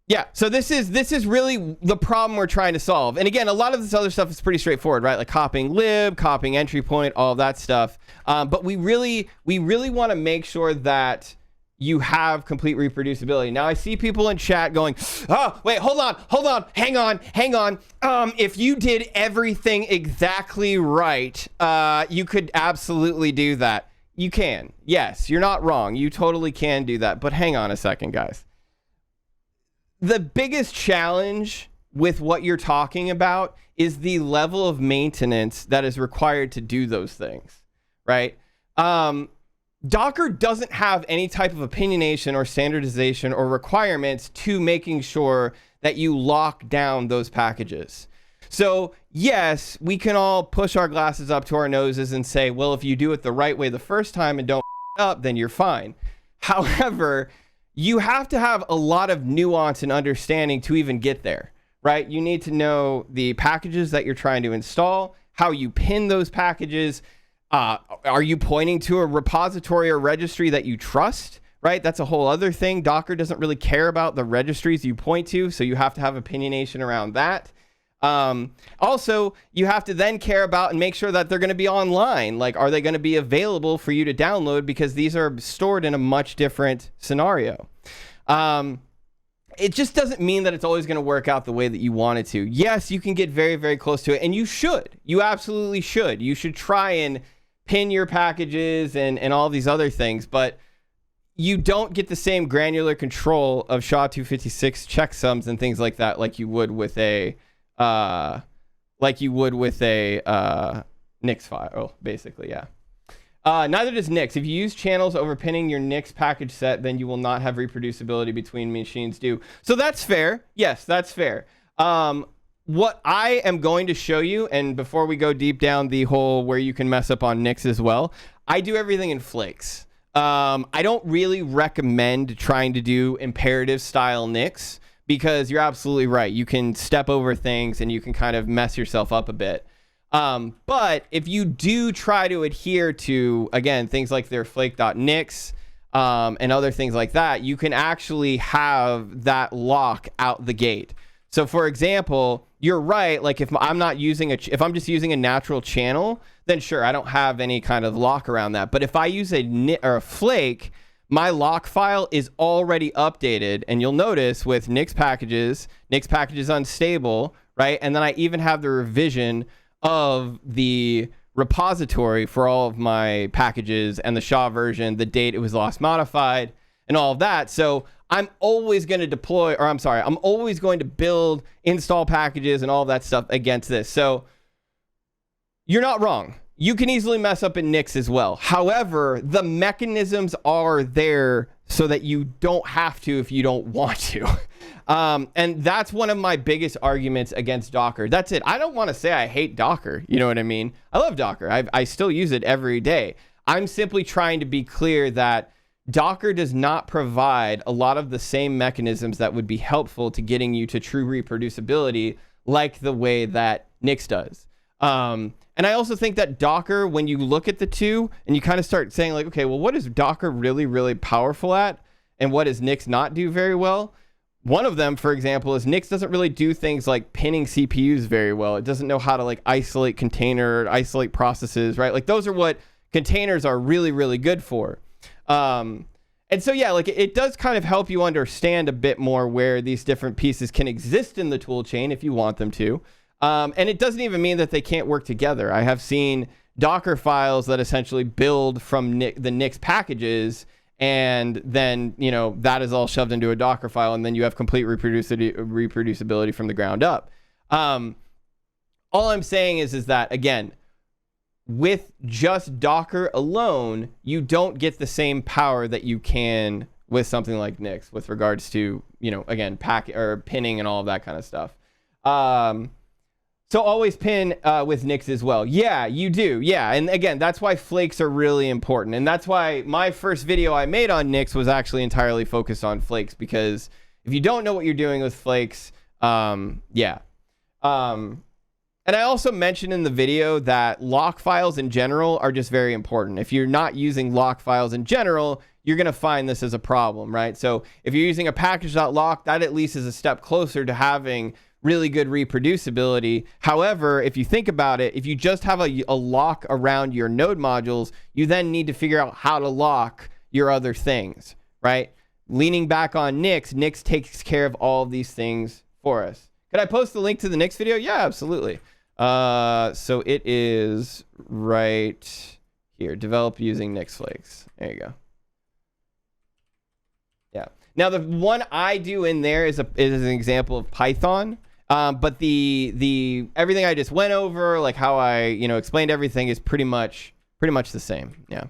Yeah, so this is really the problem we're trying to solve. And again, a lot of this other stuff is pretty straightforward, right? Like copying lib, copying entry point, all of that stuff. But we really want to make sure that you have complete reproducibility. Now I see people in chat going, oh, wait, hold on, hang on. If you did everything exactly right, you could absolutely do that. You can, yes, you're not wrong. You totally can do that. But hang on a second, guys. The biggest challenge with what you're talking about is the level of maintenance that is required to do those things, right? Docker doesn't have any type of opinionation or standardization or requirements to making sure that you lock down those packages. So yes, we can all push our glasses up to our noses and say, well, if you do it the right way the first time and don't up, then you're fine. However, you have to have a lot of nuance and understanding to even get there, right? You need to know the packages that you're trying to install, how you pin those packages. Are you pointing to a repository or registry that you trust, right? That's a whole other thing. Docker doesn't really care about the registries you point to, so you have to have opinionation around that. Also, you have to then care about and make sure that they're going to be online. Like, are they going to be available for you to download? Because these are stored in a much different scenario. It just doesn't mean that it's always going to work out the way that you want it to. Yes, you can get very, very close to it, and you should. You absolutely should. You should try and pin your packages and all these other things, but you don't get the same granular control of SHA-256 checksums and things like that like you would with a Nix file, basically, yeah. Neither does Nix. If you use channels over pinning your Nix package set, then you will not have reproducibility between machines do. So that's fair. Yes, that's fair. What I am going to show you, and before we go deep down the hole where you can mess up on Nix as well, I do everything in Flakes. I don't really recommend trying to do imperative style Nix because you're absolutely right. You can step over things and you can kind of mess yourself up a bit. But if you do try to adhere to, again, things like their flake.nix and other things like that, you can actually have that lock out the gate. So for example, you're right. Like if I'm not using if I'm just using a natural channel, then sure, I don't have any kind of lock around that. But if I use a flake, my lock file is already updated. And you'll notice with Nix packages unstable, right? And then I even have the revision of the repository for all of my packages and the SHA version, the date it was last modified, and all of that. So I'm always going to I'm always going to build install packages and all of that stuff against this. So you're not wrong. You can easily mess up in Nix as well. However, the mechanisms are there so that you don't have to if you don't want to. And that's one of my biggest arguments against Docker. That's it. I don't want to say I hate Docker. You know what I mean? I love Docker. I still use it every day. I'm simply trying to be clear that Docker does not provide a lot of the same mechanisms that would be helpful to getting you to true reproducibility like the way that Nix does. And I also think that Docker, when you look at the two and you kind of start saying like, okay, well, what is Docker really, really powerful at? And what does Nix not do very well? One of them, for example, is Nix doesn't really do things like pinning CPUs very well. It doesn't know how to like isolate container, isolate processes, right? Like those are what containers are really, really good for. And so, yeah, like it does kind of help you understand a bit more where these different pieces can exist in the tool chain if you want them to. And it doesn't even mean that they can't work together. I have seen Docker files that essentially build from the Nix packages, and then, you know, that is all shoved into a Docker file, and then you have complete reproducibility from the ground up. All I'm saying is that, again, with just Docker alone, you don't get the same power that you can with something like Nix with regards to, you know, again, pinning and all of that kind of stuff. So always pin with Nix as well. Yeah, you do. Yeah, and again, that's why flakes are really important. And that's why my first video I made on Nix was actually entirely focused on flakes, because if you don't know what you're doing with flakes, yeah. And I also mentioned in the video that lock files in general are just very important. If you're not using lock files in general, you're going to find this as a problem, right? So if you're using a package.lock, that at least is a step closer to having really good reproducibility. However, if you think about it, if you just have a lock around your node modules, you then need to figure out how to lock your other things, right? Leaning back on Nix, Nix takes care of all of these things for us. Could I post the link to the Nix video? Yeah, absolutely. So it is right here. Develop using Nix Flakes. There you go. Yeah. Now the one I do in there is an example of Python. But the everything I just went over, like how I, you know, explained everything, is pretty much the same. Yeah.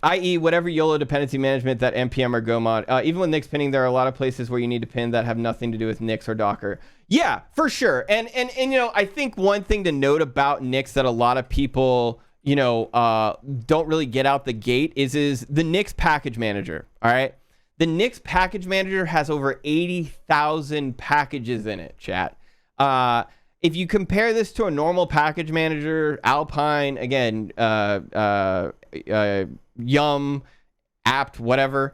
I.e., whatever YOLO dependency management that npm or go mod. Even with Nix pinning, there are a lot of places where you need to pin that have nothing to do with Nix or Docker. Yeah, for sure. And you know, I think one thing to note about Nix that a lot of people, you know, don't really get out the gate is the Nix package manager. All right. The Nix package manager has over 80,000 packages in it, chat. If you compare this to a normal package manager, Alpine, again, Yum, apt, whatever,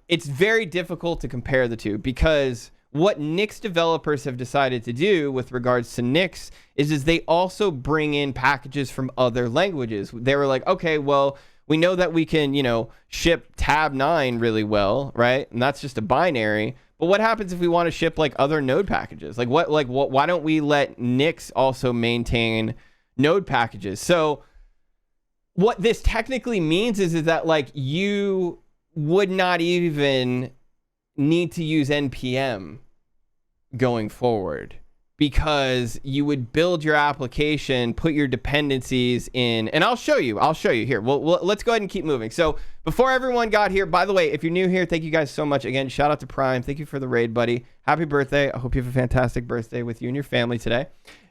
it's very difficult to compare the two, because what Nix developers have decided to do with regards to Nix is they also bring in packages from other languages. They were like, okay, well, we know that we can, you know, ship tab 9 really well, right? And that's just a binary. But what happens if we want to ship like other node packages? Why don't we let Nix also maintain node packages? So what this technically means is that like you would not even need to use npm going forward, because you would build your application, put your dependencies in, and I'll show you here. Well, let's go ahead and keep moving. So before everyone got here, by the way, if you're new here, thank you guys so much. Again, shout out to Prime. Thank you for the raid, buddy. Happy birthday. I hope you have a fantastic birthday with you and your family today.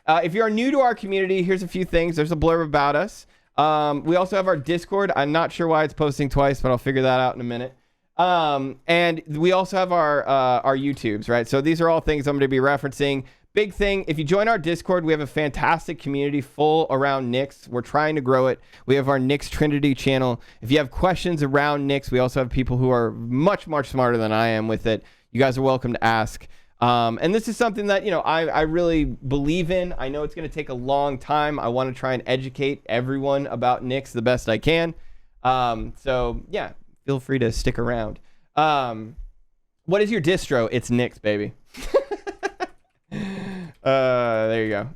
If you are new to our community, here's a few things. There's a blurb about us. We also have our Discord. I'm not sure why it's posting twice, but I'll figure that out in a minute. And we also have our YouTubes, right? So these are all things I'm going to be referencing. Big thing, if you join our Discord, we have a fantastic community full around Nix. We're trying to grow it. We have our Nix Trinity channel. If you have questions around Nix, we also have people who are much, much smarter than I am with it. You guys are welcome to ask. And this is something that, you know, I really believe in. I know it's going to take a long time. I want to try and educate everyone about Nix the best I can. So, yeah, feel free to stick around. What is your distro? It's Nix, baby. There you go.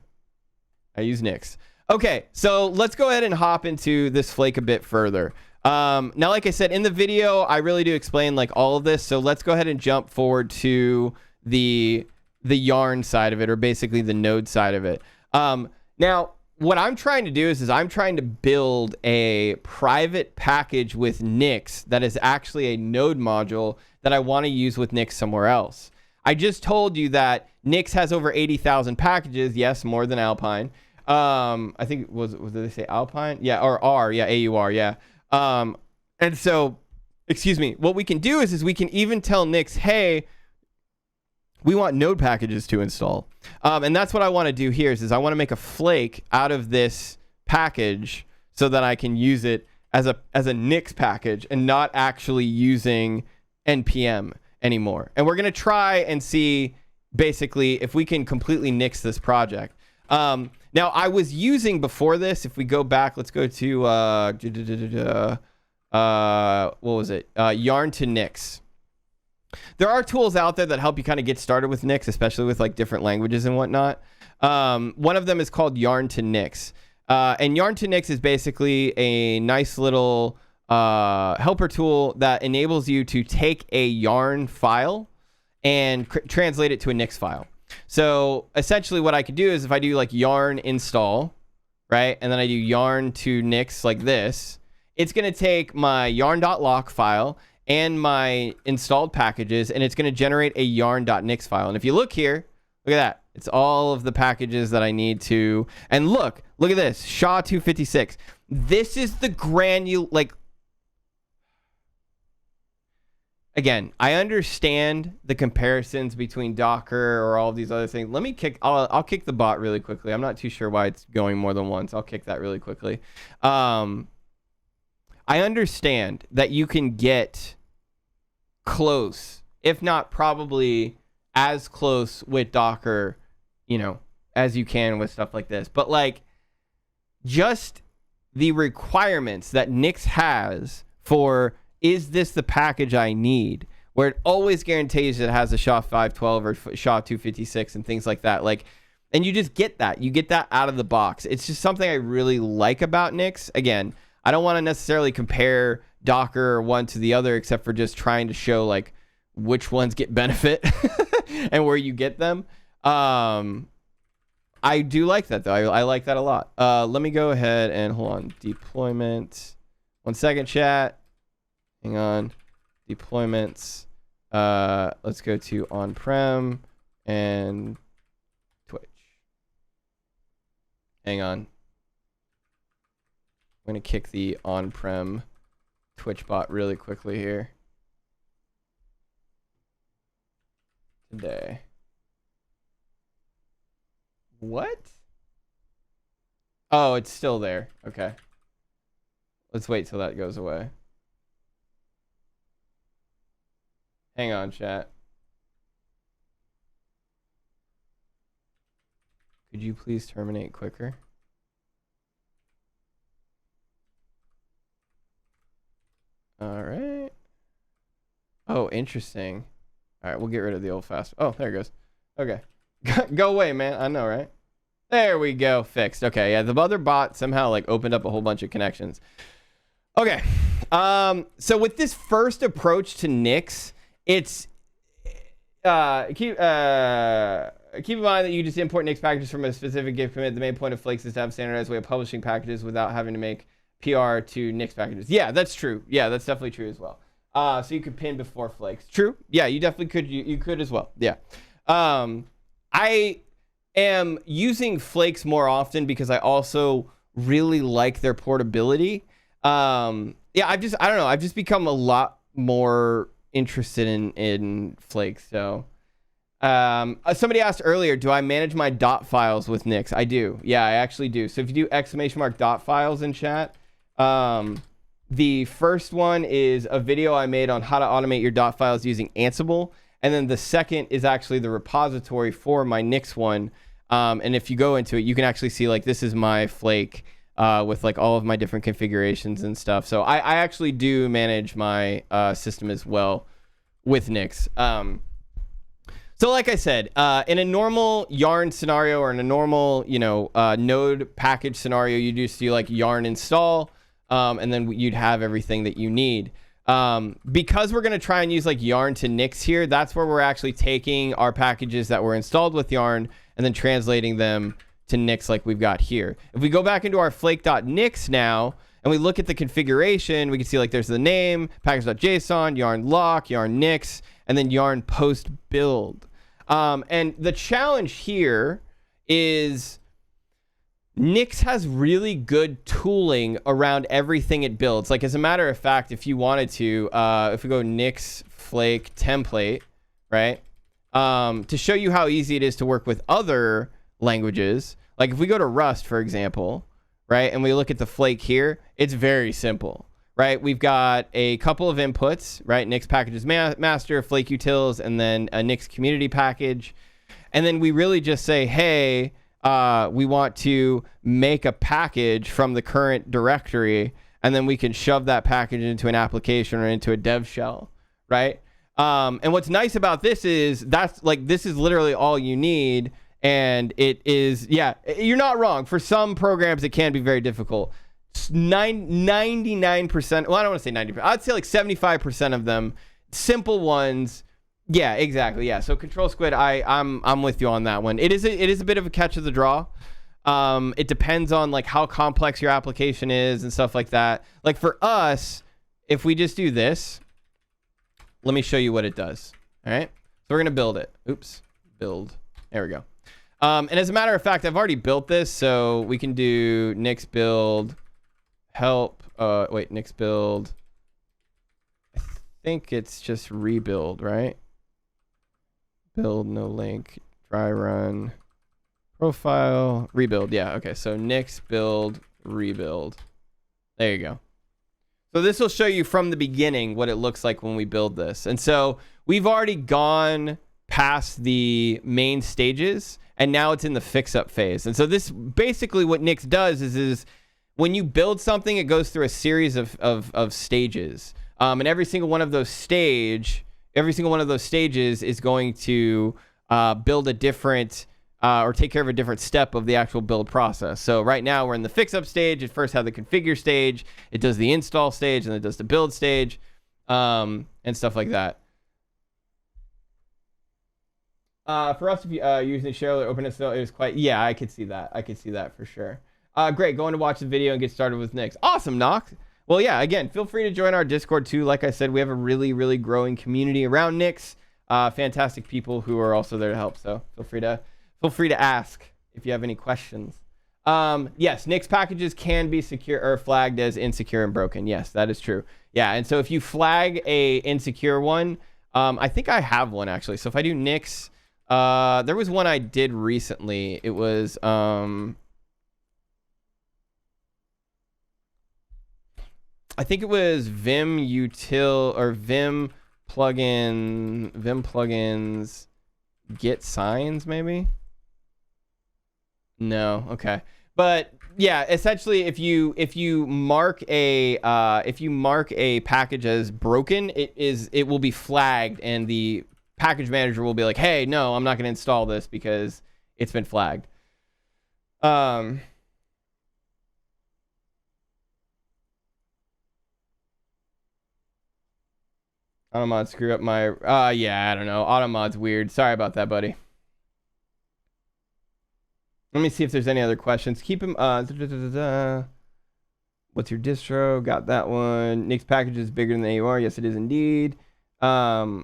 I use Nix. Okay, so let's go ahead and hop into this flake a bit further. Now, like I said, in the video, I really do explain like all of this. So let's go ahead and jump forward to the yarn side of it, or basically the node side of it. Now, what I'm trying to do is I'm trying to build a private package with Nix that is actually a node module that I want to use with Nix somewhere else. I just told you that Nix has over 80,000 packages. Yes, more than Alpine. I think did they say Alpine? Yeah, or R. Yeah, AUR. Yeah. And so, excuse me. What we can do is we can even tell Nix, hey, we want node packages to install. And that's what I want to do here is I want to make a flake out of this package so that I can use it as a Nix package and not actually using npm anymore. And we're going to try and see basically if we can completely Nix this project. Now, I was using before this, if we go back, let's go to, what was it? Yarn to Nix. There are tools out there that help you kind of get started with Nix, especially with like different languages and whatnot. One of them is called Yarn to Nix. And Yarn to Nix is basically a nice little helper tool that enables you to take a Yarn file and translate it to a Nix file. So essentially what I could do is if I do like yarn install, right, and then I do yarn to Nix like this, it's going to take my yarn.lock file and my installed packages, and it's going to generate a yarn.nix file. And if you look here, look at that. It's all of the packages that I need to. And look at this, SHA-256. This is the like, again, I understand the comparisons between Docker or all of these other things. Let me I'll kick the bot really quickly. I'm not too sure why it's going more than once. I'll kick that really quickly. I understand that you can get close, if not probably as close with Docker, as you can with stuff like this. But like, just the requirements that Nix has for, is this the package I need? Where it always guarantees it has a SHA-512 or SHA-256 and things like that. Like, and you just get that. You get that out of the box. It's just something I really like about Nix. Again, I don't want to necessarily compare Docker one to the other, except for just trying to show like which ones get benefit and where you get them. I do like that though. I like that a lot. Let me go ahead and hold on. Deployment. 1 second, chat. Hang on. Deployments. Let's go to on-prem and Twitch. Hang on. I'm going to kick the on-prem Twitch bot really quickly here. Today. What? Oh, it's still there. Okay. Let's wait till that goes away. Hang on, chat. Could you please terminate quicker? All right. Oh, interesting. All right, we'll get rid of the old fast. Oh, there it goes. Okay. Go away, man. I know, right? There we go. Fixed. Okay, yeah, the other bot somehow like opened up a whole bunch of connections. Okay. So with this first approach to Nix, it's keep in mind that you just import Nix packages from a specific Git commit. The main point of Flakes is to have a standardized way of publishing packages without having to make PR to Nix packages. Yeah, that's true. Yeah, that's definitely true as well. So you could pin before Flakes. True. Yeah, you definitely could. You could as well. Yeah. I am using Flakes more often because I also really like their portability. Yeah, I don't know. I've just become a lot more interested in Flakes. So, somebody asked earlier, do I manage my dot files with Nix? I do. Yeah, I actually do. So if you do ! Dot files in chat, the first one is a video I made on how to automate your dot files using Ansible. And then the second is actually the repository for my Nix one. And if you go into it, you can actually see like, this is my Flake with like all of my different configurations and stuff. So I actually do manage my system as well with Nix. So like I said, in a normal Yarn scenario or in a normal, node package scenario, you just do like Yarn install, and then you'd have everything that you need. Because we're going to try and use like Yarn to Nix here, that's where we're actually taking our packages that were installed with Yarn and then translating them to Nix like we've got here. If we go back into our flake.nix now and we look at the configuration, we can see like there's the name, package.json, yarn lock, yarn Nix, and then yarn post build. And the challenge here is Nix has really good tooling around everything it builds. Like, as a matter of fact, if you wanted to, if we go Nix Flake template, right? To show you how easy it is to work with other languages. Like if we go to Rust, for example, right? And we look at the Flake here, it's very simple, right? We've got a couple of inputs, right? Nix packages master, Flake utils, and then a Nix community package. And then we really just say, hey, we want to make a package from the current directory, and then we can shove that package into an application or into a dev shell, right? And what's nice about this is this is literally all you need. And it is, yeah, you're not wrong. For some programs, it can be very difficult. 99%, well, I don't want to say 90%. I'd say like 75% of them, simple ones. Yeah, exactly. Yeah. So Control Squid, I'm with you on that one. It is a bit of a catch of the draw. It depends on like how complex your application is and stuff like that. Like for us, if we just do this, let me show you what it does. All right. So we're going to build it. Oops. Build. There we go. And as a matter of fact, I've already built this, so we can do Nix build help. Nix build. I think it's just rebuild, right? Build, no link, dry run, profile, rebuild. Yeah, okay. So Nix build, rebuild. There you go. So this will show you from the beginning what it looks like when we build this. And so we've already gone past the main stages, and now it's in the fix-up phase. And so this basically what Nix does is when you build something, it goes through a series of stages. And every single one of those stages is going to build a different or take care of a different step of the actual build process. So right now we're in the fix-up stage. It first had the configure stage. It does the install stage, and it does the build stage, and stuff like that. For us, if you using the share or open it, it was quite, yeah, I could see that. I could see that for sure. Great. Going to watch the video and get started with Nix. Awesome, Nox. Well, yeah, again, feel free to join our Discord too. Like I said, we have a really, really growing community around Nix. Fantastic people who are also there to help. So feel free to ask if you have any questions. Yes, Nix packages can be secure or flagged as insecure and broken. Yes, that is true. Yeah, and so if you flag a insecure one, I think I have one actually. So if I do Nix, there was one I did recently. It was I think it was Vim util or Vim plugins get signs maybe. No, okay. But yeah, essentially if you mark a package as broken, it will be flagged, and the package manager will be like, hey, no, I'm not going to install this because it's been flagged. Automod screw up my yeah, I don't know. Automod's weird. Sorry about that, buddy. Let me see if there's any other questions. Keep him what's your distro? Got that one. Nix package is bigger than AUR. Yes, it is indeed. Yeah,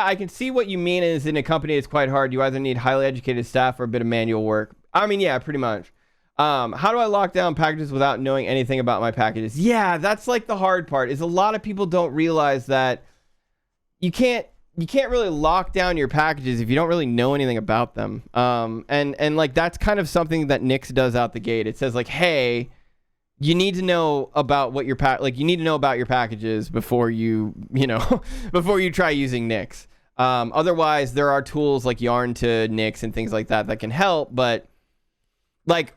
I can see what you mean. Is in a company it's quite hard. You either need highly educated staff or a bit of manual work. I mean, yeah, pretty much. How do I lock down packages without knowing anything about my packages? Yeah, that's like the hard part, is a lot of people don't realize that you can't really lock down your packages if you don't really know anything about them. And like that's kind of something that Nix does out the gate. It says like, hey, you need to know about what your you need to know about your packages before before you try using Nix. Otherwise, there are tools like Yarn to Nix and things like that can help, but like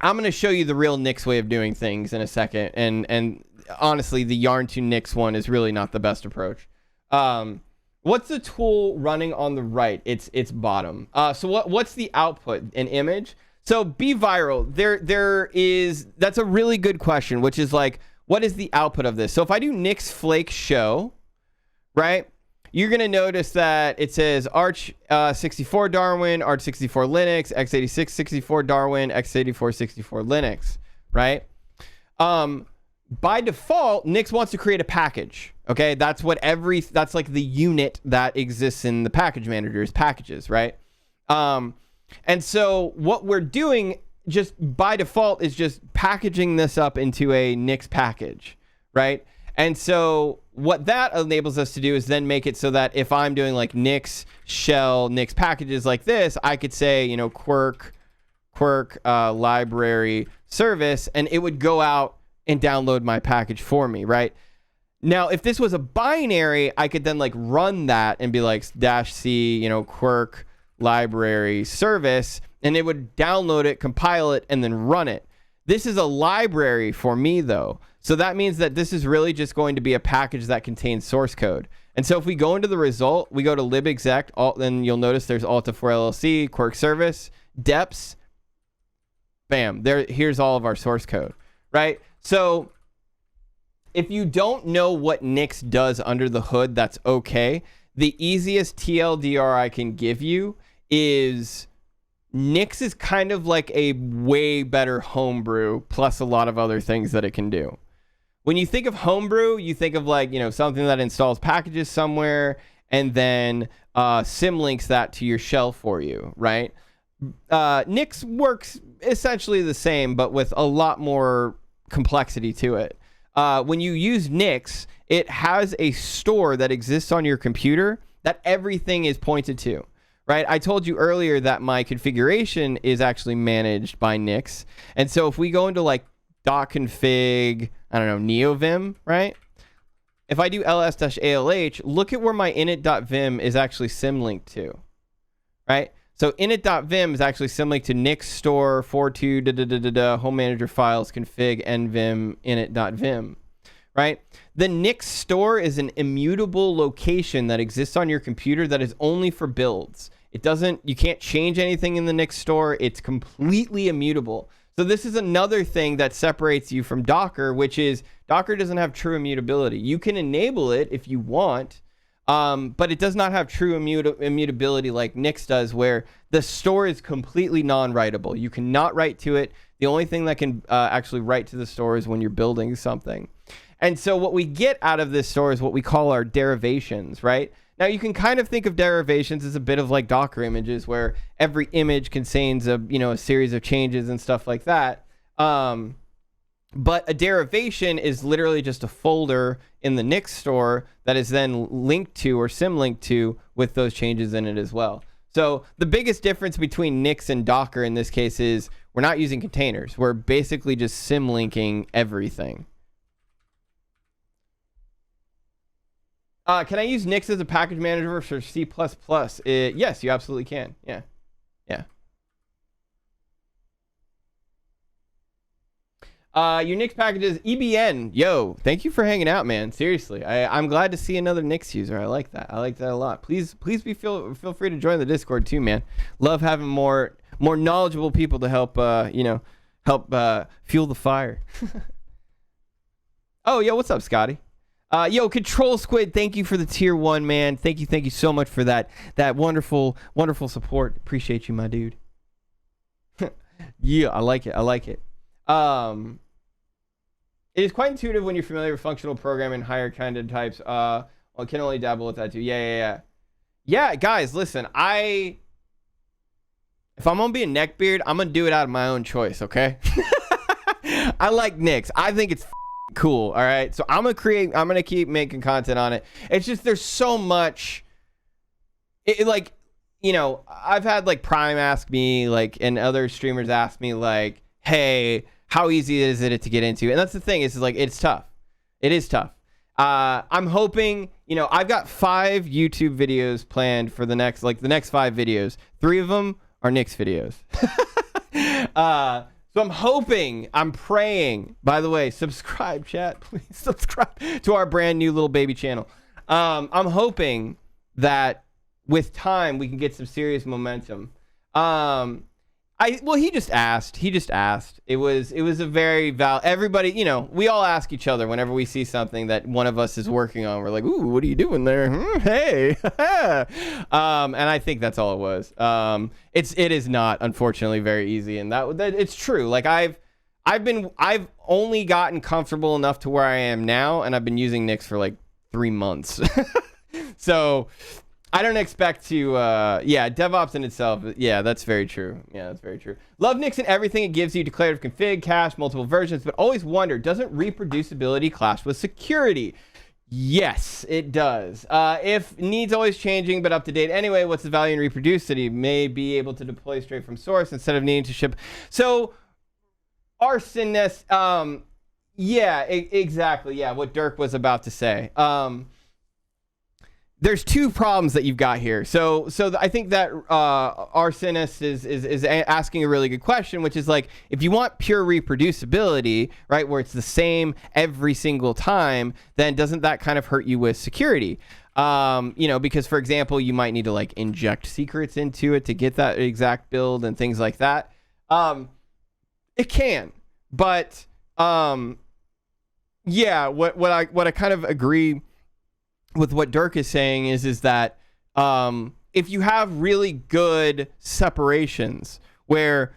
I'm going to show you the real Nix way of doing things in a second. And honestly, the Yarn to Nix one is really not the best approach. What's the tool running on the right? It's bottom. So what's the output? An image? So be viral. That's a really good question, which is like, what is the output of this? So if I do Nix Flakes show, right? You're going to notice that it says Arch 64 Darwin, Arch 64 Linux, x86 64 Darwin, x84 64 Linux, right? By default, Nix wants to create a package. Okay, that's like the unit that exists in the package manager's packages, right? And so what we're doing just by default is just packaging this up into a Nix package, right? And so what that enables us to do is then make it so that if I'm doing like Nix shell, Nix packages like this, I could say, quirk library service, and it would go out and download my package for me, right? Now, if this was a binary, I could then like run that and be like -c, quirk library service, and it would download it, compile it, and then run it. This is a library for me, though. So that means that this is really just going to be a package that contains source code. And so if we go into the result, we go to libexec, then you'll notice there's Alta4 LLC, Quirk service, deps. Bam, here's all of our source code, right? So if you don't know what Nix does under the hood, that's okay. The easiest TLDR I can give you is Nix is kind of like a way better homebrew plus a lot of other things that it can do. When you think of homebrew, you think of like, something that installs packages somewhere and then symlinks that to your shell for you, right? Nix works essentially the same, but with a lot more complexity to it. When you use Nix, it has a store that exists on your computer that everything is pointed to, right? I told you earlier that my configuration is actually managed by Nix. And so if we go into like .config, I don't know, neovim, right? If I do ls-alh, look at where my init.vim is actually symlinked to, right? So init.vim is actually symlinked to Nix store 42 home manager files config nvim init.vim, right? The Nix store is an immutable location that exists on your computer that is only for builds. You can't change anything in the Nix store. It's completely immutable. So this is another thing that separates you from Docker, which is Docker doesn't have true immutability. You can enable it if you want, but it does not have true immutability like Nix does, where the store is completely non-writable. You cannot write to it. The only thing that can actually write to the store is when you're building something. And so what we get out of this store is what we call our derivations, right? Now, you can kind of think of derivations as a bit of like Docker images, where every image contains a series of changes and stuff like that. But a derivation is literally just a folder in the Nix store that is then linked to or symlinked to with those changes in it as well. So the biggest difference between Nix and Docker in this case is we're not using containers. We're basically just symlinking everything. Can I use Nix as a package manager for C++? Yes, you absolutely can. Yeah. Your Nix packages, EBN. Yo, thank you for hanging out, man. Seriously, I'm glad to see another Nix user. I like that. I like that a lot. Please feel free to join the Discord too, man. Love having more knowledgeable people to help fuel the fire. Oh, yo, what's up, Scotty? Yo, Control Squid, thank you for the tier 1, man. Thank you so much for that wonderful support. Appreciate you, my dude. Yeah, I like it. It is quite intuitive when you're familiar with functional programming and higher kind of types. Well, I can only dabble with that too. Yeah, guys, listen, if I'm gonna be a neckbeard, I'm gonna do it out of my own choice, okay? I like Nix. I think it's cool, all right? So I'm gonna keep making content on it. It's just there's so much I've had like Prime ask me, like, and other streamers ask me, like, hey, how easy is it to get into? And that's the thing, is like it's tough. It is tough. I'm hoping, I've got 5 YouTube videos planned for the next 5 videos. 3 of them are Nix videos. So I'm praying, by the way, subscribe, chat, please subscribe to our brand new little baby channel. I'm hoping that with time we can get some serious momentum. He just asked. It was a very everybody, we all ask each other whenever we see something that one of us is working on. We're like, ooh, what are you doing there? Hey. And I think that's all it was. It is not, unfortunately, very easy. And that it's true. Like I've only gotten comfortable enough to where I am now, and I've been using Nix for like 3 months. So I don't expect to, DevOps in itself, that's very true. Yeah, that's very true. Love Nix and everything it gives you: declarative config, cache, multiple versions, but always wonder, doesn't reproducibility clash with security? Yes, it does. If needs always changing, but up to date anyway, what's the value in reproducibility? May be able to deploy straight from source instead of needing to ship. So, arsonist, exactly. Yeah, what Dirk was about to say. there's two problems that you've got here. So I think that Arsenis is asking a really good question, which is like, if you want pure reproducibility, right, where it's the same every single time, then doesn't that kind of hurt you with security? Because for example, you might need to like inject secrets into it to get that exact build and things like that. It can, but yeah, what I kind of agree with what Dirk is saying is that if you have really good separations where,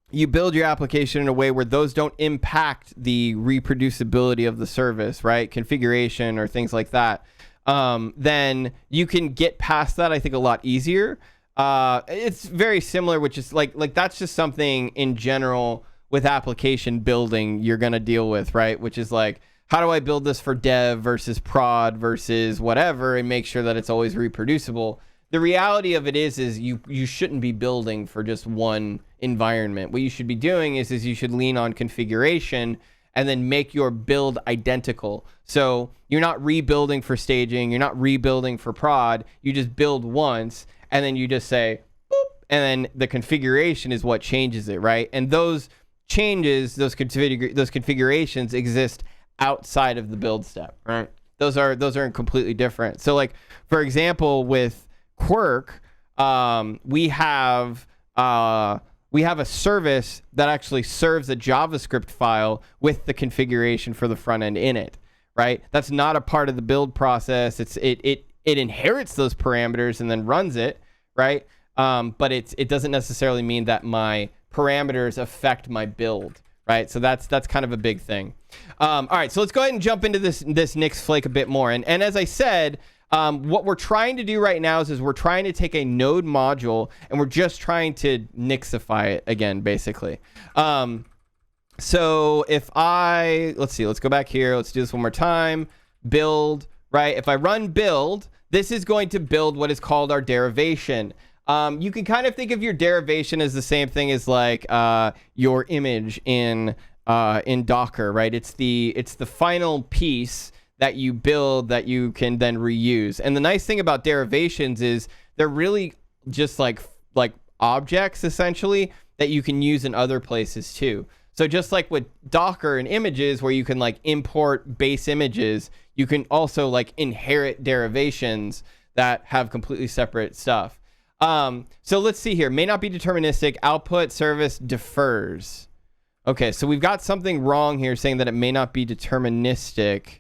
you build your application in a way where those don't impact the reproducibility of the service, right? Configuration or things like that, then you can get past that, I think, a lot easier. It's very similar, which is like that's just something in general with application building you're going to deal with, right? Which is like, how do I build this for dev versus prod versus whatever and make sure that it's always reproducible? The reality of it is you shouldn't be building for just one environment. What you should be doing is you should lean on configuration and then make your build identical. So you're not rebuilding for staging, you're not rebuilding for prod, you just build once and then you just say, boop, and then the configuration is what changes it, right? And those changes, those configurations exist outside of the build step, right? Those are completely different. So like, for example, with Quirk, we have a service that actually serves a JavaScript file with the configuration for the front end in it, right? That's not a part of the build process. It inherits those parameters and then runs it, right? But it doesn't necessarily mean that my parameters affect my build, right? So that's kind of a big thing. All right, so let's go ahead and jump into this Nix Flake a bit more. And as I said, what we're trying to do right now is we're trying to take a node module and we're just trying to Nixify it again, basically. So if let's go back here. Let's do this one more time. Build, right? If I run build, this is going to build what is called our derivation. You can kind of think of your derivation as the same thing as like your image in Docker, right? It's the final piece that you build that you can then reuse. And the nice thing about derivations is they're really just like objects essentially that you can use in other places too. So just like with Docker and images where you can like import base images, you can also like inherit derivations that have completely separate stuff. So let's see here. May not be deterministic. Output service defers. Okay, so we've got something wrong here saying that it may not be deterministic,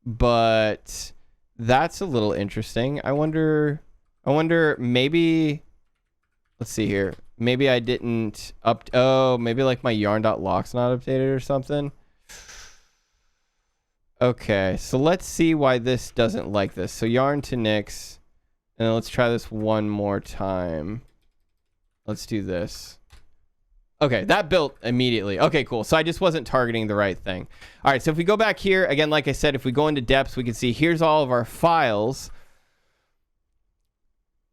but that's a little interesting. I wonder maybe, let's see here. Maybe I didn't maybe like my yarn.lock's not updated or something. Okay, so let's see why this doesn't like this. So yarn to Nix, and then let's try this one more time. Let's do this. Okay, that built immediately. Okay, cool. So I just wasn't targeting the right thing. All right, so if we go back here, again, like I said, if we go into depths, we can see here's all of our files.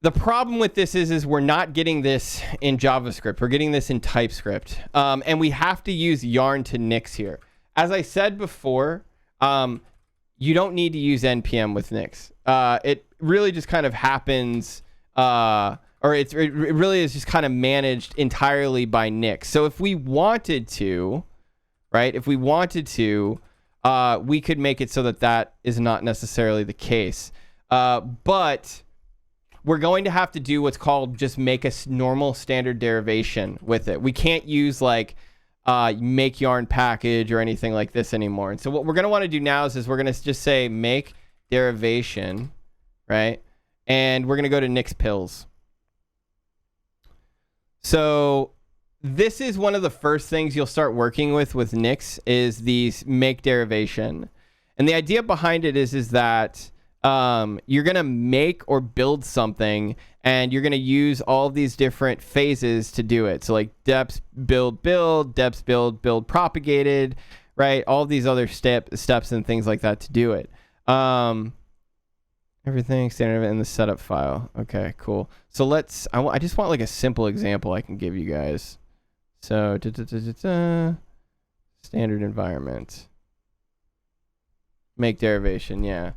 The problem with this is we're not getting this in JavaScript. We're getting this in TypeScript. And we have to use yarn to Nix here. As I said before, you don't need to use NPM with Nix. It really just kind of happens, or it really is just kind of managed entirely by Nix. So if we wanted to, right, we could make it so that is not necessarily the case. But we're going to have to do what's called just make a normal standard derivation with it. We can't use like make yarn package or anything like this anymore. And so what we're going to want to do now is we're going to just say make derivation, right? And we're going to go to Nix pills. So this is one of the first things you'll start working with Nix is these make derivation. And the idea behind it is that you're going to make or build something and you're going to use all of these different phases to do it. So like depths, build, depths, build, propagated, right? All of these other steps and things like that to do it. Everything standard in the setup file. Okay, cool. So I just want like a simple example I can give you guys. So standard environment. Make derivation, yeah.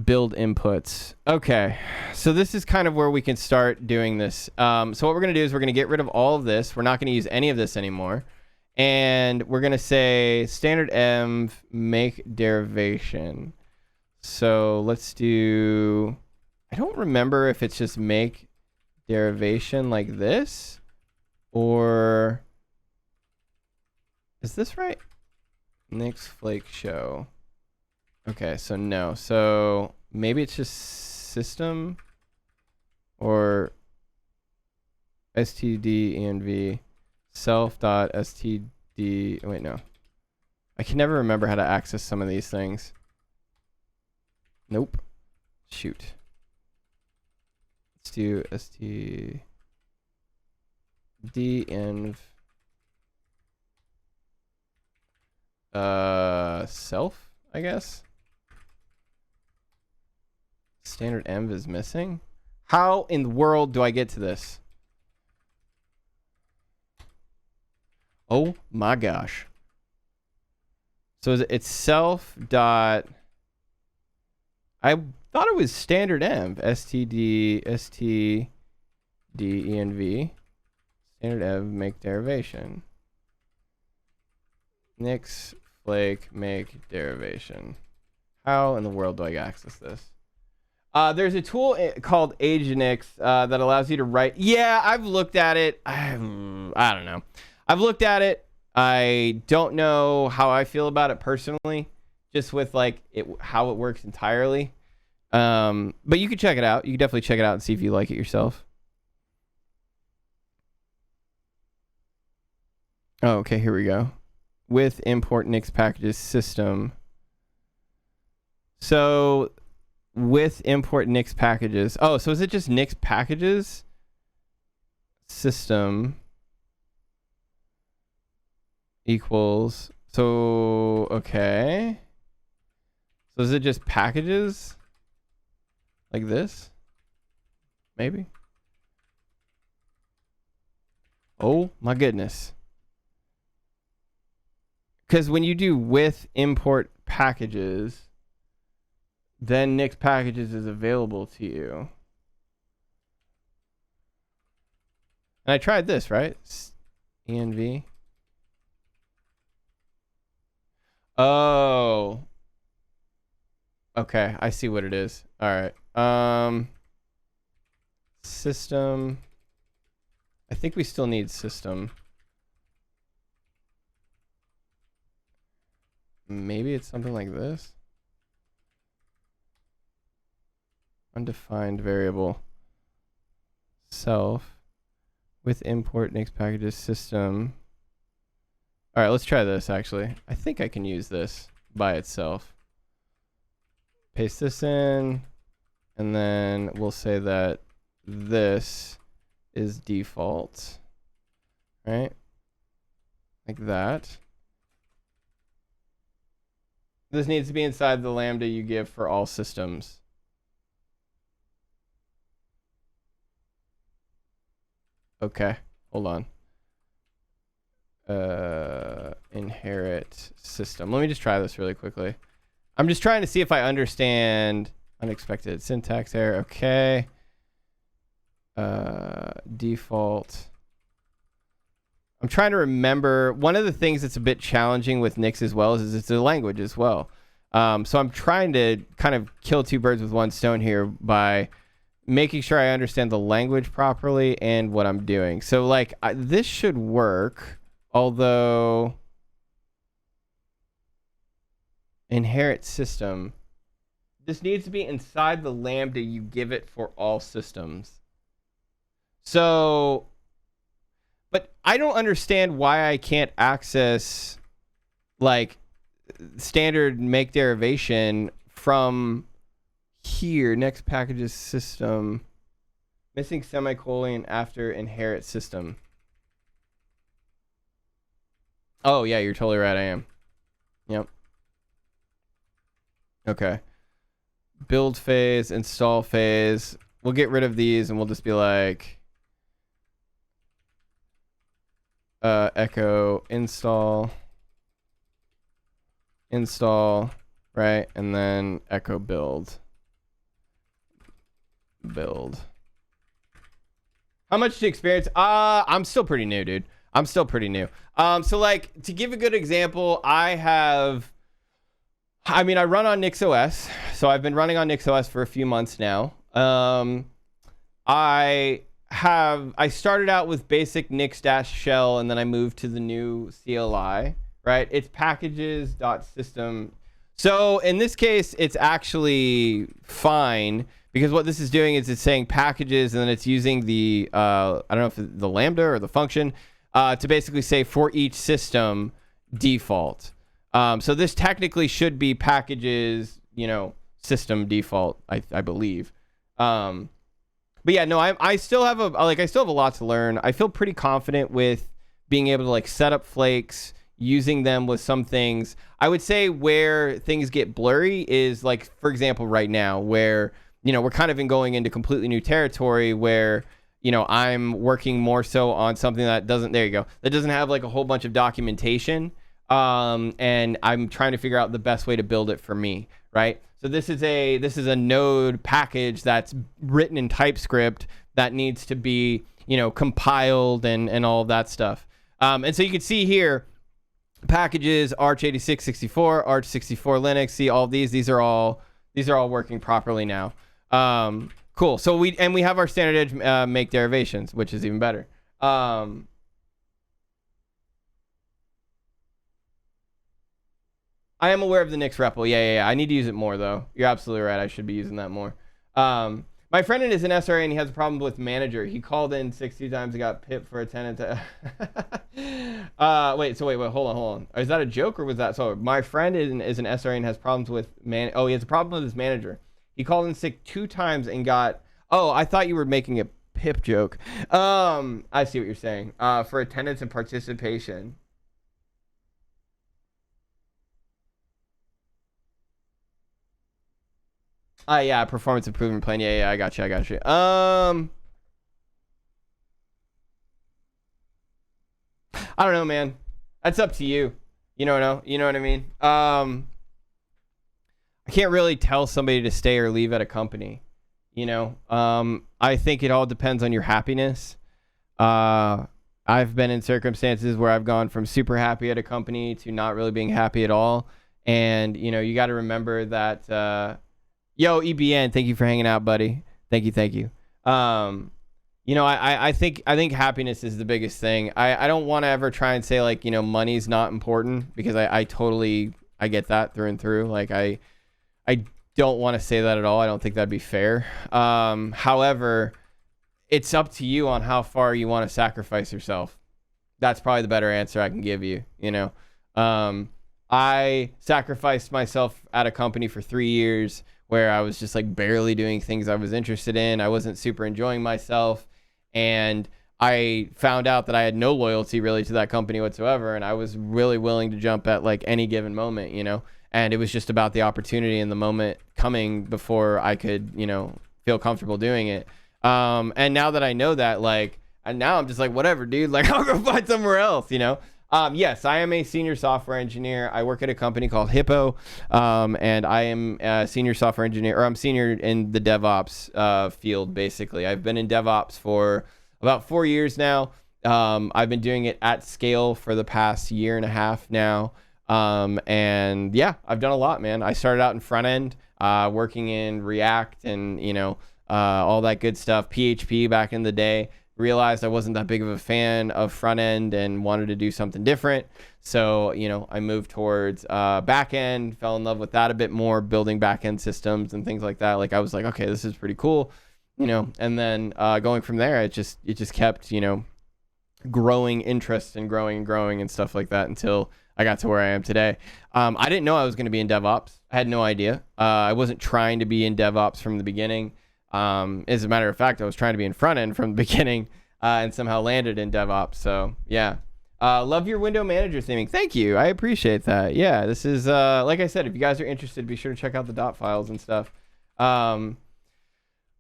build inputs. Okay, so this is kind of where we can start doing this. So what we're going to do is we're going to get rid of all of this. We're not going to use any of this anymore. And we're going to say standard env make derivation. So let's do, I don't remember if it's just make derivation like this, or is this right? Nix Flake show. Okay, so no. So maybe it's just system or stdenv self.std. Wait, no. I can never remember how to access some of these things. Nope. Shoot. Let's do stdenv self, I guess. Standard env is missing. How in the world do I get to this? Oh my gosh. So it's self dot, I thought it was standard env, stdenv, standard env make derivation. Nix Flake make derivation. How in the world do I access this? There's a tool called Agenix that allows you to write. Yeah, I've looked at it. I don't know. I've looked at it. I don't know how I feel about it personally, just with like how it works entirely. But you can check it out. You can definitely check it out and see if you like it yourself. Oh, okay, here we go. With import Nix packages system. So with import Nix packages. Oh, so is it just Nix packages system equals, so okay. So is it just packages like this? Maybe. Oh my goodness. Because when you do with import packages, then Nix packages is available to you. And I tried this, right? env. Oh. Okay, I see what it is. All right. System. I think we still need system. Maybe it's something like this. Undefined variable. Self with import Nix packages system. All right, let's try this actually. I think I can use this by itself. Paste this in, and then we'll say that this is default, right? Like that. This needs to be inside the lambda you give for all systems. Okay, hold on. Inherit system. Let me just try this really quickly. I'm just trying to see if I understand unexpected syntax error. Okay. Default. I'm trying to remember. One of the things that's a bit challenging with Nix as well is it's a language as well. So I'm trying to kind of kill two birds with one stone here by making sure I understand the language properly and what I'm doing. So like this should work, although inherit system. This needs to be inside the lambda you give it for all systems. So, but I don't understand why I can't access like standard make derivation from here. Next packages system, missing semicolon after inherit system. Oh yeah, you're totally right. I am. Yep. Okay. Build phase, install phase. We'll get rid of these and we'll just be like echo install, right? And then echo build. build. How much to experience? I'm still pretty new, dude. I'm still pretty new. So like to give a good example, I run on Nix OS. So I've been running on Nix OS for a few months now. I started out with basic Nix-shell, and then I moved to the new CLI, right? It's packages.system. So in this case, it's actually fine, because what this is doing is it's saying packages, and then it's using the, I don't know if the Lambda or the function, to basically say for each system default. So this technically should be packages, system default, I believe. But yeah, no, I still have a lot to learn. I feel pretty confident with being able to like set up flakes, using them with some things. I would say where things get blurry is like, for example, right now where, we're kind of going into completely new territory where, I'm working more so on something that doesn't have like a whole bunch of documentation. And I'm trying to figure out the best way to build it for me, right? So this is a node package that's written in TypeScript that needs to be, compiled and all of that stuff. And so you can see here, packages, Arch8664, Arch64 Linux, see all these are all working properly now. Cool. So we have our standard edge make derivations, which is even better. I am aware of the Nix REPL. Yeah. I need to use it more, though. You're absolutely right. I should be using that more. My friend is an SRA, and he has a problem with manager. He called in 60 times and got pipped for a tenant. Wait, hold on. Is that a joke, or was that... So my friend is an SRA and has problems with... he has a problem with his manager. He called in sick 2 times and got... Oh, I thought you were making a pip joke. I see what you're saying. For attendance and participation. Yeah, performance improvement plan. Yeah, I got you. I don't know, man. That's up to you. You know what I mean? I can't really tell somebody to stay or leave at a company. I think it all depends on your happiness. I've been in circumstances where I've gone from super happy at a company to not really being happy at all. And, you got to remember that, yo, EBN, thank you for hanging out, buddy. Thank you. I think happiness is the biggest thing. I don't want to ever try and say like, money's not important, because I totally get that through and through. Like I don't want to say that at all. I don't think that'd be fair. However, it's up to you on how far you want to sacrifice yourself. That's probably the better answer I can give you. I sacrificed myself at a company for 3 years where I was just like barely doing things I was interested in. I wasn't super enjoying myself. And I found out that I had no loyalty really to that company whatsoever. And I was really willing to jump at like any given moment, and it was just about the opportunity and the moment coming before I could, feel comfortable doing it. And now that I know that, and now I'm just like, whatever, dude, like I'll go find somewhere else, Yes, I am a senior software engineer. I work at a company called Hippo, and I am a senior software engineer, or I'm senior in the DevOps field, basically. I've been in DevOps for about 4 years now. I've been doing it at scale for the past 1.5 years now. And yeah, I've done a lot, man. I started out in front end, working in React and, all that good stuff, PHP back in the day. Realized I wasn't that big of a fan of front end and wanted to do something different. So, I moved towards back end, fell in love with that a bit more, building back end systems and things like that. Like I was like, okay, this is pretty cool, and then going from there, it just kept, growing interest and growing and stuff like that until I got to where I am today. I didn't know I was going to be in DevOps. I had no idea. I wasn't trying to be in DevOps from the beginning. As a matter of fact, I was trying to be in front end from the beginning, and somehow landed in DevOps. So yeah, love your window manager theming. Thank you. I appreciate that. Yeah, this is, like I said, if you guys are interested, be sure to check out the dot files and stuff. But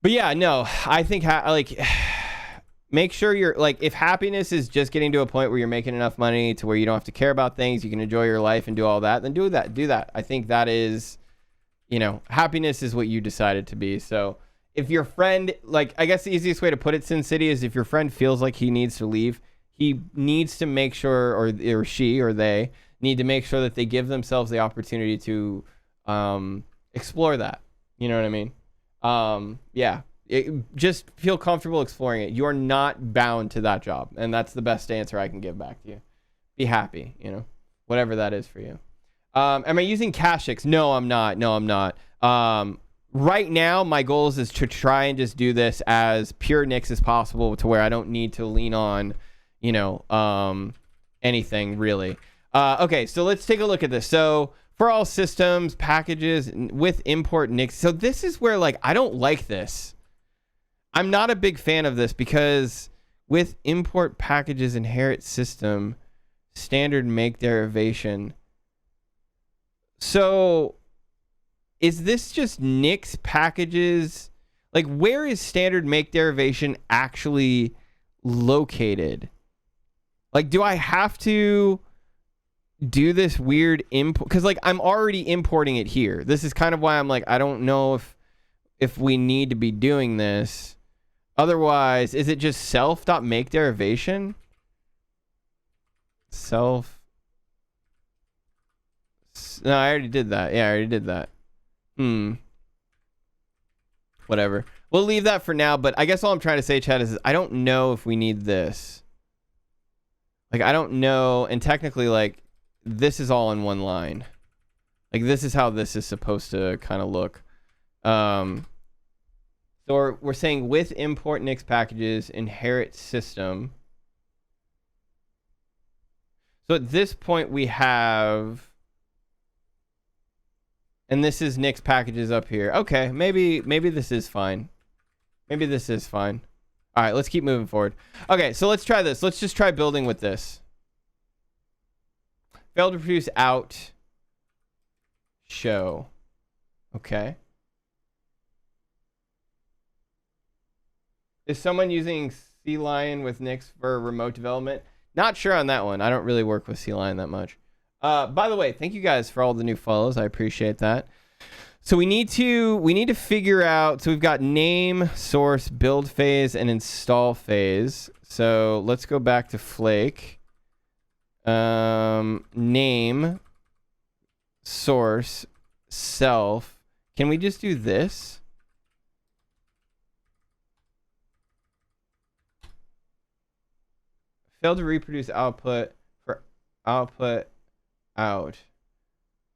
yeah, no, I think make sure you're if happiness is just getting to a point where you're making enough money to where you don't have to care about things, you can enjoy your life and do all that, then do that. I think that is, happiness is what you decided to be. So if your friend, like, I guess the easiest way to put it, Sin City, is if your friend feels like he needs to leave, he needs to make sure, or she or they need to make sure that they give themselves the opportunity to explore that. You know what I mean? Yeah. Just feel comfortable exploring it. You're not bound to that job. And that's the best answer I can give back to you. Be happy, you know, whatever that is for you. Am I using Cashix? No, I'm not. No, I'm not. Right now, my goals is to try and just do this as pure Nix as possible to where I don't need to lean on, you know, anything really. Okay, so let's take a look at this. So for all systems, packages with import Nix. So this is where, like, I don't like this. I'm not a big fan of this because with import packages, inherit system, standard make derivation. So is this just Nix packages? Like, where is standard make derivation actually located? Like, do I have to do this weird import? Because, like, I'm already importing it here. This is kind of why I'm like, I don't know if we need to be doing this. Otherwise, is it just self.make derivation? Self. No, I already did that. Yeah, I already did that. Whatever. We'll leave that for now, but I guess all I'm trying to say, chat, is I don't know if we need this. Like, I don't know, and technically, like, this is all in one line. Like, this is how this is supposed to kind of look. So we're saying with import Nix packages, inherit system. So at this point, we have... And this is Nix packages up here. Okay, maybe this is fine. Maybe this is fine. All right, let's keep moving forward. Okay, so let's try this. Let's just try building with this. Failed to produce out. Show. Okay. Is someone using C-Lion with Nix for remote development? Not sure on that one. I don't really work with C-Lion that much. By the way, thank you guys for all the new follows. I appreciate that. So we need to figure out, so we've got name, source, build phase, and install phase. So let's go back to Flake. Name, source, self. Can we just do this? Failed to reproduce output for output out.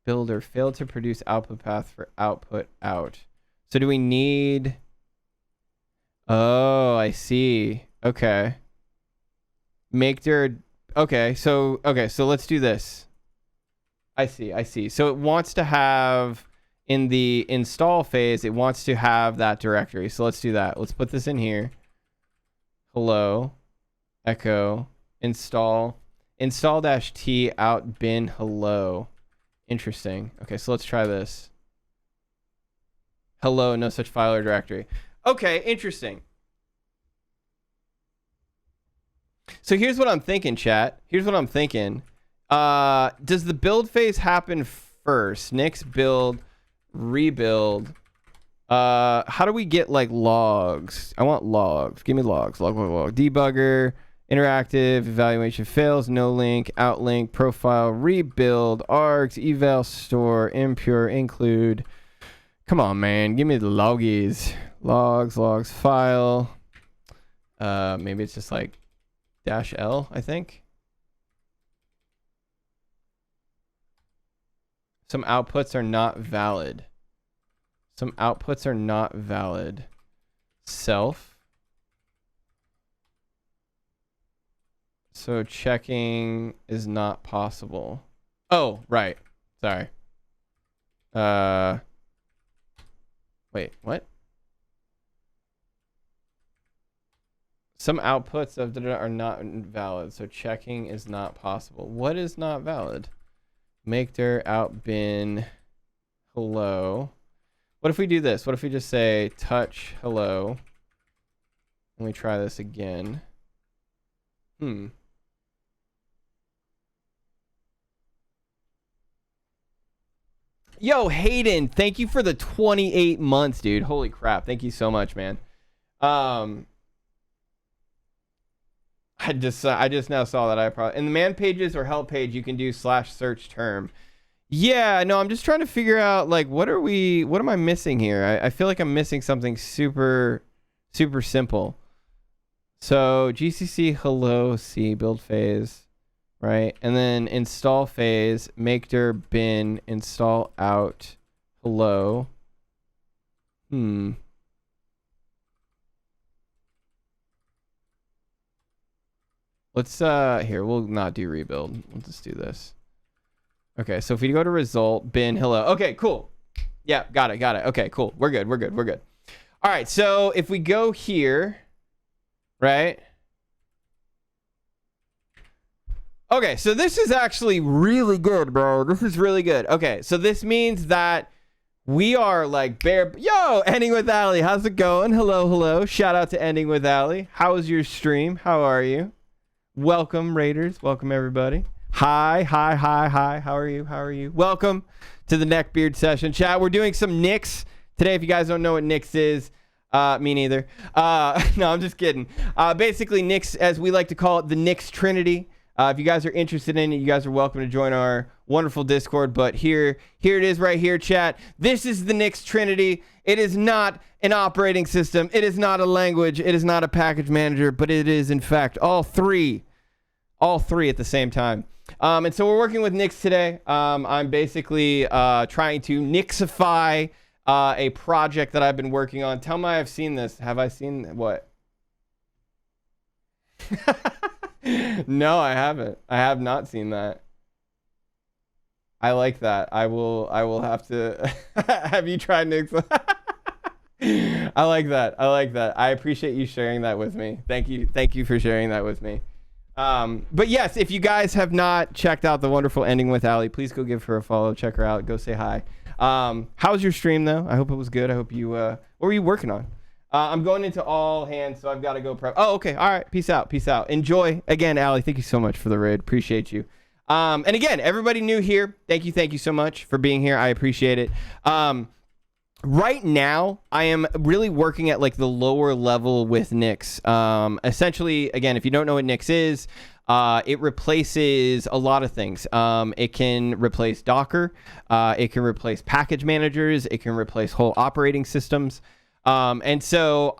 Builder failed to produce output path for output out. So do we need... Oh, I see. Okay. Make dir... Okay, so let's do this. I see. So it wants to have, in the install phase, it wants to have that directory. So let's do that. Let's put this in here. Hello. Echo. Install. Install-t out bin hello. Interesting. Okay, so let's try this. Hello, no such file or directory. Okay, interesting. So here's what I'm thinking, chat. Here's what I'm thinking. Does the build phase happen first? Nix build, rebuild. How do we get, like, logs? I want logs. Give me logs. Log. Debugger. Interactive, evaluation fails, no link, outlink, profile, rebuild, args, eval, store, impure, include. Come on, man. Give me the loggies. Logs, file. Maybe it's just like -L, I think. Some outputs are not valid. Self. So checking is not possible. Oh, right. Sorry. Wait, what? Some outputs are not valid, so checking is not possible. What is not valid? Make dir out bin hello. What if we do this? What if we just say touch hello? Let me try this again. Yo, Hayden, thank you for the 28 months, dude. Holy crap. Thank you so much, man. I just now saw that. In the man pages or help page, you can do /search term. Yeah, no, I'm just trying to figure out, like, what am I missing here? I feel like I'm missing something super simple. So GCC hello C build phase, right? And then install phase, make dir bin install out hello. Let's here, we'll not do rebuild. We'll just do this. Okay, so if we go to result, bin hello. Okay, cool. Yeah, got it. Okay, cool. We're good. All right, so if we go here, right? Okay, so this is actually really good, bro. This is really good. Okay, so this means that we are like yo, Ending with Ali. How's it going? Hello. Shout out to Ending with Ali. How was your stream? How are you? Welcome, Raiders. Welcome, everybody. Hi. How are you? Welcome to the Neckbeard session. Chat, we're doing some Nix today. If you guys don't know what Nix is, me neither. No, I'm just kidding. Basically, Nix, as we like to call it, the Nix Trinity. If you guys are interested in it, you guys are welcome to join our wonderful Discord. But here it is right here, chat. This is the Nix Trinity. It is not an operating system. It is not a language. It is not a package manager. But it is, in fact, all three at the same time. And so we're working with Nix today. I'm basically trying to Nixify a project that I've been working on. Tell me I've seen this. Have I seen what? No, I haven't. I have not seen that. I like that. I will have to have you tried Nix? I like that. I appreciate you sharing that with me. Thank you for sharing that with me. But yes, if you guys have not checked out the wonderful Ending with Ali, please go give her a follow, check her out, go say hi. How's your stream though? I hope it was good. I hope you what were you working on? I'm going into all hands, so I've got to go prep. Oh, okay. All right. Peace out. Enjoy. Again, Ali, thank you so much for the raid. Appreciate you. And again, everybody new here, thank you so much for being here. I appreciate it. Right now, I am really working at like the lower level with Nix. Essentially, again, if you don't know what Nix is, it replaces a lot of things. It can replace Docker. It can replace package managers. It can replace whole operating systems. And so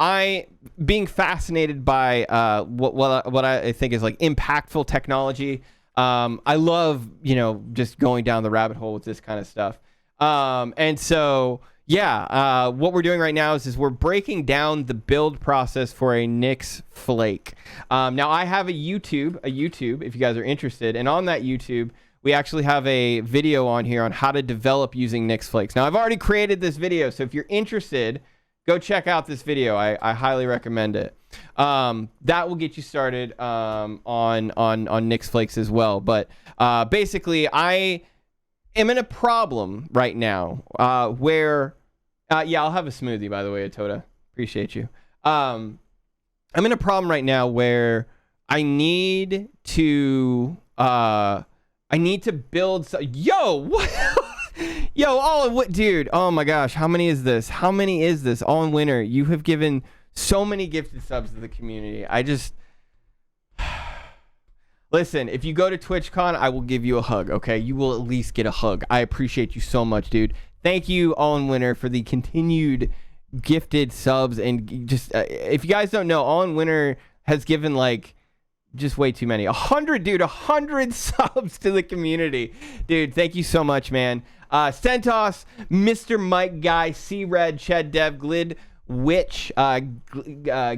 being fascinated by what I think is like impactful technology. I love, just going down the rabbit hole with this kind of stuff. And so, yeah, what we're doing right now is we're breaking down the build process for a Nix Flake. Now, I have a YouTube, if you guys are interested. And on that YouTube, we actually have a video on here on how to develop using Nix Flakes. Now, I've already created this video, so if you're interested, go check out this video. I highly recommend it. That will get you started on Nix Flakes as well. But basically, I am in a problem right now where, yeah, I'll have a smoothie, by the way, Atoda. Appreciate you. I'm in a problem right now where I need to build. Yo, what? Yo, dude, oh my gosh, how many is this? All in winter, you have given so many gifted subs to the community. Listen, if you go to TwitchCon, I will give you a hug, okay? You will at least get a hug. I appreciate you so much, dude. Thank you, All in Winter, for the continued gifted subs. And just, if you guys don't know, All in Winter has given, like, just way too many. 100 subs to the community. Dude, thank you so much, man. Centos, Mr. Mike Guy, C-Red, Ched Dev, Glid, Witch,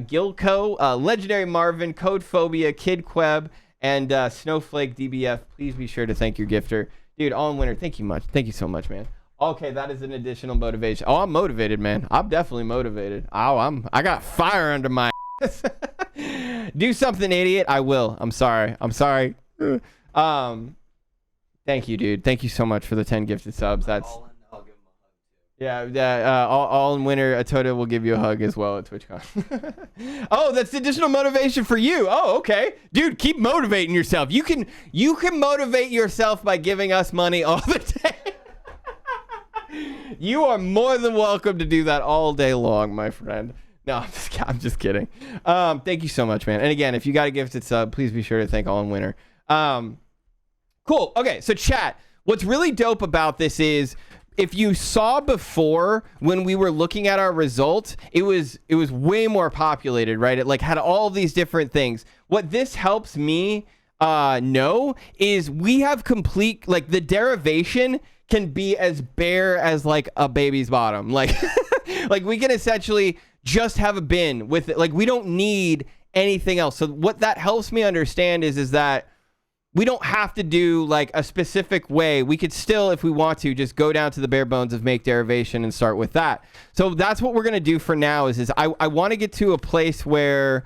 Gilco, Legendary Marvin, Code Phobia, Kid Queb, and Snowflake DBF. Please be sure to thank your gifter. Dude, All in Winter, thank you so much, man. Okay, that is an additional motivation. Oh, I'm motivated, man. I'm definitely motivated. I got fire under my ass. Do something, idiot. I will. I'm sorry. Thank you, dude. Thank you so much for the 10 gifted subs. That's I'll give him a hug too. Yeah, all in winter, Atoda will give you a hug as well at TwitchCon. Oh, that's additional motivation for you. Oh, okay. Dude, keep motivating yourself. You can motivate yourself by giving us money all the day. You are more than welcome to do that all day long, my friend. No, I'm just kidding. Thank you so much, man. And again, if you got a gifted sub, please be sure to thank All in Winter. Cool. Okay, so chat. What's really dope about this is, if you saw before when we were looking at our results, it was way more populated, right? It like had all of these different things. What this helps me know is we have complete, like, the derivation can be as bare as like a baby's bottom. Like like we can essentially just have a bin with it. Like, we don't need anything else. So what that helps me understand is that we don't have to do like a specific way. We could still, if we want to, just go down to the bare bones of make derivation and start with that. So that's what we're going to do for now is I want to get to a place where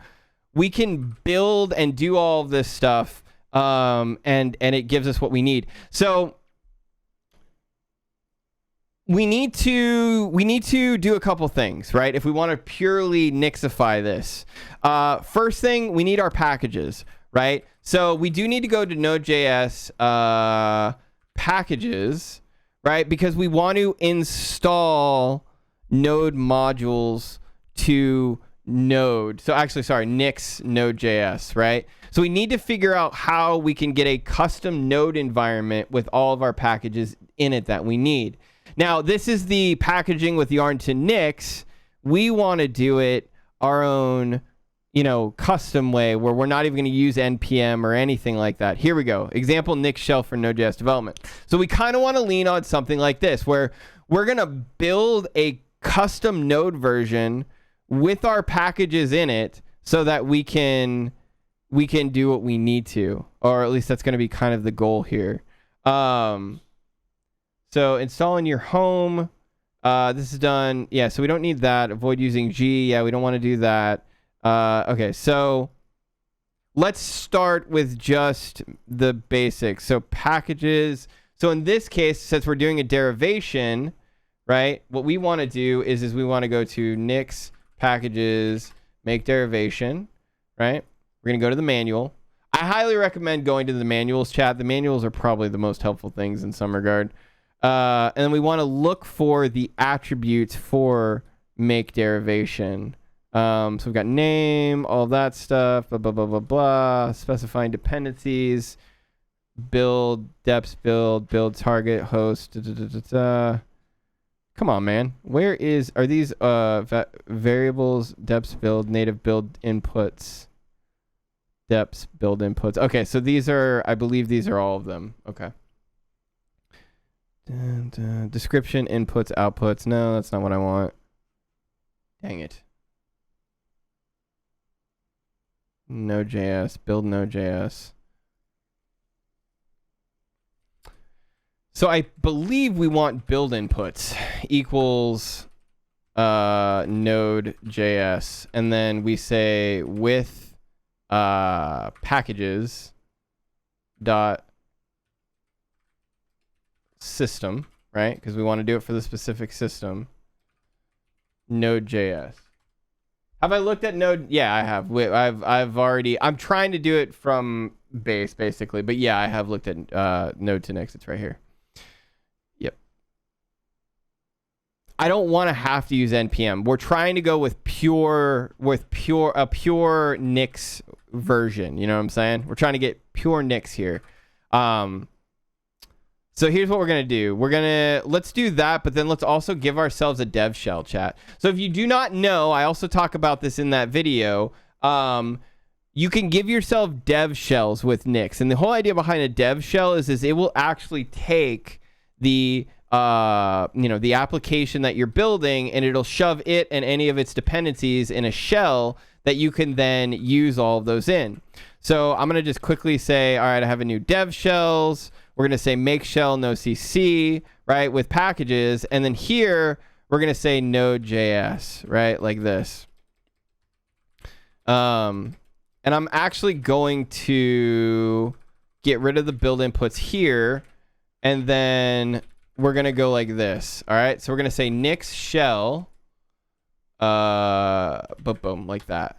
we can build and do all of this stuff, and it gives us what we need. So we need to do a couple things, right? If we want to purely Nixify this. First thing, we need our packages, right? So we do need to go to Node.js packages, right? Because we want to install Node modules to Node. So actually, sorry, Nix Node.js, right? So we need to figure out how we can get a custom Node environment with all of our packages in it that we need. Now, this is the packaging with yarn to Nix. We want to do it our own, custom way where we're not even going to use NPM or anything like that. Here we go. Example Nix shell for Node.js development. So we kind of want to lean on something like this, where we're going to build a custom Node version with our packages in it so that we can do what we need to, or at least that's going to be kind of the goal here. So install in your home. This is done. Yeah, so we don't need that. Avoid using G. Yeah, we don't want to do that. Okay, so let's start with just the basics. So packages. So in this case, since we're doing a derivation, right, what we want to do is we want to go to Nix packages, make derivation, right? We're going to go to the manual. I highly recommend going to the manuals, chat. The manuals are probably the most helpful things in some regard. And then we want to look for the attributes for make derivation. So we've got name, all that stuff, blah, blah, blah, blah, blah, specifying dependencies, build, deps build target, host, Come on, man. Are these variables, deps build, native build inputs, deps build inputs? Okay, so I believe these are all of them. Okay. Description, inputs, outputs. No, that's not what I want. Dang it. Node.js, build Node.js. So I believe we want build inputs equals Node.js. And then we say with packages dot system, right? Because we want to do it for the specific system. Node.js. Have I looked at Node? Yeah, I have. I've already. I'm trying to do it from base, basically. But yeah, I have looked at Node to Nix. It's right here. Yep. I don't want to have to use npm. We're trying to go with a pure Nix version. You know what I'm saying? We're trying to get pure Nix here. So here's what we're going to do. Let's do that, but then let's also give ourselves a dev shell, chat. So if you do not know, I also talk about this in that video. You can give yourself dev shells with Nix. And the whole idea behind a dev shell is it will actually take the application that you're building, and it'll shove it and any of its dependencies in a shell that you can then use all of those in. So I'm going to just quickly say, all right, I have a new dev shells. We're going to say make shell no cc, right, with packages. And then here, we're going to say Node.js, right, like this. And I'm actually going to get rid of the build inputs here. And then we're going to go like this, all right? So we're going to say Nix shell, boom, like that.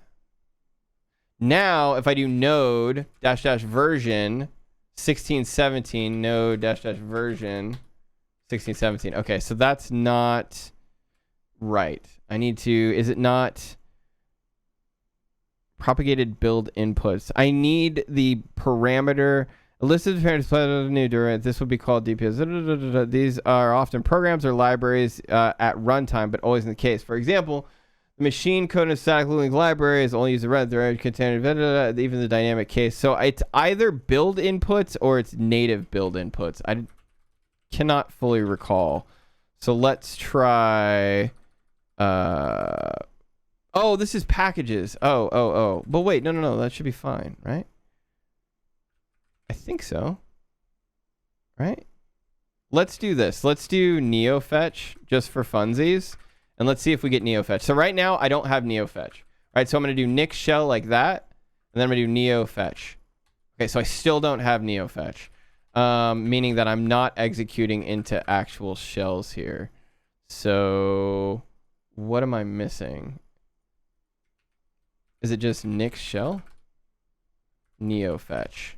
Now, if I do node -- version 1617, node -- version 16, 17. Okay, so that's not right. I need to, is it not propagated build inputs? I need the parameter, a list of parents, new durant. This would be called DPS. These are often programs or libraries at runtime, but always in the case. For example, the machine code and static link library is only used to run the container, even the dynamic case. So it's either build inputs or it's native build inputs. I cannot fully recall. So let's try. Oh, this is packages. Oh. But wait, no. That should be fine, right? I think so. Right? Let's do this. Let's do neofetch just for funsies. And let's see if we get neofetch. So right now, I don't have neofetch. Right? So I'm going to do Nix shell like that. And then I'm going to do neofetch. Okay, so I still don't have neofetch. Meaning that I'm not executing into actual shells here. So what am I missing? Is it just Nix shell? Neofetch.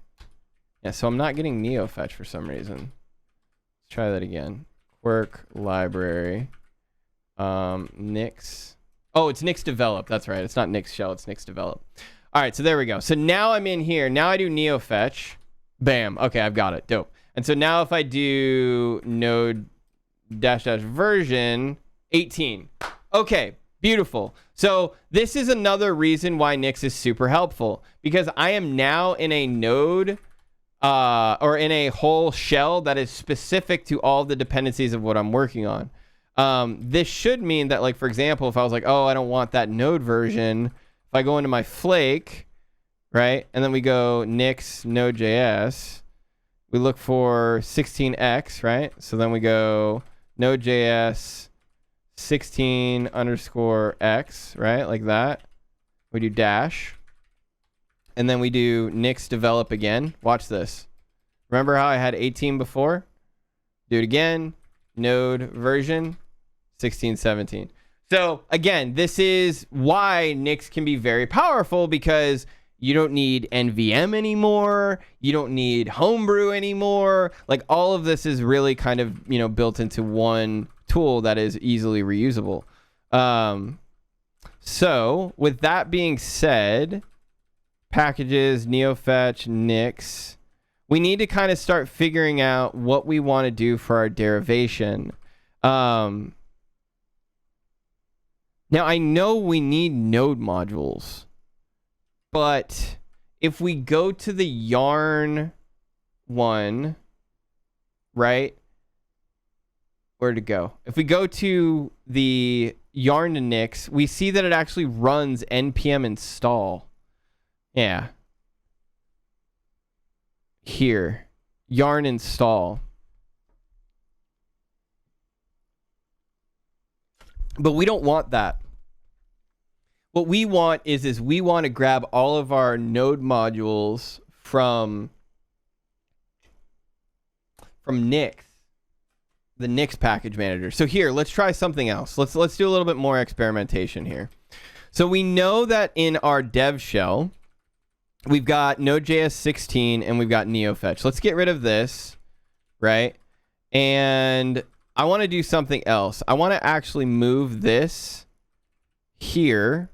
Yeah, so I'm not getting neofetch for some reason. Let's try that again. Quirk library. Nix. Oh, it's Nix develop. That's right. It's not Nix shell. It's Nix develop. All right, so there we go. So now I'm in here. Now I do neofetch. Bam. Okay, I've got it. Dope. And so now if I do node dash version 18. Okay, beautiful. So this is another reason why Nix is super helpful, because I am now in a node or in a whole shell that is specific to all the dependencies of what I'm working on. This should mean that, like, for example, if I was like, oh, I don't want that node version, if I go into my flake, right, and then we go Nix Node.js, we look for 16x, right? So then we go Node.js 16 underscore x, right? Like that. We do dash. And then we do Nix develop again. Watch this. Remember how I had 18 before? Do it again. Node version 16, 17. So again, this is why Nix can be very powerful, because you don't need NVM anymore. You don't need homebrew anymore. Like, all of this is really kind of, you know, built into one tool that is easily reusable. So with that being said, packages, neofetch, Nix, we need to kind of start figuring out what we want to do for our derivation. Now I know we need node modules, but if we go to the yarn one, right? Where to go? If we go to the yarn to Nix, we see that it actually runs npm install. Yeah. Here, yarn install. But we don't want that. What we want is we want to grab all of our node modules from Nix, the Nix package manager. So here, let's try something else. Let's do a little bit more experimentation here. So we know that in our dev shell, we've got Node.js 16 and we've got neofetch. Let's get rid of this, right? And I want to do something else. I want to actually move this here,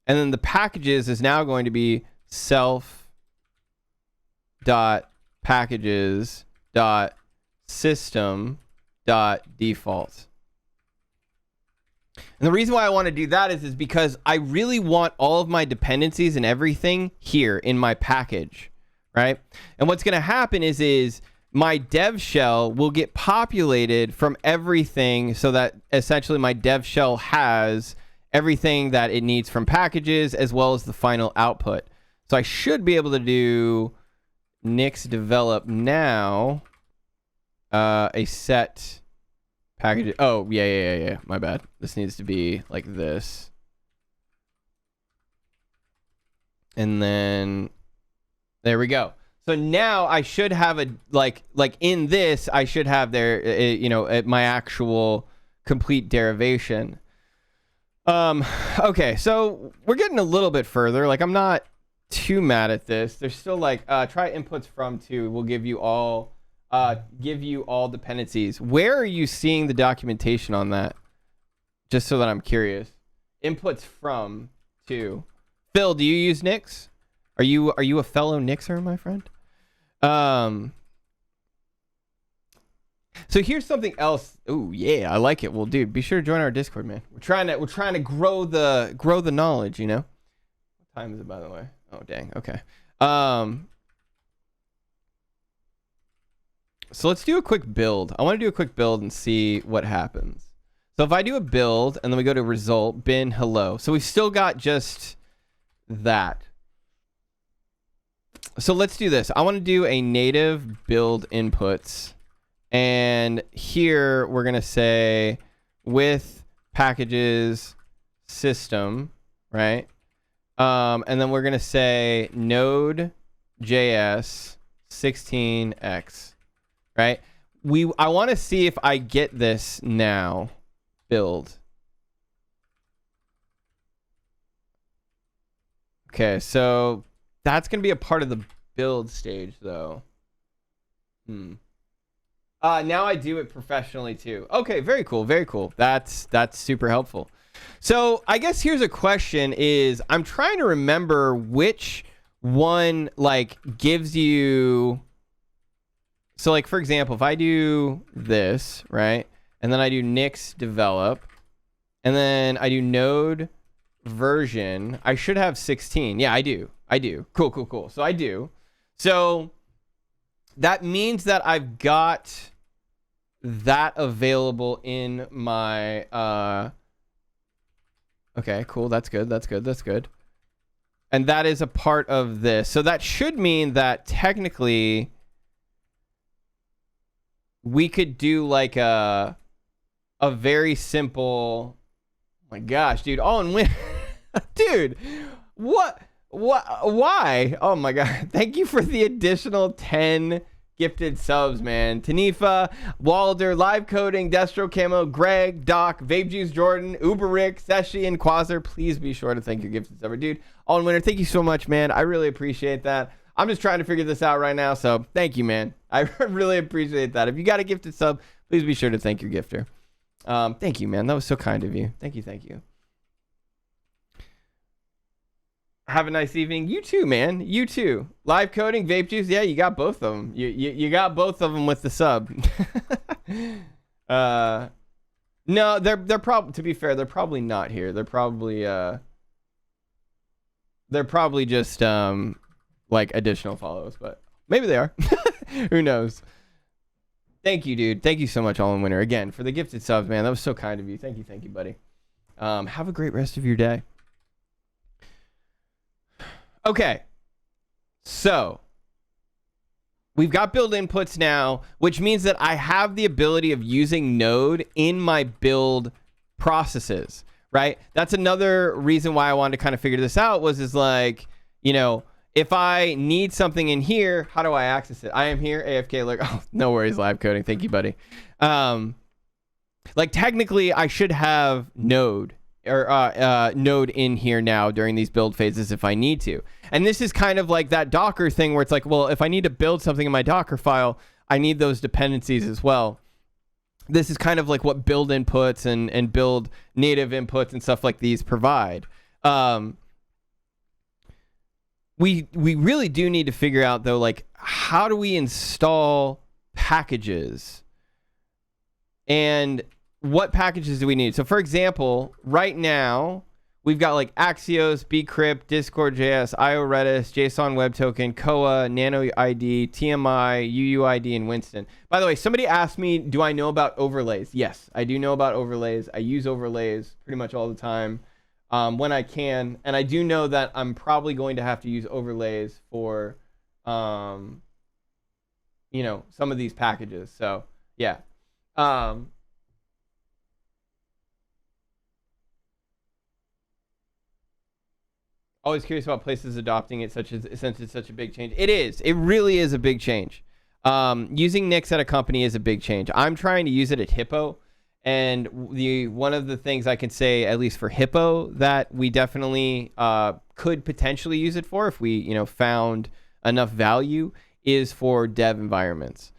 and then the packages is now going to be self.packages.system.default. And the reason why I want to do that is because I really want all of my dependencies and everything here in my package, right? And what's going to happen is my dev shell will get populated from everything, so that essentially my dev shell has everything that it needs from packages as well as the final output. So I should be able to do Nix develop now, a set package. Oh, yeah. My bad. This needs to be like this. And then there we go. So now I should have a, like in this, I should have there, my actual complete derivation. Okay, so we're getting a little bit further. Like, I'm not too mad at this. There's still like, try inputs from to will give you all give you all dependencies. Where are you seeing the documentation on that? Just so that I'm curious. Inputs from to. Phil, do you use Nix? Are you a fellow Nixer, my friend? So here's something else. Oh yeah, I like it. Well, dude, be sure to join our Discord, man. We're trying to grow the knowledge, you know. What time is it, by the way? Oh dang. Okay. So let's do a quick build. I want to do a quick build and see what happens. So if I do a build and then we go to result, bin hello. So we've still got just that. So let's do this. I want to do a native build inputs. And here we're going to say with packages system, right? And then we're going to say node.js 16x, right? I want to see if I get this now. Build. Okay, so that's going to be a part of the build stage, though. Now I do it professionally, too. Okay, very cool, very cool. That's super helpful. So I guess here's a question is, I'm trying to remember which one, like, gives you... So, like, for example, if I do this, right? And then I do Nix develop. And then I do node version. I should have 16. Yeah, I do. Cool. So I do. So that means that I've got that available in my... Okay, cool. That's good. And that is a part of this. So that should mean that technically we could do like a very simple... Oh my gosh, dude. All in win. Dude, what? Why? Oh my God. Thank you for the additional 10 gifted subs, man. Tanifa, Walder, Live Coding, Destro Camo, Greg, Doc, Vape Juice, Jordan, Uber Rick, Seshi, and Quasar. Please be sure to thank your gifted subber. Dude, All in Winner, thank you so much, man. I really appreciate that. I'm just trying to figure this out right now, so thank you, man. I really appreciate that. If you got a gifted sub, please be sure to thank your gifter. Thank you, man. That was so kind of you. Thank you. Have a nice evening. You too, man. You too. Live Coding, Vape Juice. Yeah, you got both of them. You got both of them with the sub. No, they're probably, to be fair, they're probably not here. They're probably just like additional follows, but maybe they are. Who knows? Thank you, dude. Thank you so much, All in Winner, again for the gifted subs, man. That was so kind of you. Thank you, buddy. Have a great rest of your day. Okay, so we've got build inputs now, which means that I have the ability of using Node in my build processes, right? That's another reason why I wanted to kind of figure this out is like, you know, if I need something in here, how do I access it? I am here, AFK alert. Oh, no worries, Live Coding. Thank you, buddy. Like technically I should have Node or Node in here now during these build phases if I need to. And this is kind of like that Docker thing where it's like, well, if I need to build something in my Docker file, I need those dependencies as well. This is kind of like what build inputs and build native inputs and stuff like these provide. We really do need to figure out though, like, how do we install packages? And what packages do we need? So for example, right now we've got like Axios, Bcrypt, Discord.js, IO Redis, JSON Web Token, Koa, Nano ID, TMI, UUID, and Winston. By the way, somebody asked me, do I know about overlays? Yes, I do know about overlays. I use overlays pretty much all the time when I can. And I do know that I'm probably going to have to use overlays for, you know, some of these packages. So yeah. Always curious about places adopting it, since it's such a big change. It is. It really is a big change. Using Nix at a company is a big change. I'm trying to use it at Hippo, and one of the things I can say, at least for Hippo, that we definitely could potentially use it for if we, you know, found enough value, is for dev environments.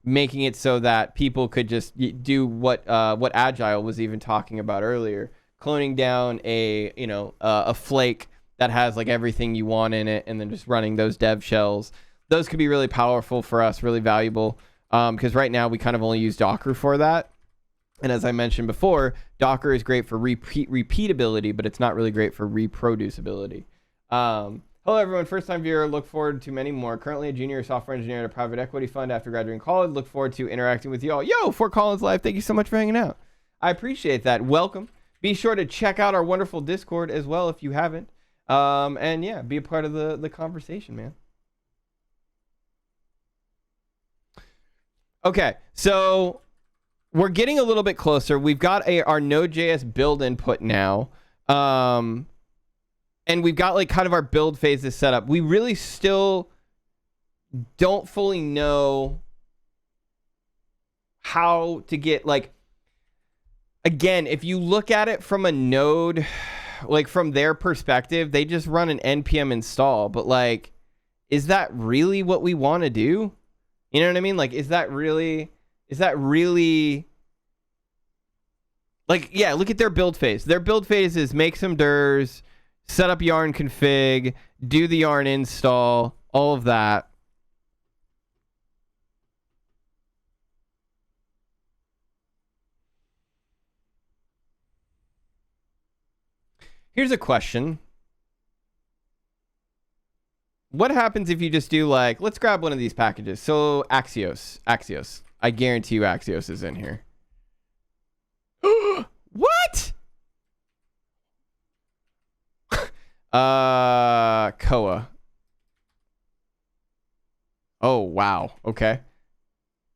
making it so that people could just do what Agile was even talking about earlier, cloning down a flake that has like everything you want in it, and then just running those dev shells. Those could be really powerful for us, really valuable, because right now we kind of only use Docker for that. And as I mentioned before, Docker is great for repeatability, but it's not really great for reproducibility. Hello, everyone. First-time viewer. Look forward to many more. Currently a junior software engineer at a private equity fund after graduating college. Look forward to interacting with you all. Yo, Fort Collins Live, thank you so much for hanging out. I appreciate that. Welcome. Be sure to check out our wonderful Discord as well if you haven't. And yeah, be a part of the conversation, man. Okay, so we're getting a little bit closer. We've got our Node.js build input now. And we've got like kind of our build phases set up. We really still don't fully know how to get like, again, if you look at it from a node, like from their perspective, they just run an npm install, but like, is that really what we want to do? You know what I mean? Like, is that really like, yeah, look at their build phase. Their build phase is make some DIRs, set up yarn config, do the yarn install, all of that. Here's a question. What happens if you just do like, let's grab one of these packages. So Axios. I guarantee you Axios is in here. What? Koa. Oh, wow. Okay.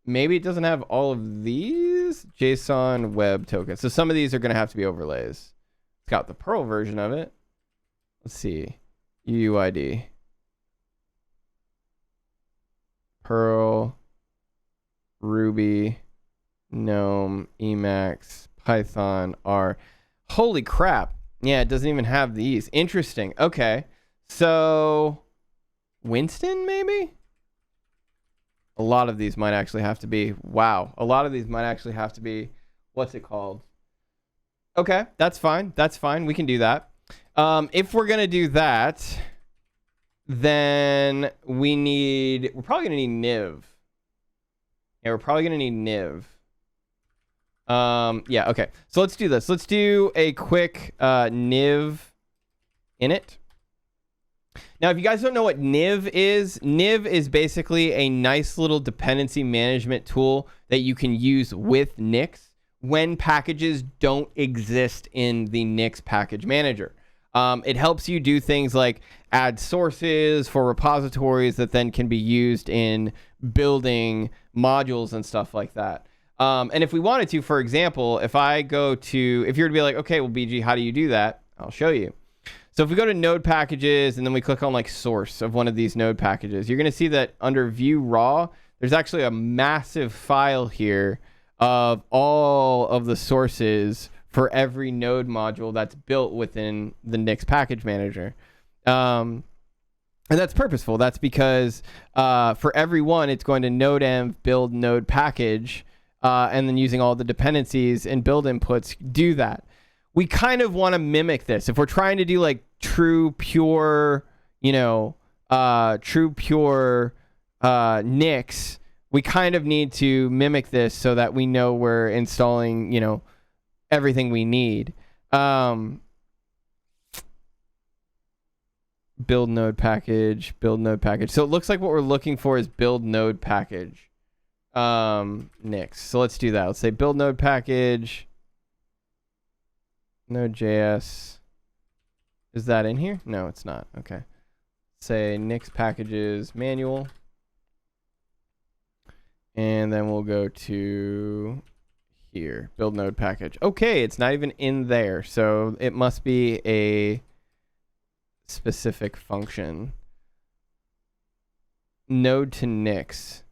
Maybe it doesn't have all of these JSON web tokens. So some of these are going to have to be overlays. It's got the Perl version of it. Let's see. UUID. Perl, Ruby, GNOME, Emacs, Python, R. Holy crap. Yeah, it doesn't even have these. Interesting. Okay. So, Winston, maybe? A lot of these might actually have to be. Wow. A lot of these might actually have to be. What's it called? Okay. That's fine. That's fine. We can do that. If we're going to do that, then we're probably going to need niv. Yeah, we're probably going to need niv. Yeah, okay. So let's do this. Let's do a quick niv init. Now, if you guys don't know what niv is basically a nice little dependency management tool that you can use with Nix when packages don't exist in the Nix package manager. It helps you do things like add sources for repositories that then can be used in building modules and stuff like that. And if we wanted to, for example, if you were to be like, okay, well, BG, how do you do that? I'll show you. So if we go to node packages and then we click on like source of one of these node packages, you're going to see that under view raw, there's actually a massive file here of all of the sources for every node module that's built within the Nix package manager. And that's purposeful. That's because for every one, it's going to node-env build node package, and then using all the dependencies and build inputs, do that. We kind of want to mimic this. If we're trying to do like true pure Nix, we kind of need to mimic this so that we know we're installing, everything we need. Build node package. So it looks like what we're looking for is build node package. Nix. So let's do that. Let's say build node package. Node.js. Is that in here? No, it's not. Okay. Say Nix packages manual. And then we'll go to here. Build node package. Okay, it's not even in there. So it must be a specific function. Node to Nix.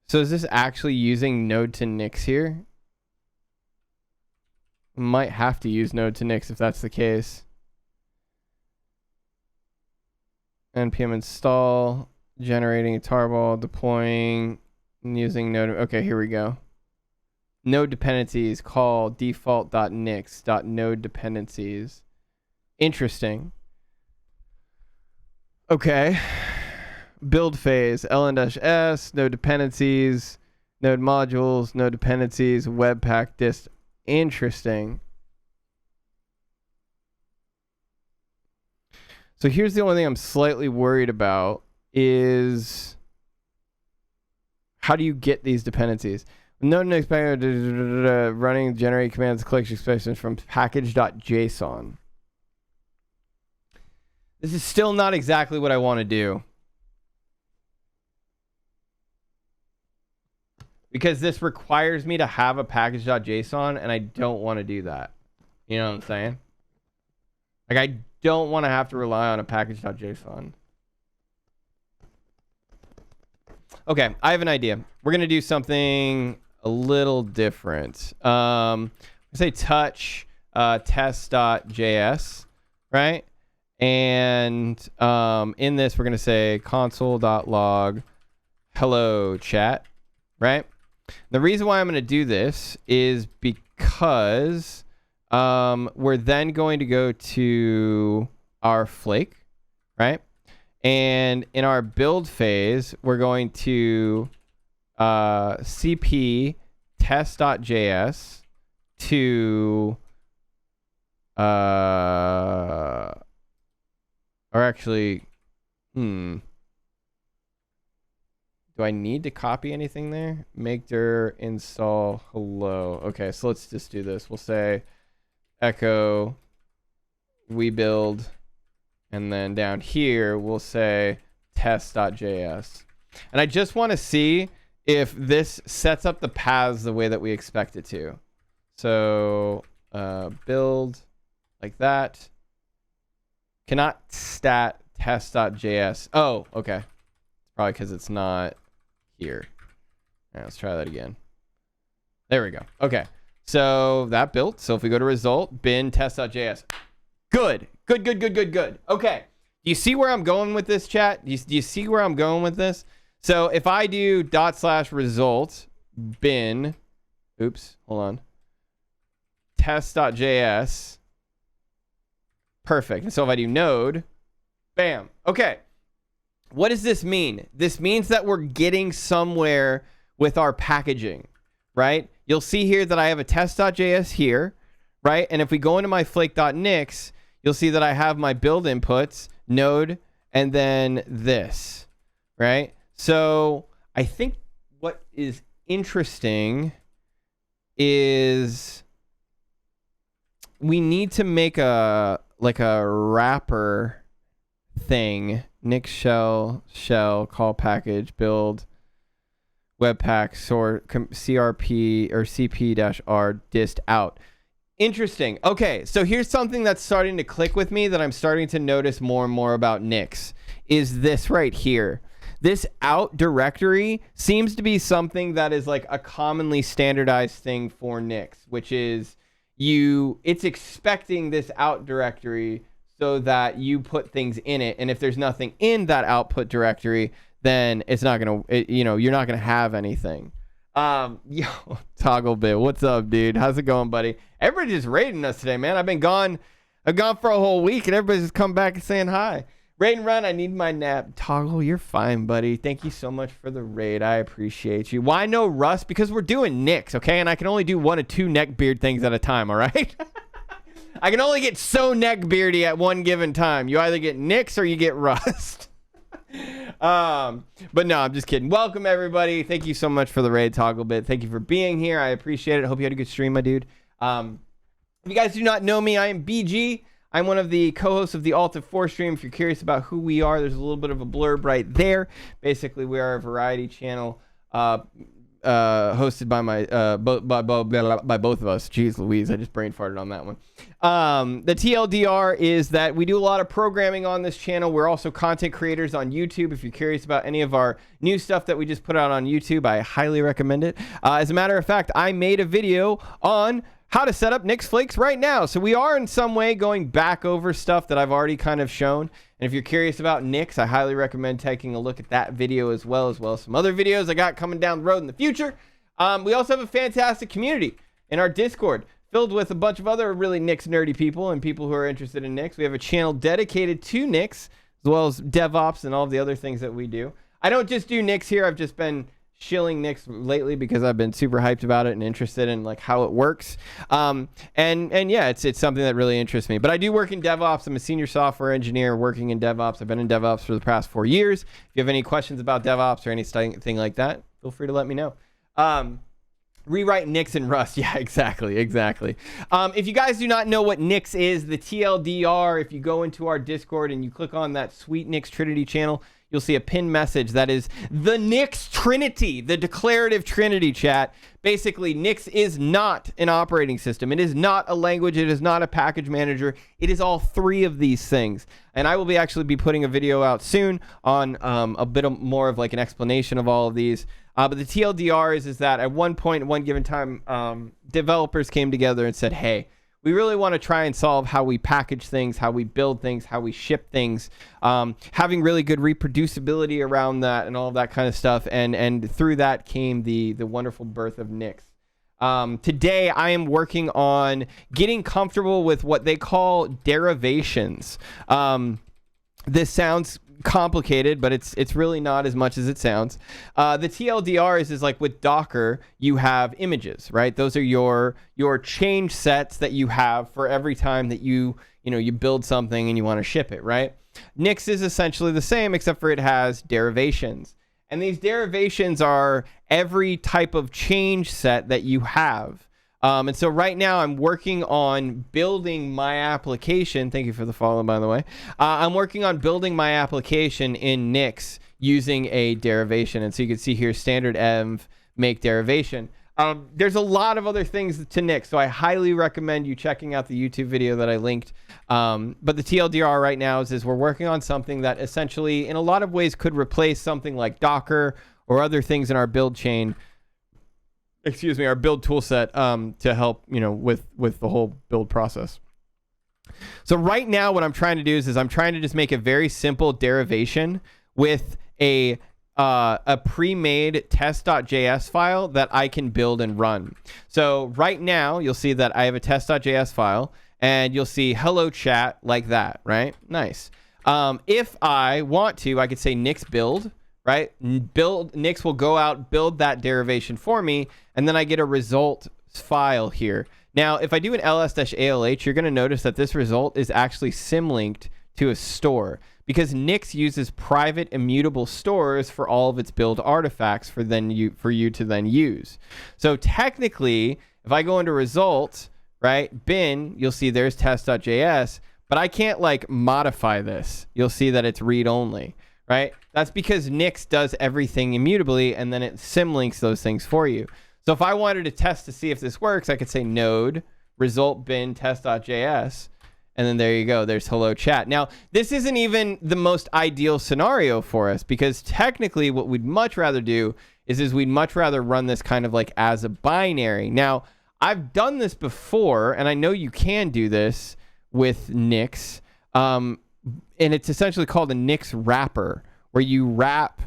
So is this actually using node to Nix here? Might have to use node to Nix if that's the case. npm install, generating a tarball, deploying using node. Okay, here we go. Node dependencies, call default.nix.node dependencies. Interesting. Okay. Build phase, ln-s, node dependencies, node modules, node dependencies, webpack dist. Interesting. So here's the only thing I'm slightly worried about is how do you get these dependencies? Node and expect running generate commands, collection expressions from package.json. This is still not exactly what I want to do. Because this requires me to have a package.json, and I don't want to do that. You know what I'm saying? Like, I don't want to have to rely on a package.json. Okay, I have an idea. We're going to do something a little different. Say touch test.js, right? And in this, we're going to say console.log hello chat, right? The reason why I'm going to do this is because we're then going to go to our flake, right? And in our build phase, we're going to cp test.js to or actually, do I need to copy anything there? Make dir install hello. Okay, so let's just do this. We'll say echo we build, and then down here we'll say test.js. And I just want to see if this sets up the paths the way that we expect it to. So build like that. Cannot stat test.js. Oh, okay. It's probably because it's not here. All right, let's try that again. There we go. Okay. So that built. So if we go to result, bin test.js. Good. Good. Okay. Do you see where I'm going with this, chat? Do you see where I'm going with this? So if I do /result bin, oops, hold on, test.js, perfect. And so if I do node, bam. Okay. What does this mean? This means that we're getting somewhere with our packaging, right? You'll see here that I have a test.js here, right? And if we go into my flake.nix, you'll see that I have my build inputs, node, and then this, right? So I think what is interesting is we need to make a wrapper thing. Nix shell call package build webpack sort crp or cp-r dist out. Interesting. Okay, so here's something that's starting to click with me that I'm starting to notice more and more about Nix is this right here. This out directory seems to be something that is like a commonly standardized thing for Nix, which is it's expecting this out directory so that you put things in it. And if there's nothing in that output directory, then it's not going to, you're not going to have anything. Yo, Toggle Bit, what's up, dude? How's it going, buddy? Everybody's just raiding us today, man. I've gone for a whole week, and everybody's just come back and saying hi. Raid and run, I need my nap. Toggle, you're fine, buddy. Thank you so much for the raid. I appreciate you. Why no Rust? Because we're doing Nix, okay? And I can only do 1 or 2 neckbeard things at a time, all right? I can only get so neckbeardy at one given time. You either get Nix or you get Rust. But no, I'm just kidding. Welcome, everybody. Thank you so much for the raid, Toggle Bit. Thank you for being here. I appreciate it. Hope you had a good stream, my dude. If you guys do not know me, I am BG. I'm one of the co-hosts of the Alt of 4 stream. If you're curious about who we are, there's a little bit of a blurb right there. Basically, we are a variety channel hosted by by both of us. Jeez Louise, I just brain farted on that one. The TLDR is that we do a lot of programming on this channel. We're also content creators on YouTube. If you're curious about any of our new stuff that we just put out on YouTube, I highly recommend it. As a matter of fact, I made a video on how to set up Nix Flakes right now. So we are in some way going back over stuff that I've already kind of shown And if you're curious about Nix, I highly recommend taking a look at that video as well as some other videos I got coming down the road in the future. We also have a fantastic community in our Discord filled with a bunch of other really Nix nerdy people and people who are interested in Nix. We have a channel dedicated to Nix, as well as DevOps and all of the other things that we do. I don't just do Nix here. I've just been shilling Nix lately because I've been super hyped about it and interested in like how it works. And yeah, it's something that really interests me. But I do work in DevOps. I'm a senior software engineer working in DevOps. I've been in DevOps for the past 4 years. If you have any questions about DevOps or anything like that, feel free to let me know. Rewrite Nix and Rust. Yeah, exactly. If you guys do not know what Nix is, the TLDR, if you go into our Discord and you click on that sweet Nix Trinity channel, you'll see a pinned message that is the Nix Trinity, the declarative Trinity, chat. Basically, Nix is not an operating system. It is not a language. It is not a package manager. It is all three of these things. And I will actually be putting a video out soon on a bit more of like an explanation of all of these. But the TLDR is that at one point, at one given time, developers came together and said, hey, we really want to try and solve how we package things, how we build things, how we ship things, having really good reproducibility around that and all of that kind of stuff. And through that came the wonderful birth of Nix. Today, I am working on getting comfortable with what they call derivations. This sounds complicated, but it's really not as much as it sounds. The TLDR is like with Docker, you have images, right? Those are your change sets that you have for every time that you build something and you want to ship it, right? Nix is essentially the same, except for it has derivations. And these derivations are every type of change set that you have. And so right now I'm working on building my application. Thank you for the follow, by the way. I'm working on building my application in Nix using a derivation. And so you can see here, standard env make derivation. There's a lot of other things to Nix, so I highly recommend you checking out the YouTube video that I linked. But the TLDR right now is we're working on something that essentially in a lot of ways could replace something like Docker or other things in our build chain. Our build tool set to help, with the whole build process. So right now what I'm trying to do is I'm trying to just make a very simple derivation with a pre-made test.js file that I can build and run. So right now you'll see that I have a test.js file and you'll see hello chat like that, right? Nice. If I want to, I could say Nix build, right? Nix will go out, build that derivation for me, and then I get a result file here. Now, if I do an ls-alh, you're going to notice that this result is actually symlinked to a store because Nix uses private immutable stores for all of its build artifacts for you to then use. So technically, if I go into results, right, bin, you'll see there's test.js, but I can't like modify this. You'll see that it's read only. Right? That's because Nix does everything immutably and then it symlinks those things for you. So if I wanted to test to see if this works, I could say node result bin test.js and then there you go. There's hello chat. Now, this isn't even the most ideal scenario for us because technically what we'd much rather do is we'd much rather run this kind of like as a binary. Now, I've done this before and I know you can do this with Nix. And it's essentially called a Nix wrapper, where you wrap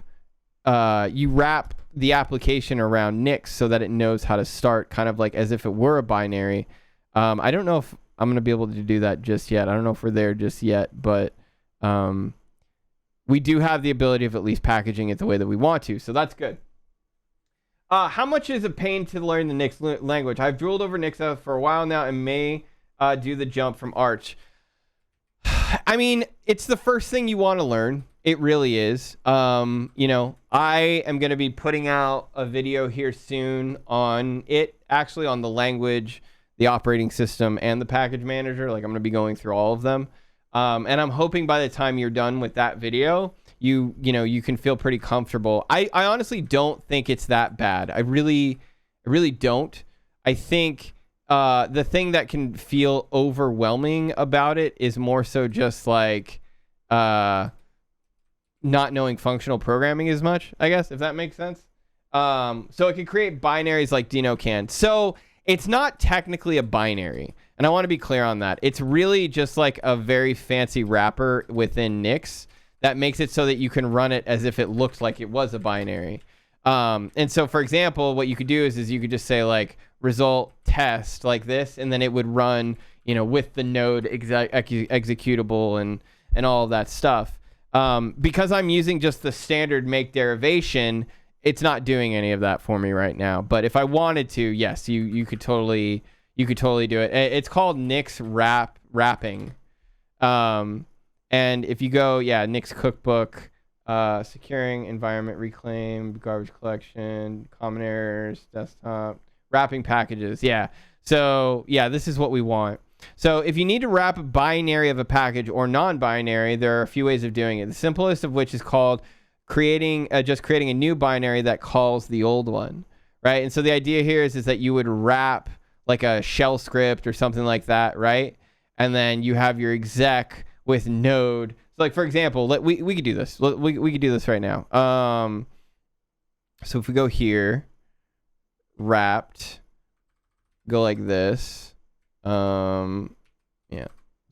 the application around Nix so that it knows how to start, kind of like as if it were a binary. I don't know if I'm going to be able to do that just yet. I don't know if we're there just yet, but we do have the ability of at least packaging it the way that we want to, so that's good. How much is a pain to learn the Nix language? I've drooled over Nix for a while now and may do the jump from Arch. I mean, it's the first thing you want to learn. It really is. I am going to be putting out a video here soon on it, actually on the language, the operating system, and the package manager. Like I'm going to be going through all of them. And I'm hoping by the time you're done with that video, you can feel pretty comfortable. I honestly don't think it's that bad. I really don't. I think the thing that can feel overwhelming about it is more so just like not knowing functional programming as much, I guess, if that makes sense. So it can create binaries like Dino can. So it's not technically a binary. And I want to be clear on that. It's really just like a very fancy wrapper within Nix that makes it so that you can run it as if it looked like it was a binary. And so, for example, what you could do is you could just say like result test like this, and then it would run, you know, with the node executable and all of that stuff. Because I'm using just the standard make derivation, it's not doing any of that for me right now. But if I wanted to, yes, you could totally do it. It's called Nix wrapping. And if you go, Nix cookbook, securing environment reclaim, garbage collection, common errors, desktop, wrapping packages. Yeah. So this is what we want. So if you need to wrap a binary of a package or non-binary, there are a few ways of doing it. The simplest of which is called creating a new binary that calls the old one, right? And so the idea here is that you would wrap like a shell script or something like that, right? And then you have your exec with node. So like, for example, we could do this. We could do this right now. So if we go here, wrapped, go like this.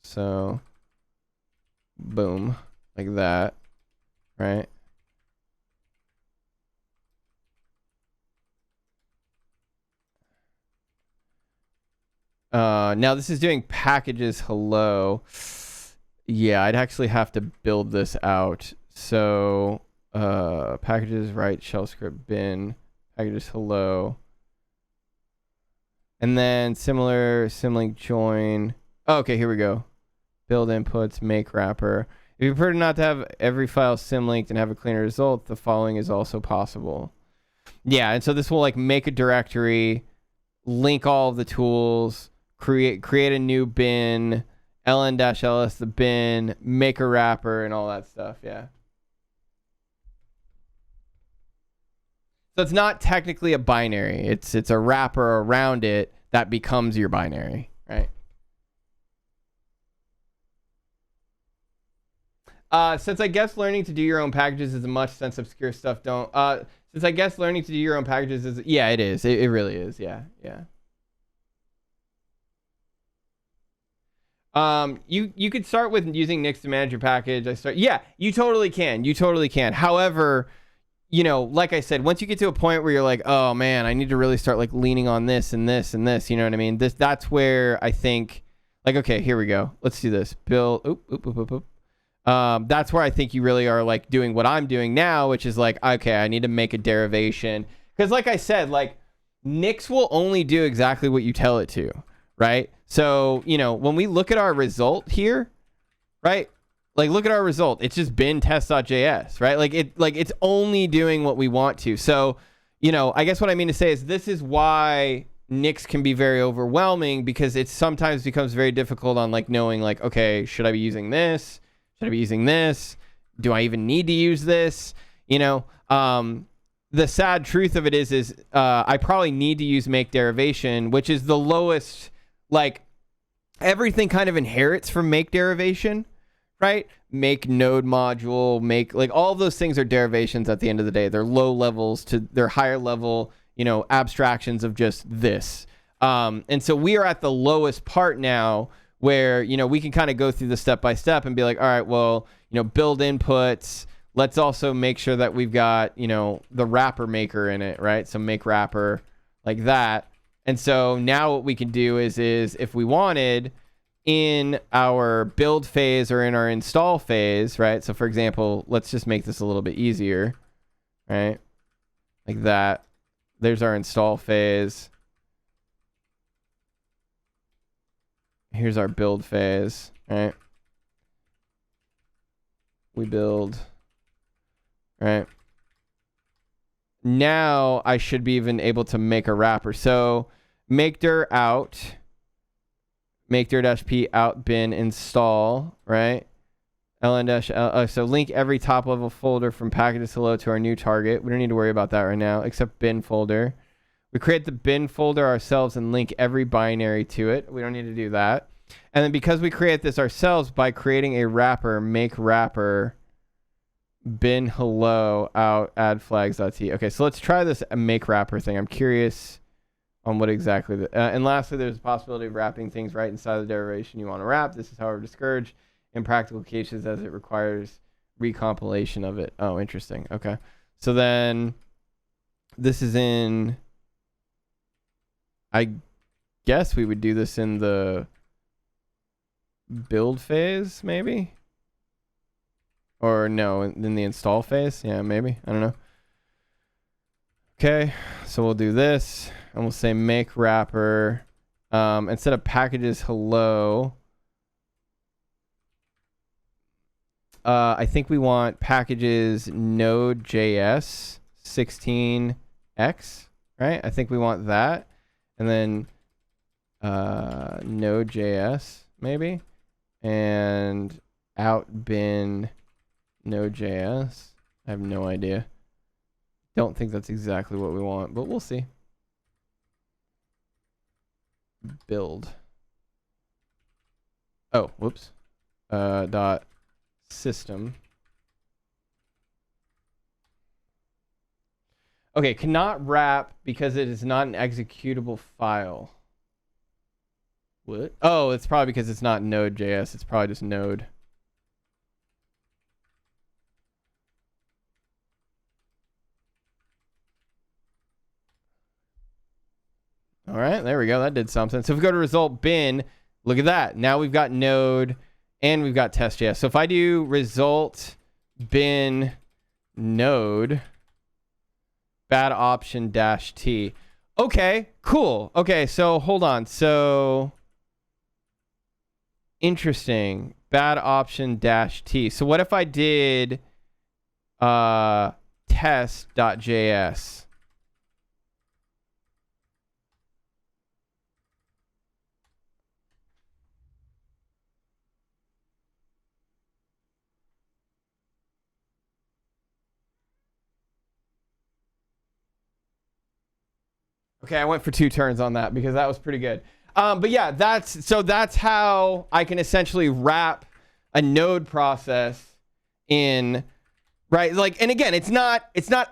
So boom, like that, right? Now this is doing packages hello. Yeah, I'd actually have to build this out. So packages write shell script bin packages hello. And then similar symlink join. Oh, okay, here we go. Build inputs, make wrapper. If you prefer not to have every file symlinked and have a cleaner result, the following is also possible. Yeah, and so this will like make a directory, link all of the tools, create a new bin, ln-ls the bin, make a wrapper, and all that stuff. Yeah. So it's not technically a binary. It's a wrapper around it that becomes your binary, right? Since I guess learning to do your own packages is a much since obscure stuff don't. Since I guess learning to do your own packages is, yeah, it is. It really is. Yeah. You could start with using Nix to manage your package. You totally can. However, you know, like I said, once you get to a point where you're like, oh man, I need to really start like leaning on this and this and this, you know what I mean? That's where I think, like, okay, here we go. Let's do this. Build. That's where I think you really are like doing what I'm doing now, which is like, okay, I need to make a derivation. Because like I said, like Nix will only do exactly what you tell it to, right? So, you know, when we look at our result here, right? Like, look at our result. It's just bin test.js, right? Like it's only doing what we want to. So, you know, I guess what I mean to say is this is why Nix can be very overwhelming, because it sometimes becomes very difficult on like knowing like, okay, should I be using this? Should I be using this? Do I even need to use this? You know, the sad truth of it is I probably need to use make derivation, which is the lowest, like everything kind of inherits from make derivation, right? Make node module, make, like all of those things are derivations at the end of the day. They're low levels to their higher level, you know, abstractions of just this. And so we are at the lowest part now where, you know, we can kind of go through the step by step and be like, all right, well, you know, build inputs. Let's also make sure that we've got, you know, the wrapper maker in it, right? So make wrapper like that. And so now what we can do is if we wanted in our build phase or in our install phase, right? So for example, let's just make this a little bit easier, right? Like that. There's our install phase. Here's our build phase, right? We build, right? Now I should be even able to make a wrapper. So make dir out, make dir-p out bin install, right? ln-l, so link every top level folder from packages hello to our new target. We don't need to worry about that right now, except bin folder. We create the bin folder ourselves and link every binary to it. We don't need to do that. And then because we create this ourselves by creating a wrapper, make wrapper bin hello out add flags.t. Okay, so let's try this make wrapper thing. I'm curious on what exactly and lastly, there's a possibility of wrapping things right inside the derivation you want to wrap. This is, however, discouraged in practical cases as it requires recompilation of it. Oh, interesting. Okay. So then this is in, I guess we would do this in the build phase, maybe? Or no, in the install phase? Yeah, maybe. I don't know. Okay, so we'll do this, and we'll say make wrapper. Instead of packages hello, I think we want packages node.js 16x, right? I think we want that. And then node.js maybe, and out bin node.js. I have no idea. Don't think that's exactly what we want, but we'll see. Build. Oh, whoops. Dot system. Okay, cannot wrap because it is not an executable file. What? Oh, it's probably because it's not Node.js. It's probably just Node. All right, there we go. That did something. So if we go to result bin, look at that. Now we've got Node and we've got test.js. So if I do result bin Node, bad option dash T. Okay, cool. Okay, so hold on. So interesting. Bad option dash T. So what if I did test.js? Okay, I went for 2 turns on that because that was pretty good. But yeah, that's how I can essentially wrap a node process in, right? Like, and again, it's not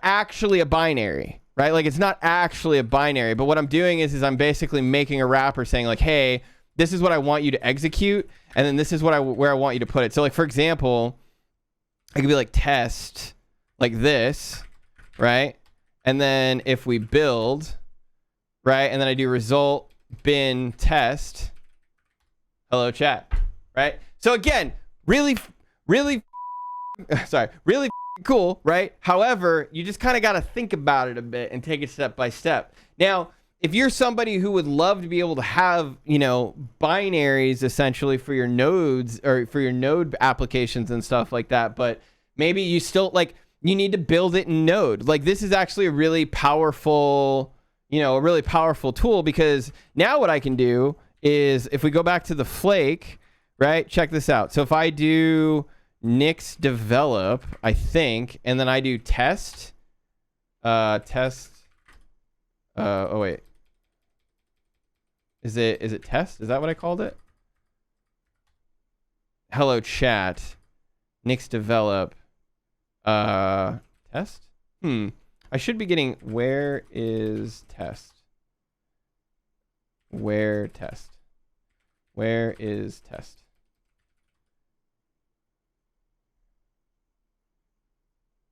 actually a binary, right? Like, it's not actually a binary, but what I'm doing is I'm basically making a wrapper saying like, hey, this is what I want you to execute, and then this is what where I want you to put it. So like, for example, I could be like test like this, right? And then if we build, right, and then I do result bin test hello chat, right? So again, really cool, right? However, you just kind of got to think about it a bit and take it step by step. Now, if you're somebody who would love to be able to have, you know, binaries essentially for your nodes or for your node applications and stuff like that, but maybe you still like, you need to build it in Node. Like, this is actually a really powerful, you know, a really powerful tool, because now what I can do is if we go back to the flake, right? Check this out. So if I do Nix develop, I think, and then I do test, oh wait. Is it test? Is that what I called it? Hello chat, Nix develop, test? I should be getting, where is test? Where test? Where is test?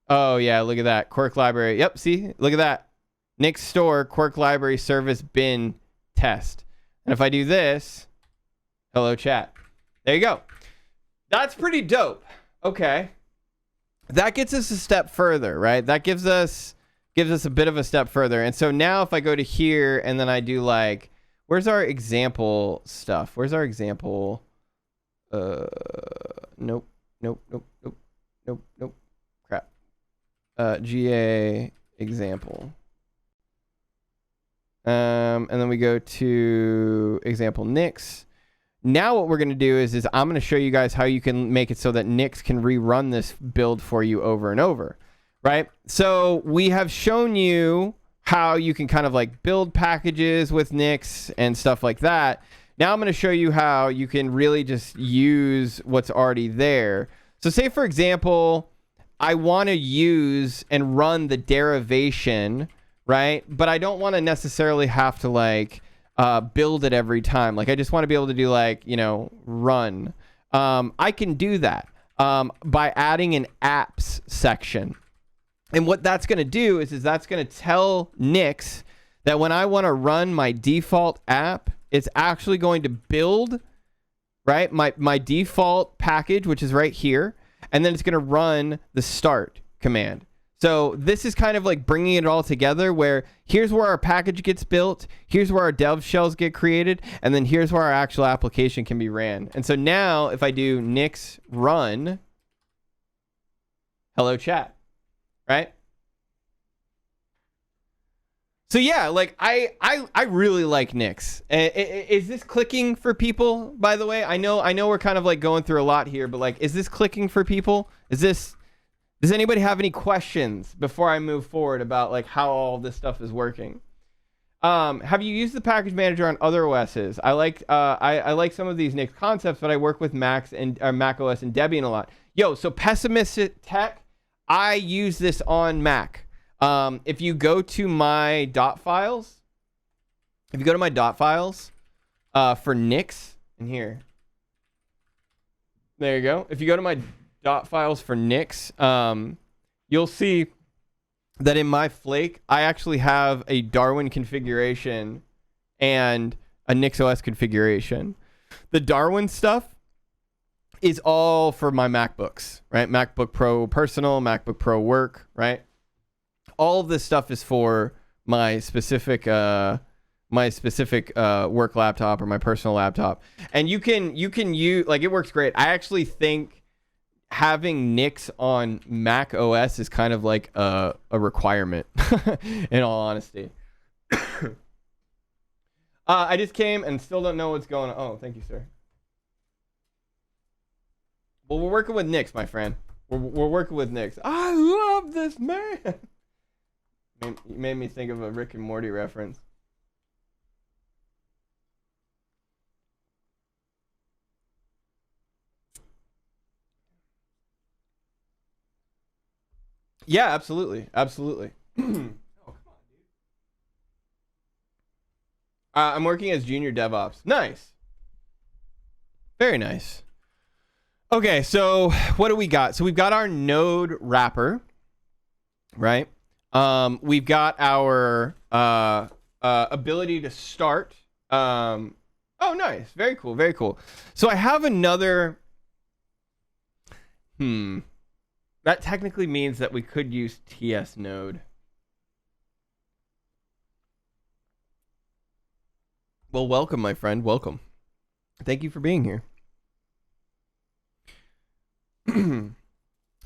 Oh yeah, look at that. Quirk library. Yep, see? Look at that. Nix store, Quirk library service bin test. And if I do this, hello chat. There you go. That's pretty dope. Okay. That gets us a step further, right? That gives us a bit of a step further. And so now if I go to here and then I do like, where's our example stuff? Where's our example? Nope. Crap. GA example. And then we go to example Nix. Now what we're going to do is I'm going to show you guys how you can make it so that Nix can rerun this build for you over and over, right? So we have shown you how you can kind of like build packages with Nix and stuff like that. Now I'm going to show you how you can really just use what's already there. So say, for example, I want to use and run the derivation, right? But I don't want to necessarily have to like build it every time. Like I just want to be able to do like, you know, run. I can do that by adding an apps section. And what that's going to do is that's going to tell Nix that when I want to run my default app, it's actually going to build, right, my default package, which is right here, and then it's going to run the start command. So this is kind of like bringing it all together where here's where our package gets built, here's where our dev shells get created, and then here's where our actual application can be ran. And so now if I do Nix run, hello chat, right? So yeah, like I really like Nix. Is this clicking for people, by the way? I know we're kind of like going through a lot here, but like, is this clicking for people? Does anybody have any questions before I move forward about like how all this stuff is working? Have you used the package manager on other OSs? I like some of these Nix concepts, but I work with Mac OS and Debian a lot. Yo, so pessimistic tech, I use this on Mac. If you go to my dot files, for Nix, in here, there you go. If you go to my dot files for Nix, you'll see that in my Flake, I actually have a Darwin configuration and a Nix OS configuration. The Darwin stuff is all for my MacBooks, right? MacBook Pro Personal, MacBook Pro Work, right? All of this stuff is for my specific work laptop or my personal laptop, and you can use, like, it works great. I actually think having Nix on Mac OS is kind of like a requirement, in all honesty. I just came and still don't know what's going on. Oh, thank you, sir. Well, we're working with Nix, my friend. We're working with Nix. I love this man. You made me think of a Rick and Morty reference. Yeah, absolutely. Absolutely. Oh, come on, dude. I'm working as junior DevOps. Nice. Very nice. Okay, so what do we got? So we've got our node wrapper, right? We've got our ability to start. Oh, nice. Very cool. Very cool. So I have another. That technically means that we could use TS node. Well, welcome, my friend. Welcome. Thank you for being here.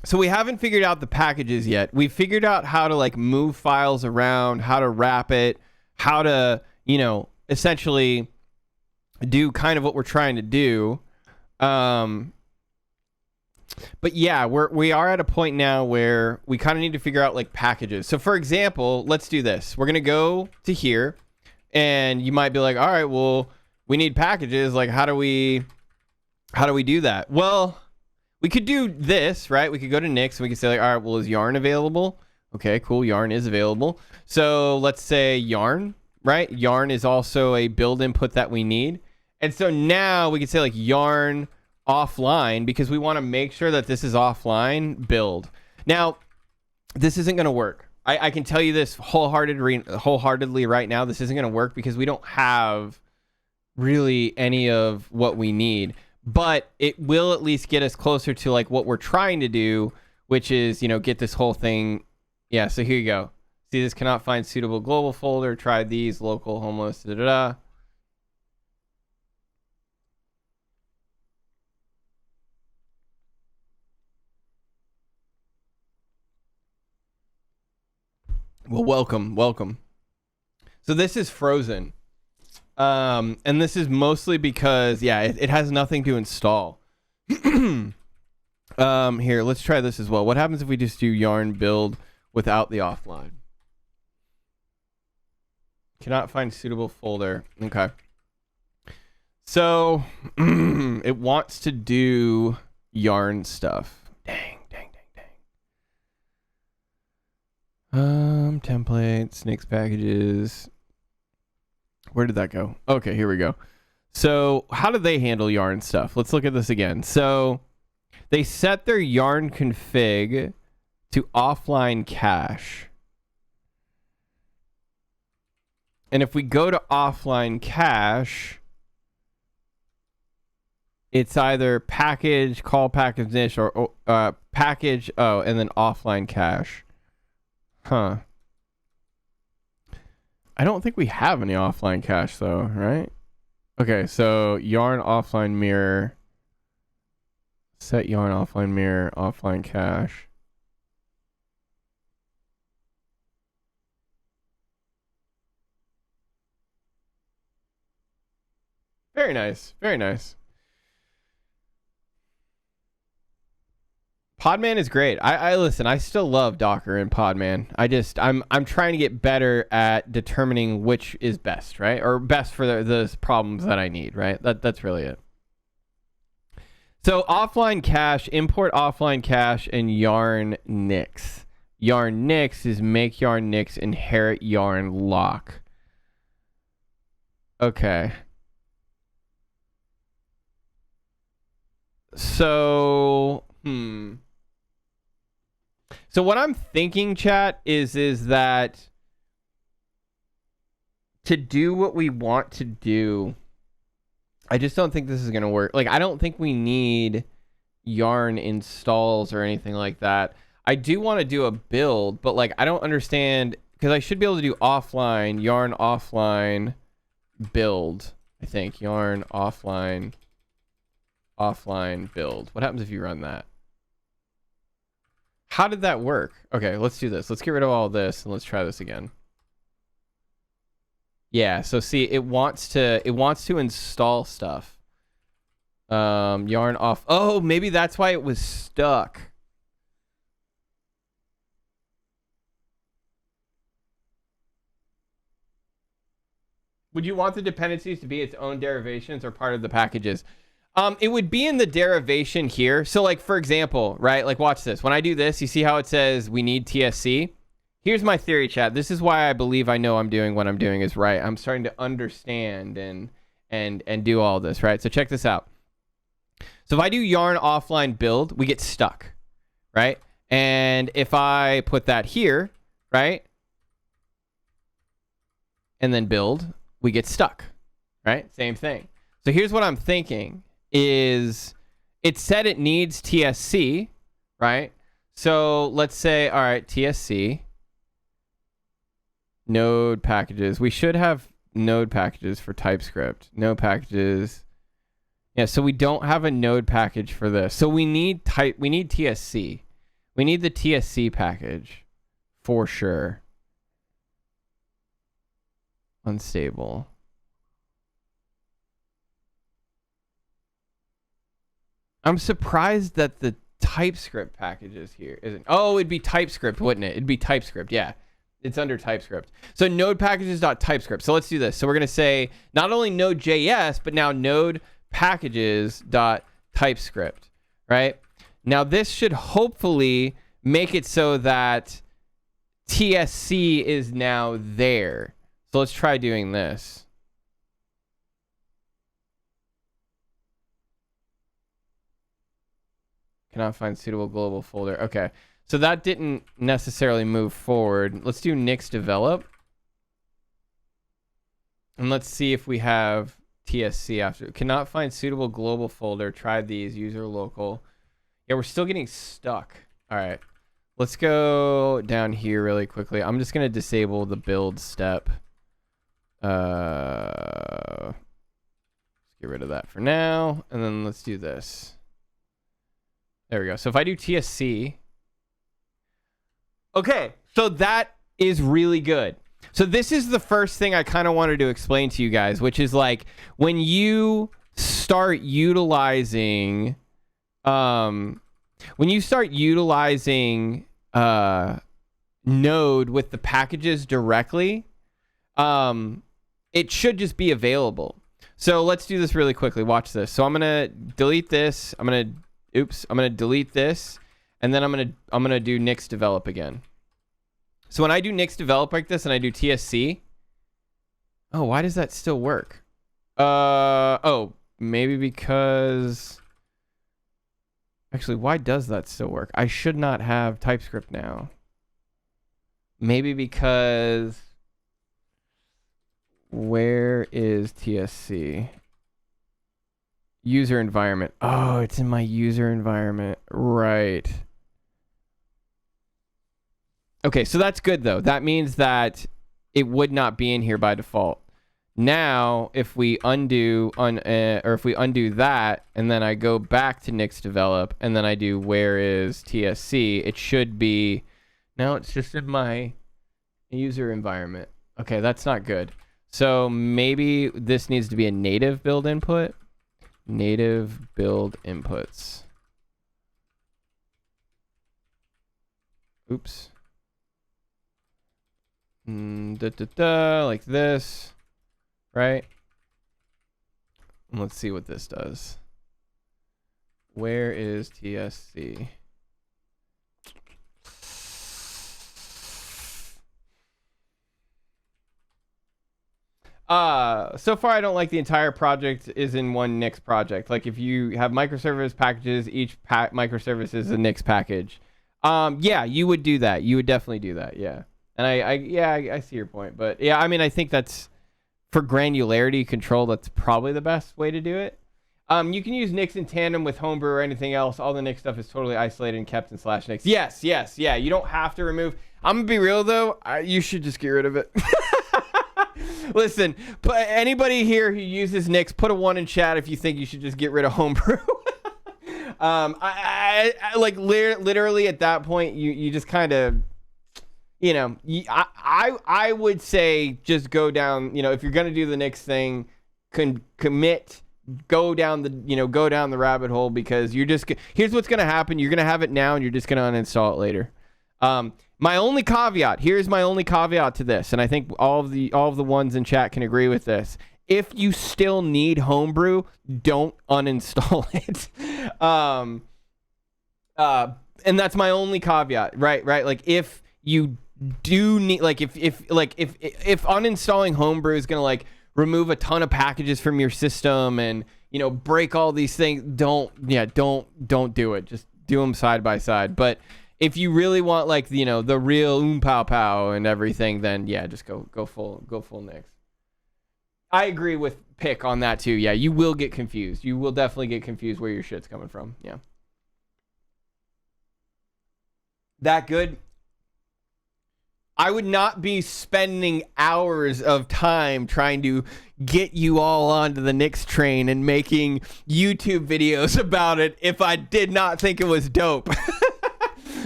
So we haven't figured out the packages yet. We've figured out how to like move files around, how to wrap it, how to, you know, essentially do kind of what we're trying to do. But yeah, we are at a point now where we kind of need to figure out like packages. So for example, let's do this. We're going to go to here and you might be like, all right, well, we need packages. Like, how do we do that? Well, we could do this, right? We could go to Nix and we could say like, all right, well, is yarn available? Okay, cool. Yarn is available. So let's say yarn, right? Yarn is also a build input that we need. And so now we can say like yarn offline because we want to make sure that this is offline build. Now, this isn't going to work. I can tell you this wholeheartedly right now. This isn't going to work because we don't have really any of what we need. But it will at least get us closer to like what we're trying to do, which is, you know, get this whole thing. Yeah, so here you go. See, this cannot find suitable global folder. Try these, local, homeless, da-da-da. Well, welcome. So this is frozen. And this is mostly because, yeah, it has nothing to install. Here, let's try this as well. What happens if we just do yarn build without the offline? Cannot find suitable folder. Okay. So it wants to do yarn stuff. Dang. Templates, Nix packages. Where did that go? Okay, here we go. So how do they handle yarn stuff? Let's look at this again. So they set their yarn config to offline cache. And if we go to offline cache, it's either package, call package init, or package, and then offline cache. Huh. I don't think we have any offline cache though, right? Okay, so yarn offline mirror. Set yarn offline mirror, offline cache. Very nice. Very nice. Podman is great. I listen, I still love Docker and Podman. I'm trying to get better at determining which is best, right? Or best for the problems that I need, right? That's really it. So offline cache, import offline cache, and yarn Nix. Yarn Nix is make yarn Nix inherit yarn lock. Okay. So, So what I'm thinking, chat, is that to do what we want to do, I just don't think this is going to work. Like, I don't think we need yarn installs or anything like that. I do want to do a build, but like, I don't understand, because I should be able to do offline, yarn offline build, I think. Yarn offline build. What happens if you run that? How did that work? Okay, let's do this. Let's get rid of all this and let's try this again. Yeah, so see, it wants to install stuff. Yarn off. Oh, maybe that's why it was stuck. Would you want the dependencies to be its own derivations or part of the packages? It would be in the derivation here. So like, for example, right? Like watch this. When I do this, you see how it says we need TSC? Here's my theory, chat. This is why I believe I know I'm doing what I'm doing is right. I'm starting to understand and do all this, right? So check this out. So if I do yarn offline build, we get stuck, right? And if I put that here, right? And then build, we get stuck, right? Same thing. So here's what I'm thinking is it said it needs TSC, right? So let's say, all right, TSC, node packages. We should have node packages for TypeScript. Node packages. Yeah, so we don't have a node package for this. So we need TSC. We need the TSC package for sure. Unstable. I'm surprised that the TypeScript package is here. Isn't? Oh, it'd be TypeScript, wouldn't it? It'd be TypeScript, yeah. It's under TypeScript. So node packages.typescript. So let's do this. So we're going to say not only node.js, but now node packages.typescript, right? Now this should hopefully make it so that TSC is now there. So let's try doing this. Cannot find suitable global folder. Okay. So that didn't necessarily move forward. Let's do Nix develop. And let's see if we have TSC after. Cannot find suitable global folder. Try these. User local. Yeah, we're still getting stuck. All right. Let's go down here really quickly. I'm just going to disable the build step. Let's get rid of that for now. And then let's do this. There we go. So if I do TSC. Okay, so that is really good. So this is the first thing I kind of wanted to explain to you guys, which is like when you start utilizing Node with the packages directly, it should just be available. So let's do this really quickly. Watch this. So I'm gonna delete this. I'm gonna delete this, and then I'm gonna do Nix develop again. So when I do Nix develop like this and I do TSC, oh, why does that still work? Oh, maybe because... Actually, why does that still work? I should not have TypeScript now. Maybe because... Where is TSC? User environment. Oh, it's in my user environment. Right. Okay, so that's good though. That means that it would not be in here by default. Now, if we undo that, and then I go back to Nix develop, and then I do where is TSC, it should be. No, it's just in my user environment. Okay, that's not good. So maybe this needs to be a native build input. Native build inputs. Oops. Like this. Right? And let's see what this does. Where is TSC? So far I don't like the entire project is in one Nix project. Like if you have microservice packages, each microservice is a Nix package. Yeah, you would do that. You would definitely do that. Yeah. And I see your point, but yeah, I mean, I think that's for granularity control. That's probably the best way to do it. You can use Nix in tandem with Homebrew or anything else. All the Nix stuff is totally isolated and kept in /Nix. Yes. Yeah. You don't have to remove. I'm gonna be real though. You should just get rid of it. Listen, anybody here who uses Nix, put a 1 in chat if you think you should just get rid of Homebrew. I like literally at that point, you just kind of, you know, I would say just go down, you know, if you're going to do the Nix thing, commit, go down the rabbit hole, because you're just, here's what's going to happen. You're going to have it now and you're just going to uninstall it later. My only caveat, here's my only caveat to this, and I think all of the ones in chat can agree with this. If you still need Homebrew, don't uninstall it. And that's my only caveat, right? Like if you do need, like if uninstalling Homebrew is gonna like remove a ton of packages from your system and, you know, break all these things, don't do it. Just do them side by side. But if you really want, like, you know, the real pow pow and everything, then yeah, just go full Nix. I agree with Pick on that too. Yeah, you will get confused. You will definitely get confused where your shit's coming from. Yeah. That good? I would not be spending hours of time trying to get you all onto the Nix train and making YouTube videos about it if I did not think it was dope.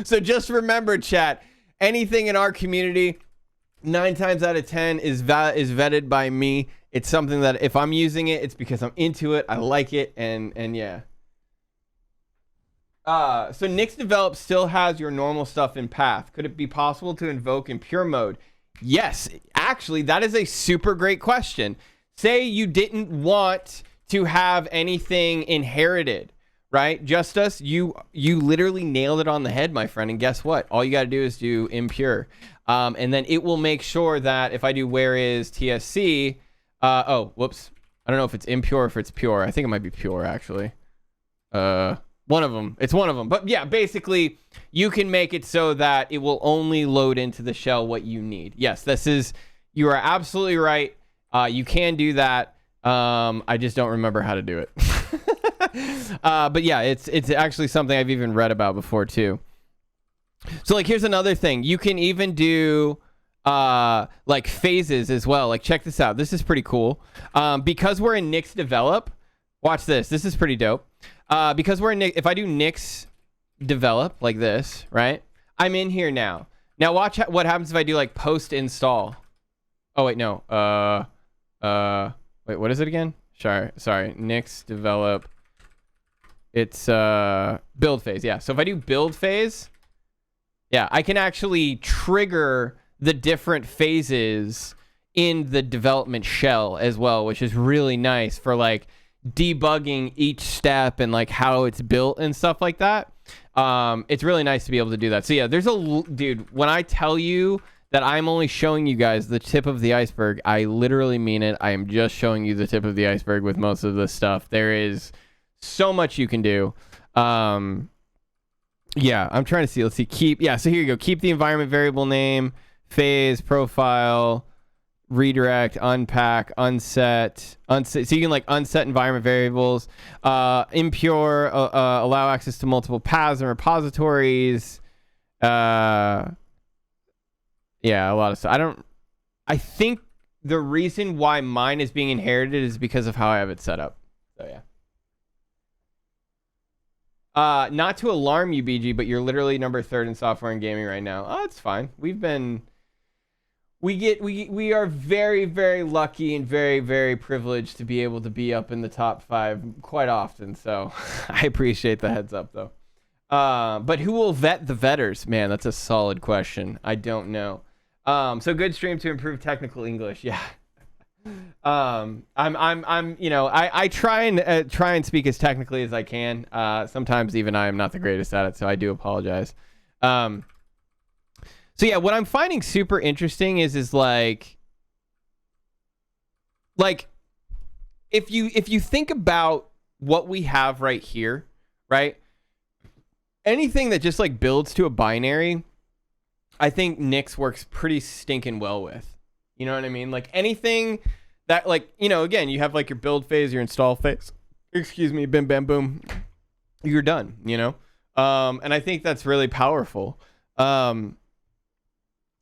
So just remember, chat, anything in our community, 9 times out of 10 is vetted by me. It's something that if I'm using it, it's because I'm into it, I like it, and yeah. So Nix develop still has your normal stuff in path. Could it be possible to invoke in pure mode? Yes, actually, that is a super great question. Say you didn't want to have anything inherited, right? Justus, you literally nailed it on the head, my friend. And guess what? All you got to do is do impure. And then it will make sure that if I do where is TSC, oh, whoops. I don't know if it's impure or if it's pure. I think it might be pure, actually. One of them. It's one of them. But yeah, basically, you can make it so that it will only load into the shell what you need. Yes, you are absolutely right. You can do that. I just don't remember how to do it. But yeah, it's actually something I've even read about before too. So like, here's another thing. You can even do like phases as well. Like, check this out. This is pretty cool. Because we're in Nix develop, watch this. This is pretty dope. Because we're in Nix, if I do Nix develop like this, right? I'm in here now. Now watch what happens if I do like post install. Oh wait, no. Wait, what is it again? Sorry. Nix develop. It's build phase. Yeah. So if I do build phase, yeah, I can actually trigger the different phases in the development shell as well, which is really nice for like debugging each step and like how it's built and stuff like that. It's really nice to be able to do that. So yeah, dude, when I tell you that I'm only showing you guys the tip of the iceberg. I literally mean it. I am just showing you the tip of the iceberg with most of this stuff. There is so much you can do. Yeah, I'm trying to see. Let's see. So here you go. Keep the environment variable name, phase, profile, redirect, unpack, unset. So you can like unset environment variables. Impure, allow access to multiple paths and repositories. Yeah, a lot of stuff. I think the reason why mine is being inherited is because of how I have it set up. So yeah. Not to alarm you, BG, but you're literally number 3rd in software and gaming right now. Oh, it's fine. We are very, very lucky and very, very privileged to be able to be up in the top 5 quite often. So I appreciate the heads up though. But who will vet the vetters? Man, that's a solid question. I don't know. So good stream to improve technical English. Yeah. I try and speak as technically as I can. Sometimes even I am not the greatest at it, so I do apologize. So yeah, what I'm finding super interesting is like if you think about what we have right here, right? Anything that just like builds to a binary, I think Nix works pretty stinking well with. You know what I mean? Like anything that like, again, you have like your build phase, your install phase, bim, bam, boom, you're done, and I think that's really powerful.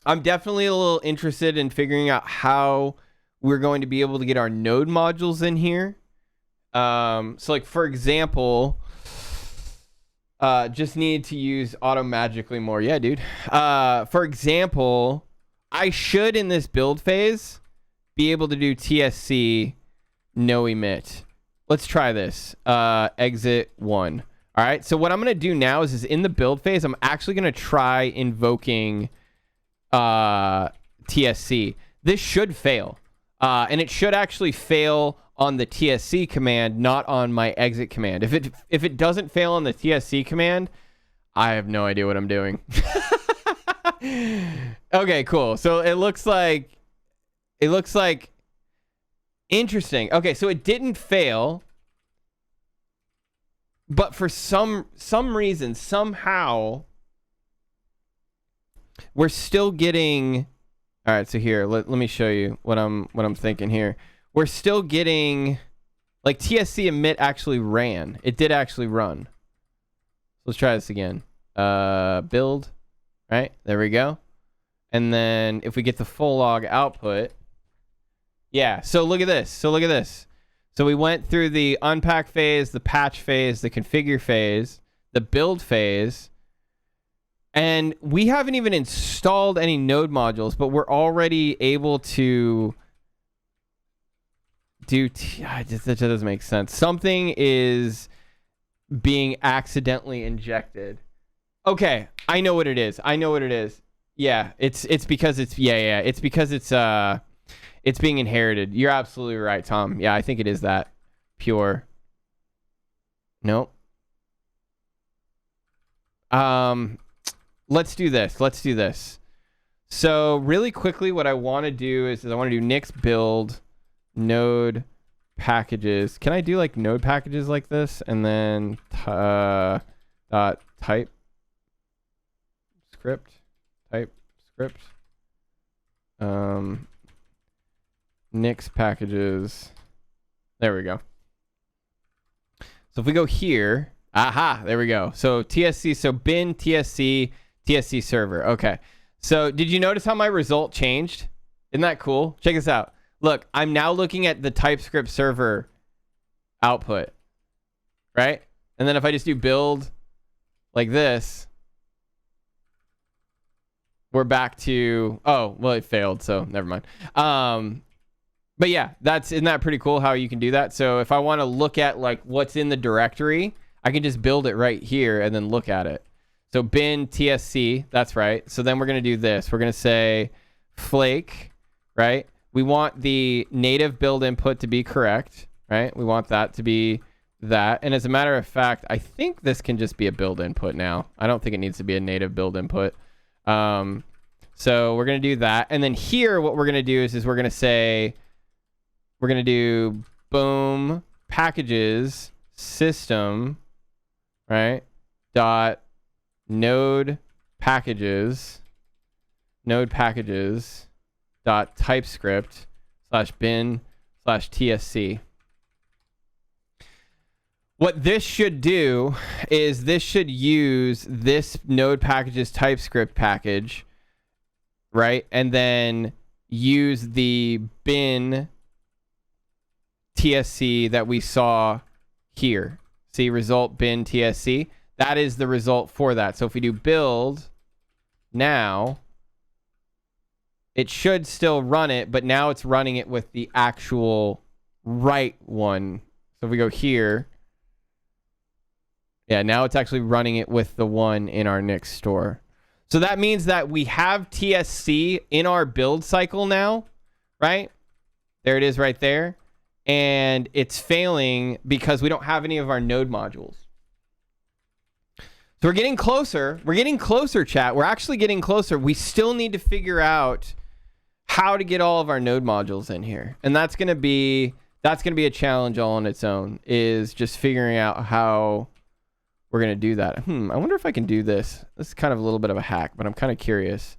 I'm definitely a little interested in figuring out how we're going to be able to get our node modules in here. So like, for example, just need to use auto magically more. Yeah, dude. For example, I should in this build phase be able to do TSC no emit. Let's try this. Exit 1. All right. So what I'm going to do now is in the build phase, I'm actually going to try invoking TSC. This should fail. And it should actually fail on the TSC command, not on my exit command. If it doesn't fail on the TSC command, I have no idea what I'm doing. Okay, cool. So it looks like interesting. Okay, so it didn't fail, but for some reason, somehow, we're still getting. All right, so here, let me show you what I'm thinking here. We're still getting, like, TSC emit actually ran. It did actually run. Let's try this again. Build, right? There we go. And then if we get the full log output, yeah. So look at this. So we went through the unpack phase, the patch phase, the configure phase, the build phase. And we haven't even installed any node modules, but we're already able to do... that doesn't make sense. Something is being accidentally injected. Okay, I know what it is. Yeah, it's because it's... Yeah. It's because it's being inherited. You're absolutely right, Tom. Yeah, I think it is that. Pure. Nope. Let's do this. So really quickly, what I want to do is I want to do Nix build node packages. Can I do like node packages like this? And then type script. Nix packages. There we go. So if we go here, there we go. So TSC, so bin TSC server. Okay. So did you notice how my result changed? Isn't that cool? Check this out. Look, I'm now looking at the TypeScript server output, right? And then if I just do build like this, we're back to, oh, well, it failed, so never mind. But yeah, isn't that pretty cool how you can do that? So if I want to look at like what's in the directory, I can just build it right here and then look at it. So bin TSC, that's right. So then we're going to do this. We're going to say flake, right? We want the native build input to be correct, right? We want that to be that. And as a matter of fact, I think this can just be a build input now. I don't think it needs to be a native build input. So we're going to do that. And then here, what we're going to do is we're going to say, we're going to do boom packages system, right? Dot node packages dot TypeScript / bin / TSC. What this should do is this should use this node packages TypeScript package, right? And then use the bin TSC that we saw here. See, result bin TSC. That is the result for that. So if we do build now, it should still run it, but now it's running it with the actual right one. So if we go here, yeah, now it's actually running it with the one in our Nix store. So that means that we have TSC in our build cycle now, right? There it is right there. And it's failing because we don't have any of our node modules. So we're getting closer. We're getting closer, chat. We're actually getting closer. We still need to figure out how to get all of our node modules in here. And that's going to be a challenge all on its own, is just figuring out how we're going to do that. I wonder if I can do this. This is kind of a little bit of a hack, but I'm kind of curious.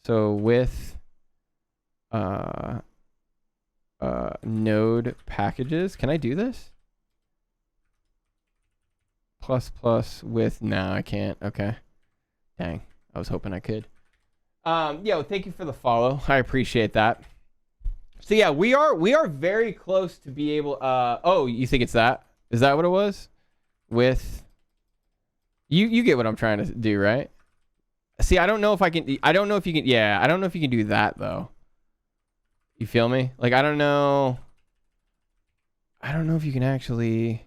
So with node packages, can I do this? Plus with, no, I can't. Okay. Dang. I was hoping I could. Yo, thank you for the follow. I appreciate that. So yeah, we are very close to be able, oh, you think it's that? Is that what it was? With, you get what I'm trying to do, right? See, I don't know if I can, I don't know if you can, yeah, I don't know if you can do that though. You feel me? Like, I don't know if you can actually,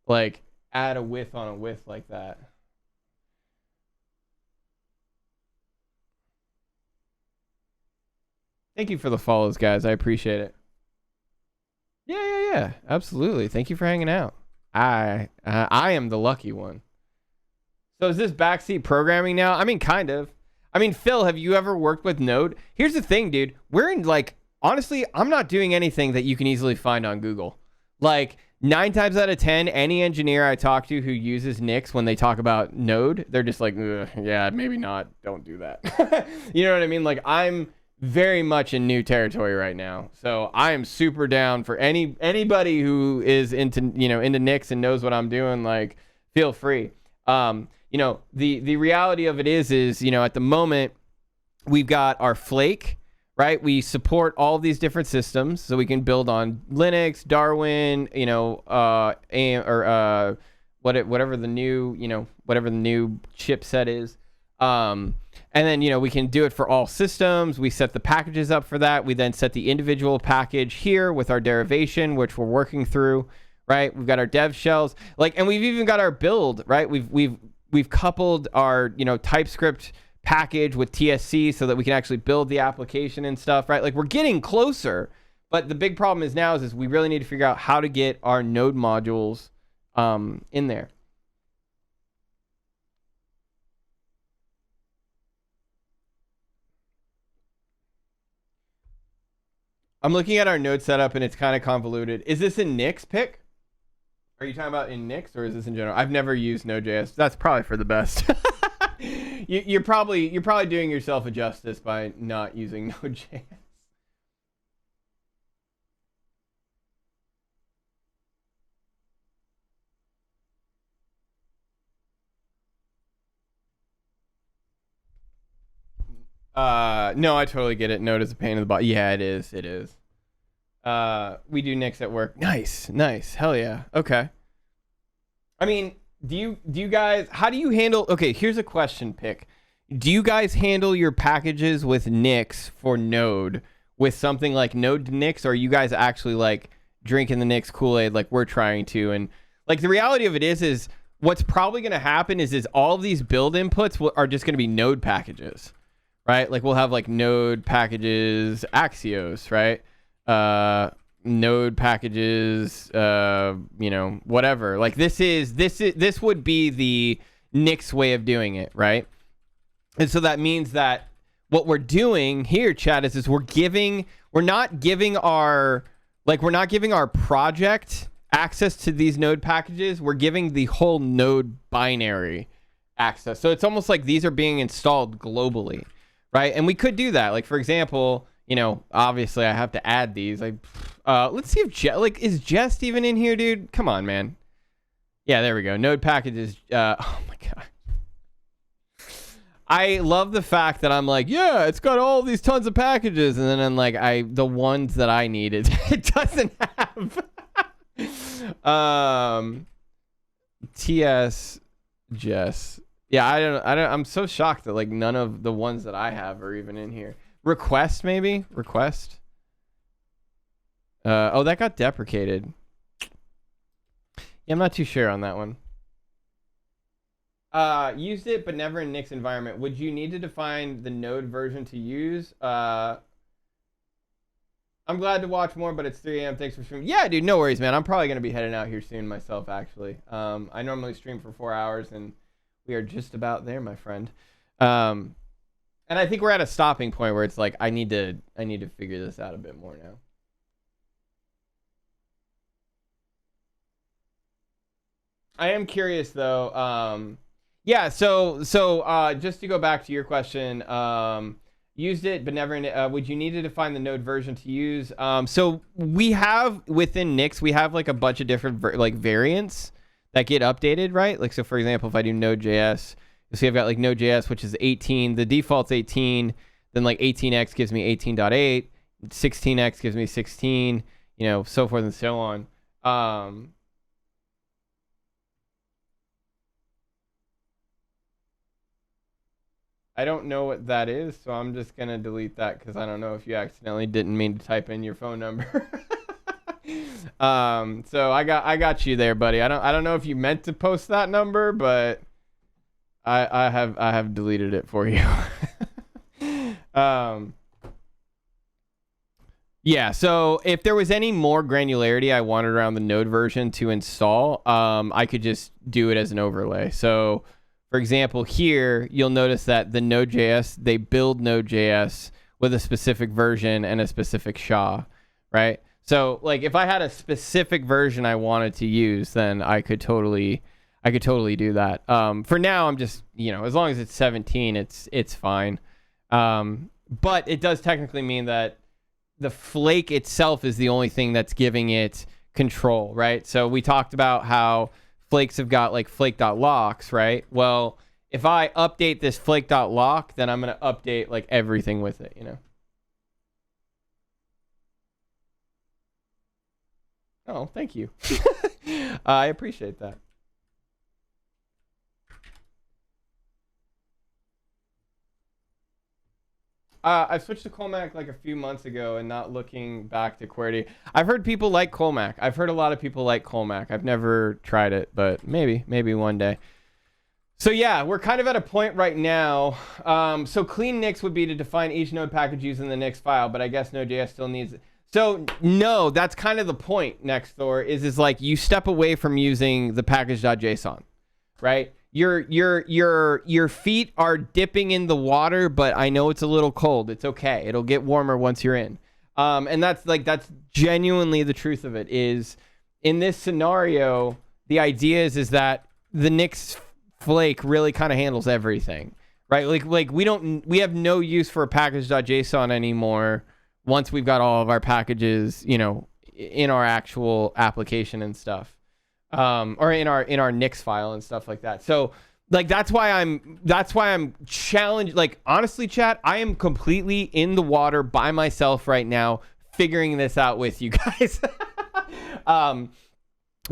like, add a width on a width like that. Thank you for the follows, guys. I appreciate it. Yeah. Absolutely. Thank you for hanging out. I am the lucky one. So is this backseat programming now? I mean, kind of. I mean, Phil, have you ever worked with Node? Here's the thing, dude. We're in, like, honestly, I'm not doing anything that you can easily find on Google. Like, 9 times out of 10, any engineer I talk to who uses Nix, when they talk about Node, they're just like, yeah, maybe not. Don't do that. You know what I mean? Like, I'm very much in new territory right now. So I am super down for anybody who is into Nix and knows what I'm doing. Like, feel free. The reality of it is, at the moment, we've got our Flake, right? We support all of these different systems, so we can build on Linux, Darwin, whatever the new chipset is. And then, we can do it for all systems. We set the packages up for that. We then set the individual package here with our derivation, which we're working through, right? We've got our dev shells, and we've even got our build, right? We've coupled our, TypeScript package with TSC so that we can actually build the application and stuff, right? Like, we're getting closer, but the big problem is now is we really need to figure out how to get our node modules in there. I'm looking at our node setup and it's kind of convoluted. Is this in Nix pick? Are you talking about in Nix or is this in general? I've never used Node.js. That's probably for the best. You're probably doing yourself a justice by not using Node.js. No, I totally get it. Node is a pain in the butt. Yeah, it is. It is. We do Nix at work. Nice. Hell yeah. Okay. I mean, do you guys, how do you handle, okay, here's a question, Pick. Do you guys handle your packages with Nix for Node with something like Node to Nix, or are you guys actually like drinking the Nix Kool-Aid like we're trying to? And like the reality of it is what's probably going to happen is all of these build inputs are just going to be Node packages, right? Like we'll have like Node packages Axios, right? Node packages, whatever. Like this would be the Nix way of doing it, right? And so that means that what we're doing here, chat, is we're not giving our project access to these node packages. We're giving the whole node binary access. So it's almost like these are being installed globally, right? And we could do that. Like, for example, obviously I have to add these. Like, let's see if is Jest even in here, dude? Come on, man. Yeah, there we go. Node packages. Oh my god. I love the fact that I'm like, yeah, it's got all these tons of packages, and then I'm like, the ones that I needed, it doesn't have. TS Jess. Yeah, I don't. I'm so shocked that like none of the ones that I have are even in here. Request maybe? Request. Oh, that got deprecated. Yeah, I'm not too sure on that one. Used it, but never in Nix environment. Would you need to define the node version to use? I'm glad to watch more, but it's 3 a.m. Thanks for streaming. Yeah, dude, no worries, man. I'm probably going to be heading out here soon myself, actually. I normally stream for 4 hours, and we are just about there, my friend. And I think we're at a stopping point where it's like, I need to figure this out a bit more now. I am curious, though. Yeah, so just to go back to your question, used it, but never in would you need to define the node version to use? So we have, within Nix, we have like a bunch of different variants that get updated, right? Like, so for example, if I do Node.js, you'll see I've got like Node.js, which is 18. The default's 18. Then like 18x gives me 18.8. 16x gives me 16, so forth and so on. I don't know what that is, so I'm just gonna delete that because I don't know if you accidentally didn't mean to type in your phone number. So I got you there, buddy. I don't know if you meant to post that number, but I have deleted it for you. Yeah, so if there was any more granularity I wanted around the node version to install, I could just do it as an overlay. So for example, here, you'll notice that the Node.js, they build Node.js with a specific version and a specific SHA, right? So, like, if I had a specific version I wanted to use, then I could totally do that. For now, I'm just, as long as it's 17, it's fine. But it does technically mean that the flake itself is the only thing that's giving it control, right? So we talked about how flakes have got like flake.locks, right? Well, if I update this flake.lock, then I'm going to update like everything with it, Oh, thank you. I appreciate that. I switched to Colmac like a few months ago and not looking back to QWERTY. I've heard people like Colmac. I've heard a lot of people like Colmac. I've never tried it, but maybe one day. So yeah, we're kind of at a point right now. So clean Nix would be to define each node package using the Nix file, but I guess Node.js still needs it. So no, that's kind of the point, Nexthor, is like you step away from using the package.json, right? Your feet are dipping in the water, but I know it's a little cold. It's okay. It'll get warmer once you're in. And that's genuinely the truth of it. Is in this scenario, the idea is that the Nix Flake really kind of handles everything, right? Like we have no use for a package.json anymore once we've got all of our packages, in our actual application and stuff. Or in our Nix file and stuff like that. So like that's why I'm challenged. Like honestly, chat, I am completely in the water by myself right now, figuring this out with you guys.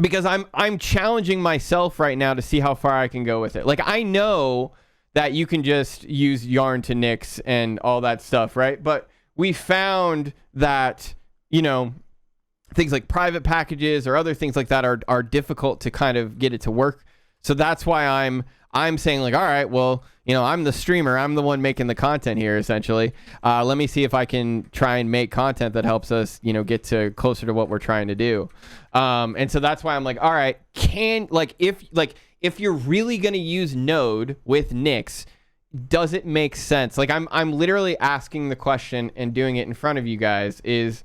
Because I'm challenging myself right now to see how far I can go with it. Like I know that you can just use yarn to Nix and all that stuff, right? But we found that, things like private packages or other things like that are difficult to kind of get it to work. So that's why I'm saying like, all right, well, I'm the streamer. I'm the one making the content here, essentially. Let me see if I can try and make content that helps us, get to closer to what we're trying to do. And so that's why I'm like, all right, if you're really going to use Node with Nix, does it make sense? Like I'm literally asking the question and doing it in front of you guys is,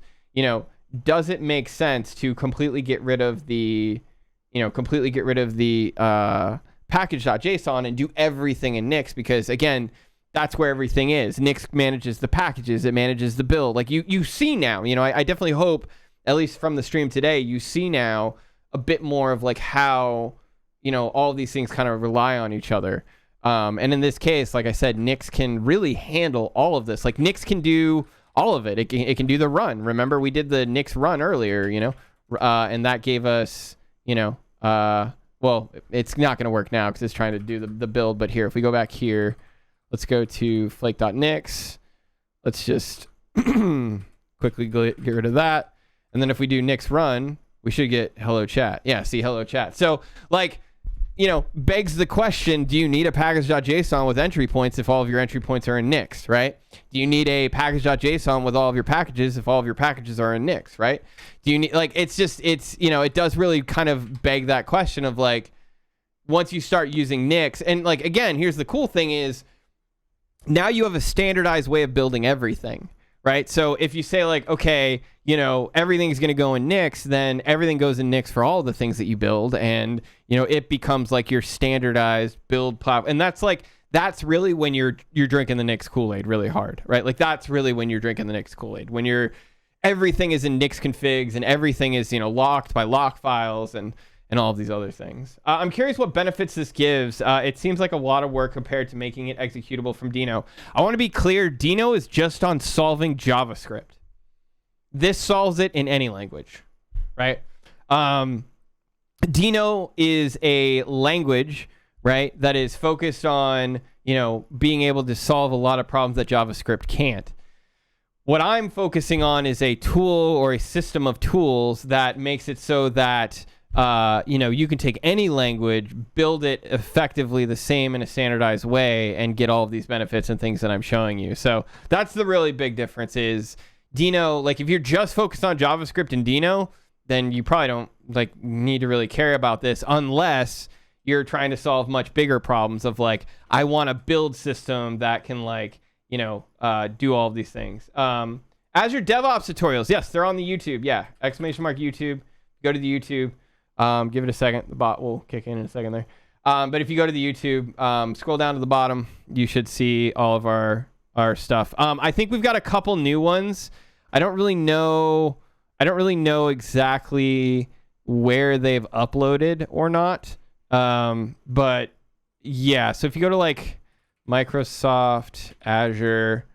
does it make sense to completely get rid of the package.json and do everything in Nix? Because again, that's where everything is. Nix manages the packages, it manages the build. Like you see now, I definitely hope, at least from the stream today, you see now a bit more of like how, all of these things kind of rely on each other. And in this case, like I said, Nix can really handle all of this. Like Nix can do all of it. It can do the run. Remember, we did the Nix run earlier, and that gave us, well, it's not going to work now because it's trying to do the build. But here, if we go back here, let's go to flake.nix. Let's just quickly get rid of that. And then if we do Nix run, we should get hello chat. Yeah, see hello chat. So like, begs the question, do you need a package.json with entry points if all of your entry points are in Nix, right? Do you need a package.json with all of your packages if all of your packages are in Nix, right? Do you need, like, it does really kind of beg that question of like, once you start using Nix, and like, again, here's the cool thing is, now you have a standardized way of building everything, right? So if you say like, okay, everything's going to go in Nix, then everything goes in Nix for all the things that you build. And, it becomes like your standardized build platform. And that's really when you're drinking the Nix Kool-Aid really hard, right? Like that's really when you're drinking the Nix Kool-Aid, when everything is in Nix configs and everything is, locked by lock files and all of these other things. I'm curious what benefits this gives. It seems like a lot of work compared to making it executable from Dino. I want to be clear, Dino is just on solving JavaScript. This solves it in any language, right? Dino is a language, right, that is focused on, being able to solve a lot of problems that JavaScript can't. What I'm focusing on is a tool or a system of tools that makes it so that you can take any language, build it effectively the same in a standardized way, and get all of these benefits and things that I'm showing you. So that's the really big difference is Dino, like if you're just focused on JavaScript and Dino, then you probably don't like need to really care about this unless you're trying to solve much bigger problems of like, I want a build system that can like, do all of these things. Azure DevOps tutorials. Yes, they're on the YouTube. Yeah. ! YouTube. Go to the YouTube. Give it a second. The bot will kick in a second there. But if you go to the YouTube, scroll down to the bottom, you should see all of our stuff. I think we've got a couple new ones. I don't really know exactly where they've uploaded or not. But yeah, so if you go to like Microsoft Azure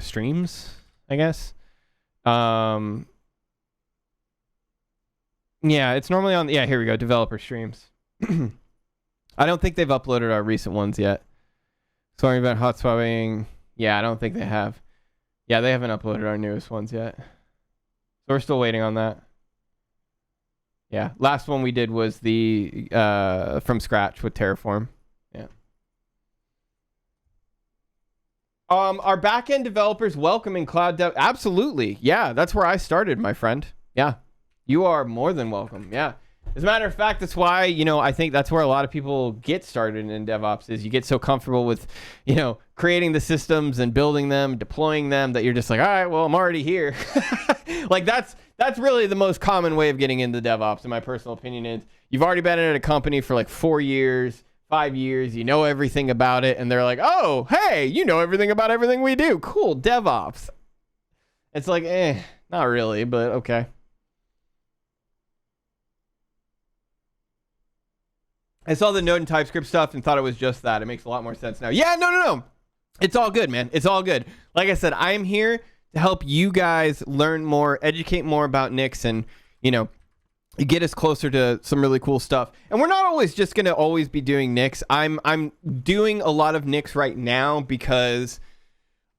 streams, I guess. Yeah, it's normally on. Yeah, here we go. Developer streams. I don't think they've uploaded our recent ones yet. Sorry about hot swapping. Yeah, I don't think they have. Yeah, they haven't uploaded our newest ones yet. So we're still waiting on that. Yeah, last one we did was the from scratch with Terraform. Yeah. Are backend developers welcome in cloud dev? Absolutely. Yeah, that's where I started, my friend. Yeah. You are more than welcome. Yeah. As a matter of fact, that's why, I think that's where a lot of people get started in DevOps is you get so comfortable with, creating the systems and building them, deploying them that you're just like, all right, well, I'm already here. Like that's really the most common way of getting into DevOps, in my personal opinion, is you've already been at a company for like 4 years, 5 years, you know everything about it. And they're like, oh, hey, you know everything about everything we do. Cool. DevOps. It's like, not really, but okay. I saw the Node and TypeScript stuff and thought it was just that. It makes a lot more sense now. Yeah, no. It's all good, man. It's all good. Like I said, I am here to help you guys learn more, educate more about Nix, and, get us closer to some really cool stuff. And we're not always just going to always be doing Nix. I'm doing a lot of Nix right now because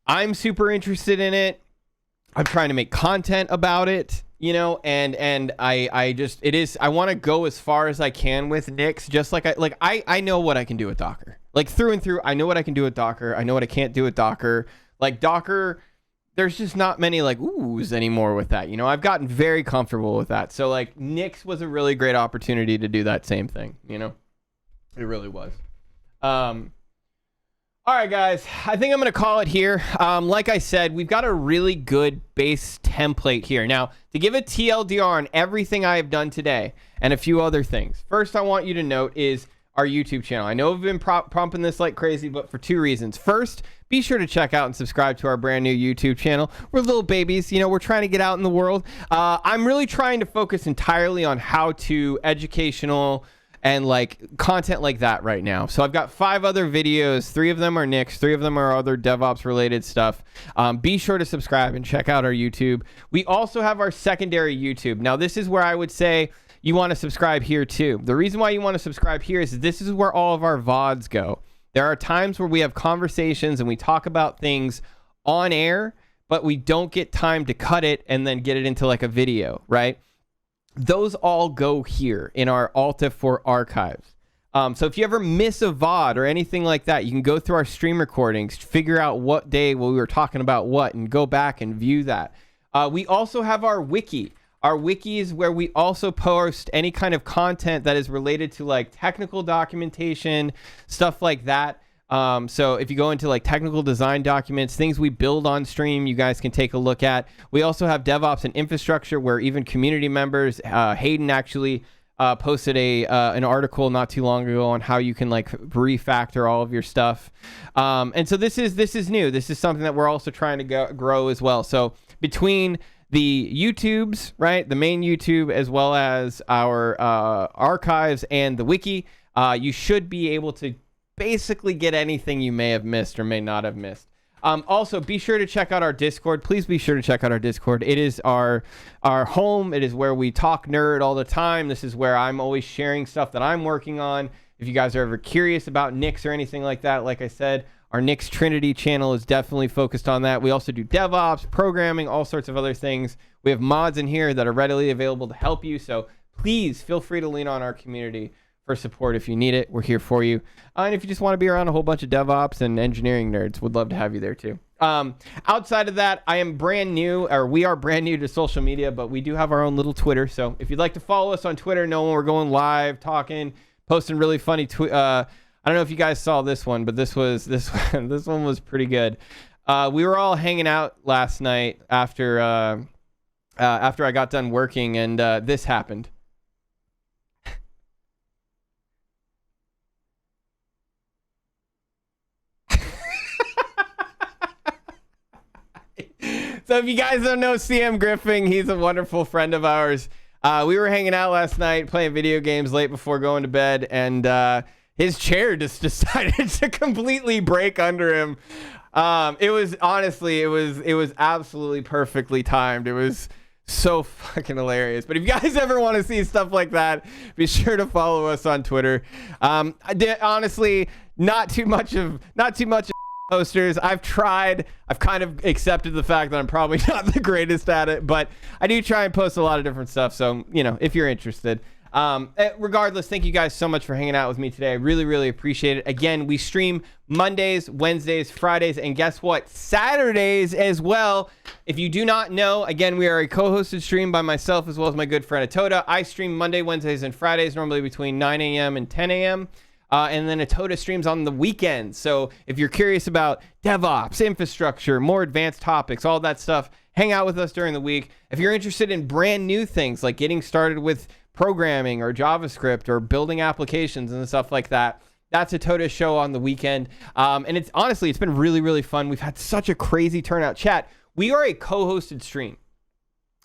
I'm super interested in it. I'm trying to make content about it. And I want to go as far as I can with Nix, just like I know what I can do with Docker, like through and through. I know what I can do with Docker. I know what I can't do with Docker. Like Docker, there's just not many like oohs anymore with that. I've gotten very comfortable with that. So like Nix was a really great opportunity to do that same thing, It really was. All right, guys, I think I'm going to call it here. Like I said, we've got a really good base template here. Now, to give a TLDR on everything I have done today and a few other things, first I want you to note is our YouTube channel. I know we've been pumping this like crazy, but for two reasons. First, be sure to check out and subscribe to our brand new YouTube channel. We're little babies, you know, we're trying to get out in the world. I'm really trying to focus entirely on how to educational and like content like that right now. So I've got 5 other videos. 3 of them are Nix. 3 of them are other DevOps related stuff. Be sure to subscribe and check out our YouTube. We also have our secondary YouTube. Now this is where I would say you want to subscribe here too. The reason why you want to subscribe here is this is where all of our VODs go. There are times where we have conversations and we talk about things on air, but we don't get time to cut it and then get it into like a video, right? Those all go here in our Alta for archives. So if you ever miss a VOD or anything like that, you can go through our stream recordings, figure out what day we were talking about what, and go back and view that. We also have our wiki. Our wiki is where we also post any kind of content that is related to like technical documentation, stuff like that. So if you go into like technical design documents, things we build on stream, you guys can take a look at. We also have DevOps and infrastructure where even community members, Hayden actually posted an article not too long ago on how you can like refactor all of your stuff. And so this is new. This is something that we're also trying to grow as well. So between the YouTubes, right, the main YouTube, as well as our archives and the wiki, you should be able to basically get anything you may have missed or may not have missed. Also, be sure to check out our Discord. Please be sure to check out our Discord. It is our home. It is where we talk nerd all the time. This is where I'm always sharing stuff that I'm working on. If you guys are ever curious about Nix or anything like that, like I said, our Nix Trinity channel is definitely focused on that. We also do DevOps, programming, all sorts of other things. We have mods in here that are readily available to help you. So please feel free to lean on our community for support if you need it. We're here for you. And if you just want to be around a whole bunch of DevOps and engineering nerds, would love to have you there too. Outside of that, I am brand new, or we are brand new to social media, but we do have our own little Twitter. So if you'd like to follow us on Twitter, know when we're going live, talking, posting really funny I don't know if you guys saw this one, but this one was pretty good. We were all hanging out last night after I got done working, and this happened. So if you guys don't know CM Griffin, he's a wonderful friend of ours. We were hanging out last night playing video games late before going to bed, and his chair just decided to completely break under him. It was absolutely perfectly timed. It was so fucking hilarious. But if you guys ever want to see stuff like that, be sure to follow us on Twitter. Honestly, not too much of posters. I've tried. I've kind of accepted the fact that I'm probably not the greatest at it, but I do try and post a lot of different stuff. So, you know, if you're interested. Regardless, thank you guys so much for hanging out with me today. I really, really appreciate it. Again, we stream Mondays, Wednesdays, Fridays, and guess what? Saturdays as well. If you do not know, again, we are a co-hosted stream by myself as well as my good friend Atoda. I stream Monday, Wednesdays, and Fridays, normally between 9 a.m. and 10 a.m. And then Atoda streams on the weekends. So if you're curious about DevOps, infrastructure, more advanced topics, all that stuff, hang out with us during the week. If you're interested in brand new things like getting started with programming or JavaScript or building applications and stuff like that, that's Atoda's show on the weekend. And it's been really, really fun. We've had such a crazy turnout. Chat, we are a co-hosted stream.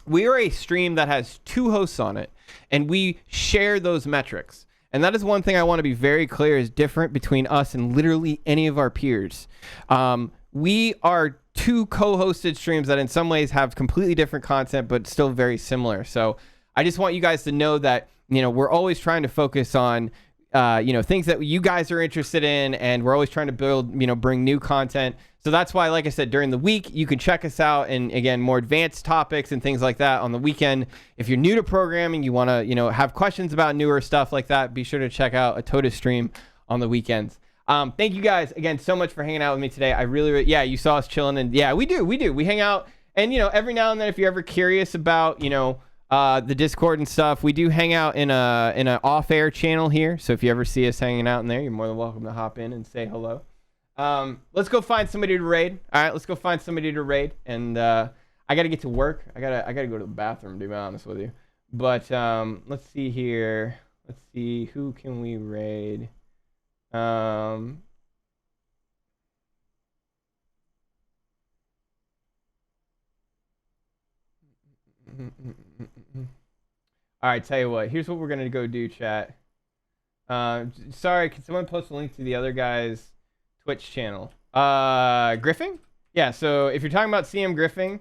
We are a stream that has 2 hosts on it, and we share those metrics. And that is one thing I want to be very clear is different between us and literally any of our peers. We are 2 co-hosted streams that in some ways have completely different content, but still very similar. So I just want you guys to know that, you know, we're always trying to focus on, things that you guys are interested in, and we're always trying to build, bring new content. So that's why, like I said, during the week, you can check us out, and again, more advanced topics and things like that on the weekend. If you're new to programming, you want to, have questions about newer stuff like that, be sure to check out Atoda stream on the weekends. Thank you guys again so much for hanging out with me today. I really, you saw us chilling, and yeah, we do. We hang out, and every now and then, if you're ever curious about, the Discord and stuff. We do hang out in a off-air channel here, so if you ever see us hanging out in there, you're more than welcome to hop in and say hello. Let's go find somebody to raid. All right, let's go find somebody to raid. And I gotta get to work. I gotta go to the bathroom, to be honest with you. But let's see here. Let's see, who can we raid? All right, tell you what. Here's what we're gonna go do, chat. Sorry, can someone post a link to the other guy's Twitch channel? Griffing? Yeah. So if you're talking about CM Griffing,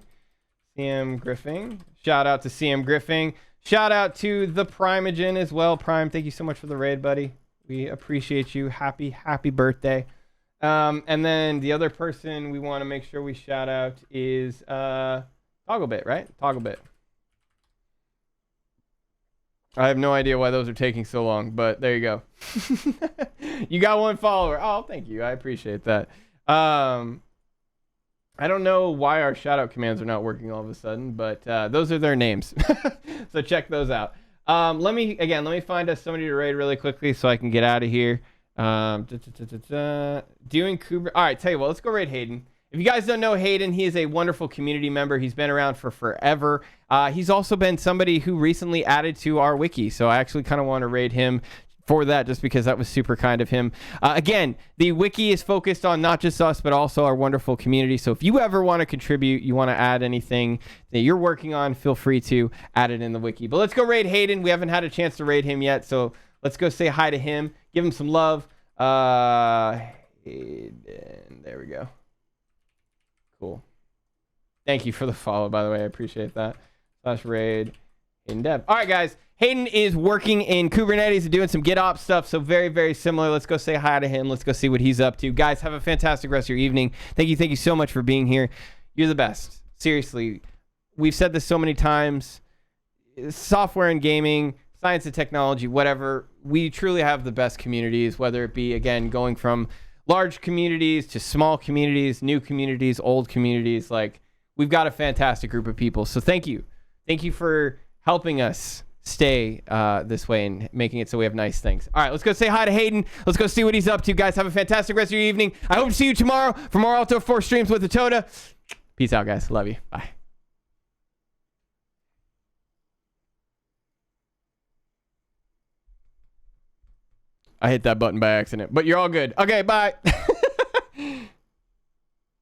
shout out to CM Griffing. Shout out to the Primogen as well. Prime, thank you so much for the raid, buddy. We appreciate you. Happy birthday. And then the other person we want to make sure we shout out is Togglebit, right? Togglebit. I have no idea why those are taking so long, but there you go. You got one follower. Oh, thank you. I appreciate that. I don't know why our shout out commands are not working all of a sudden, but those are their names. So check those out. Let me find us somebody to raid really quickly so I can get out of here. Doing Kubrick. All right, tell you what, let's go raid Hayden. If you guys don't know Hayden, he is a wonderful community member. He's been around for forever. He's also been somebody who recently added to our wiki, so I actually kind of want to raid him for that, just because that was super kind of him. Again, the wiki is focused on not just us, but also our wonderful community. So if you ever want to contribute, you want to add anything that you're working on, feel free to add it in the wiki. But let's go raid Hayden. We haven't had a chance to raid him yet, so let's go say hi to him. Give him some love. Hayden, there we go. Cool. Thank you for the follow, by the way. I appreciate that. /raid in dev. All right, guys. Hayden is working in Kubernetes and doing some GitOps stuff, so very, very similar. Let's go say hi to him. Let's go see what he's up to. Guys, have a fantastic rest of your evening. Thank you so much for being here. You're the best. Seriously. We've said this so many times. Software and gaming, science and technology, whatever. We truly have the best communities, whether it be, again, going from large communities to small communities, new communities, old communities. Like, we've got a fantastic group of people. So thank you. Thank you for helping us stay this way and making it so we have nice things. All right, let's go say hi to Hayden. Let's go see what he's up to. Guys, have a fantastic rest of your evening. I hope to see you tomorrow for more Alto 4 streams with Atoda. Peace out, guys. Love you. Bye. I hit that button by accident, but you're all good. Okay, bye.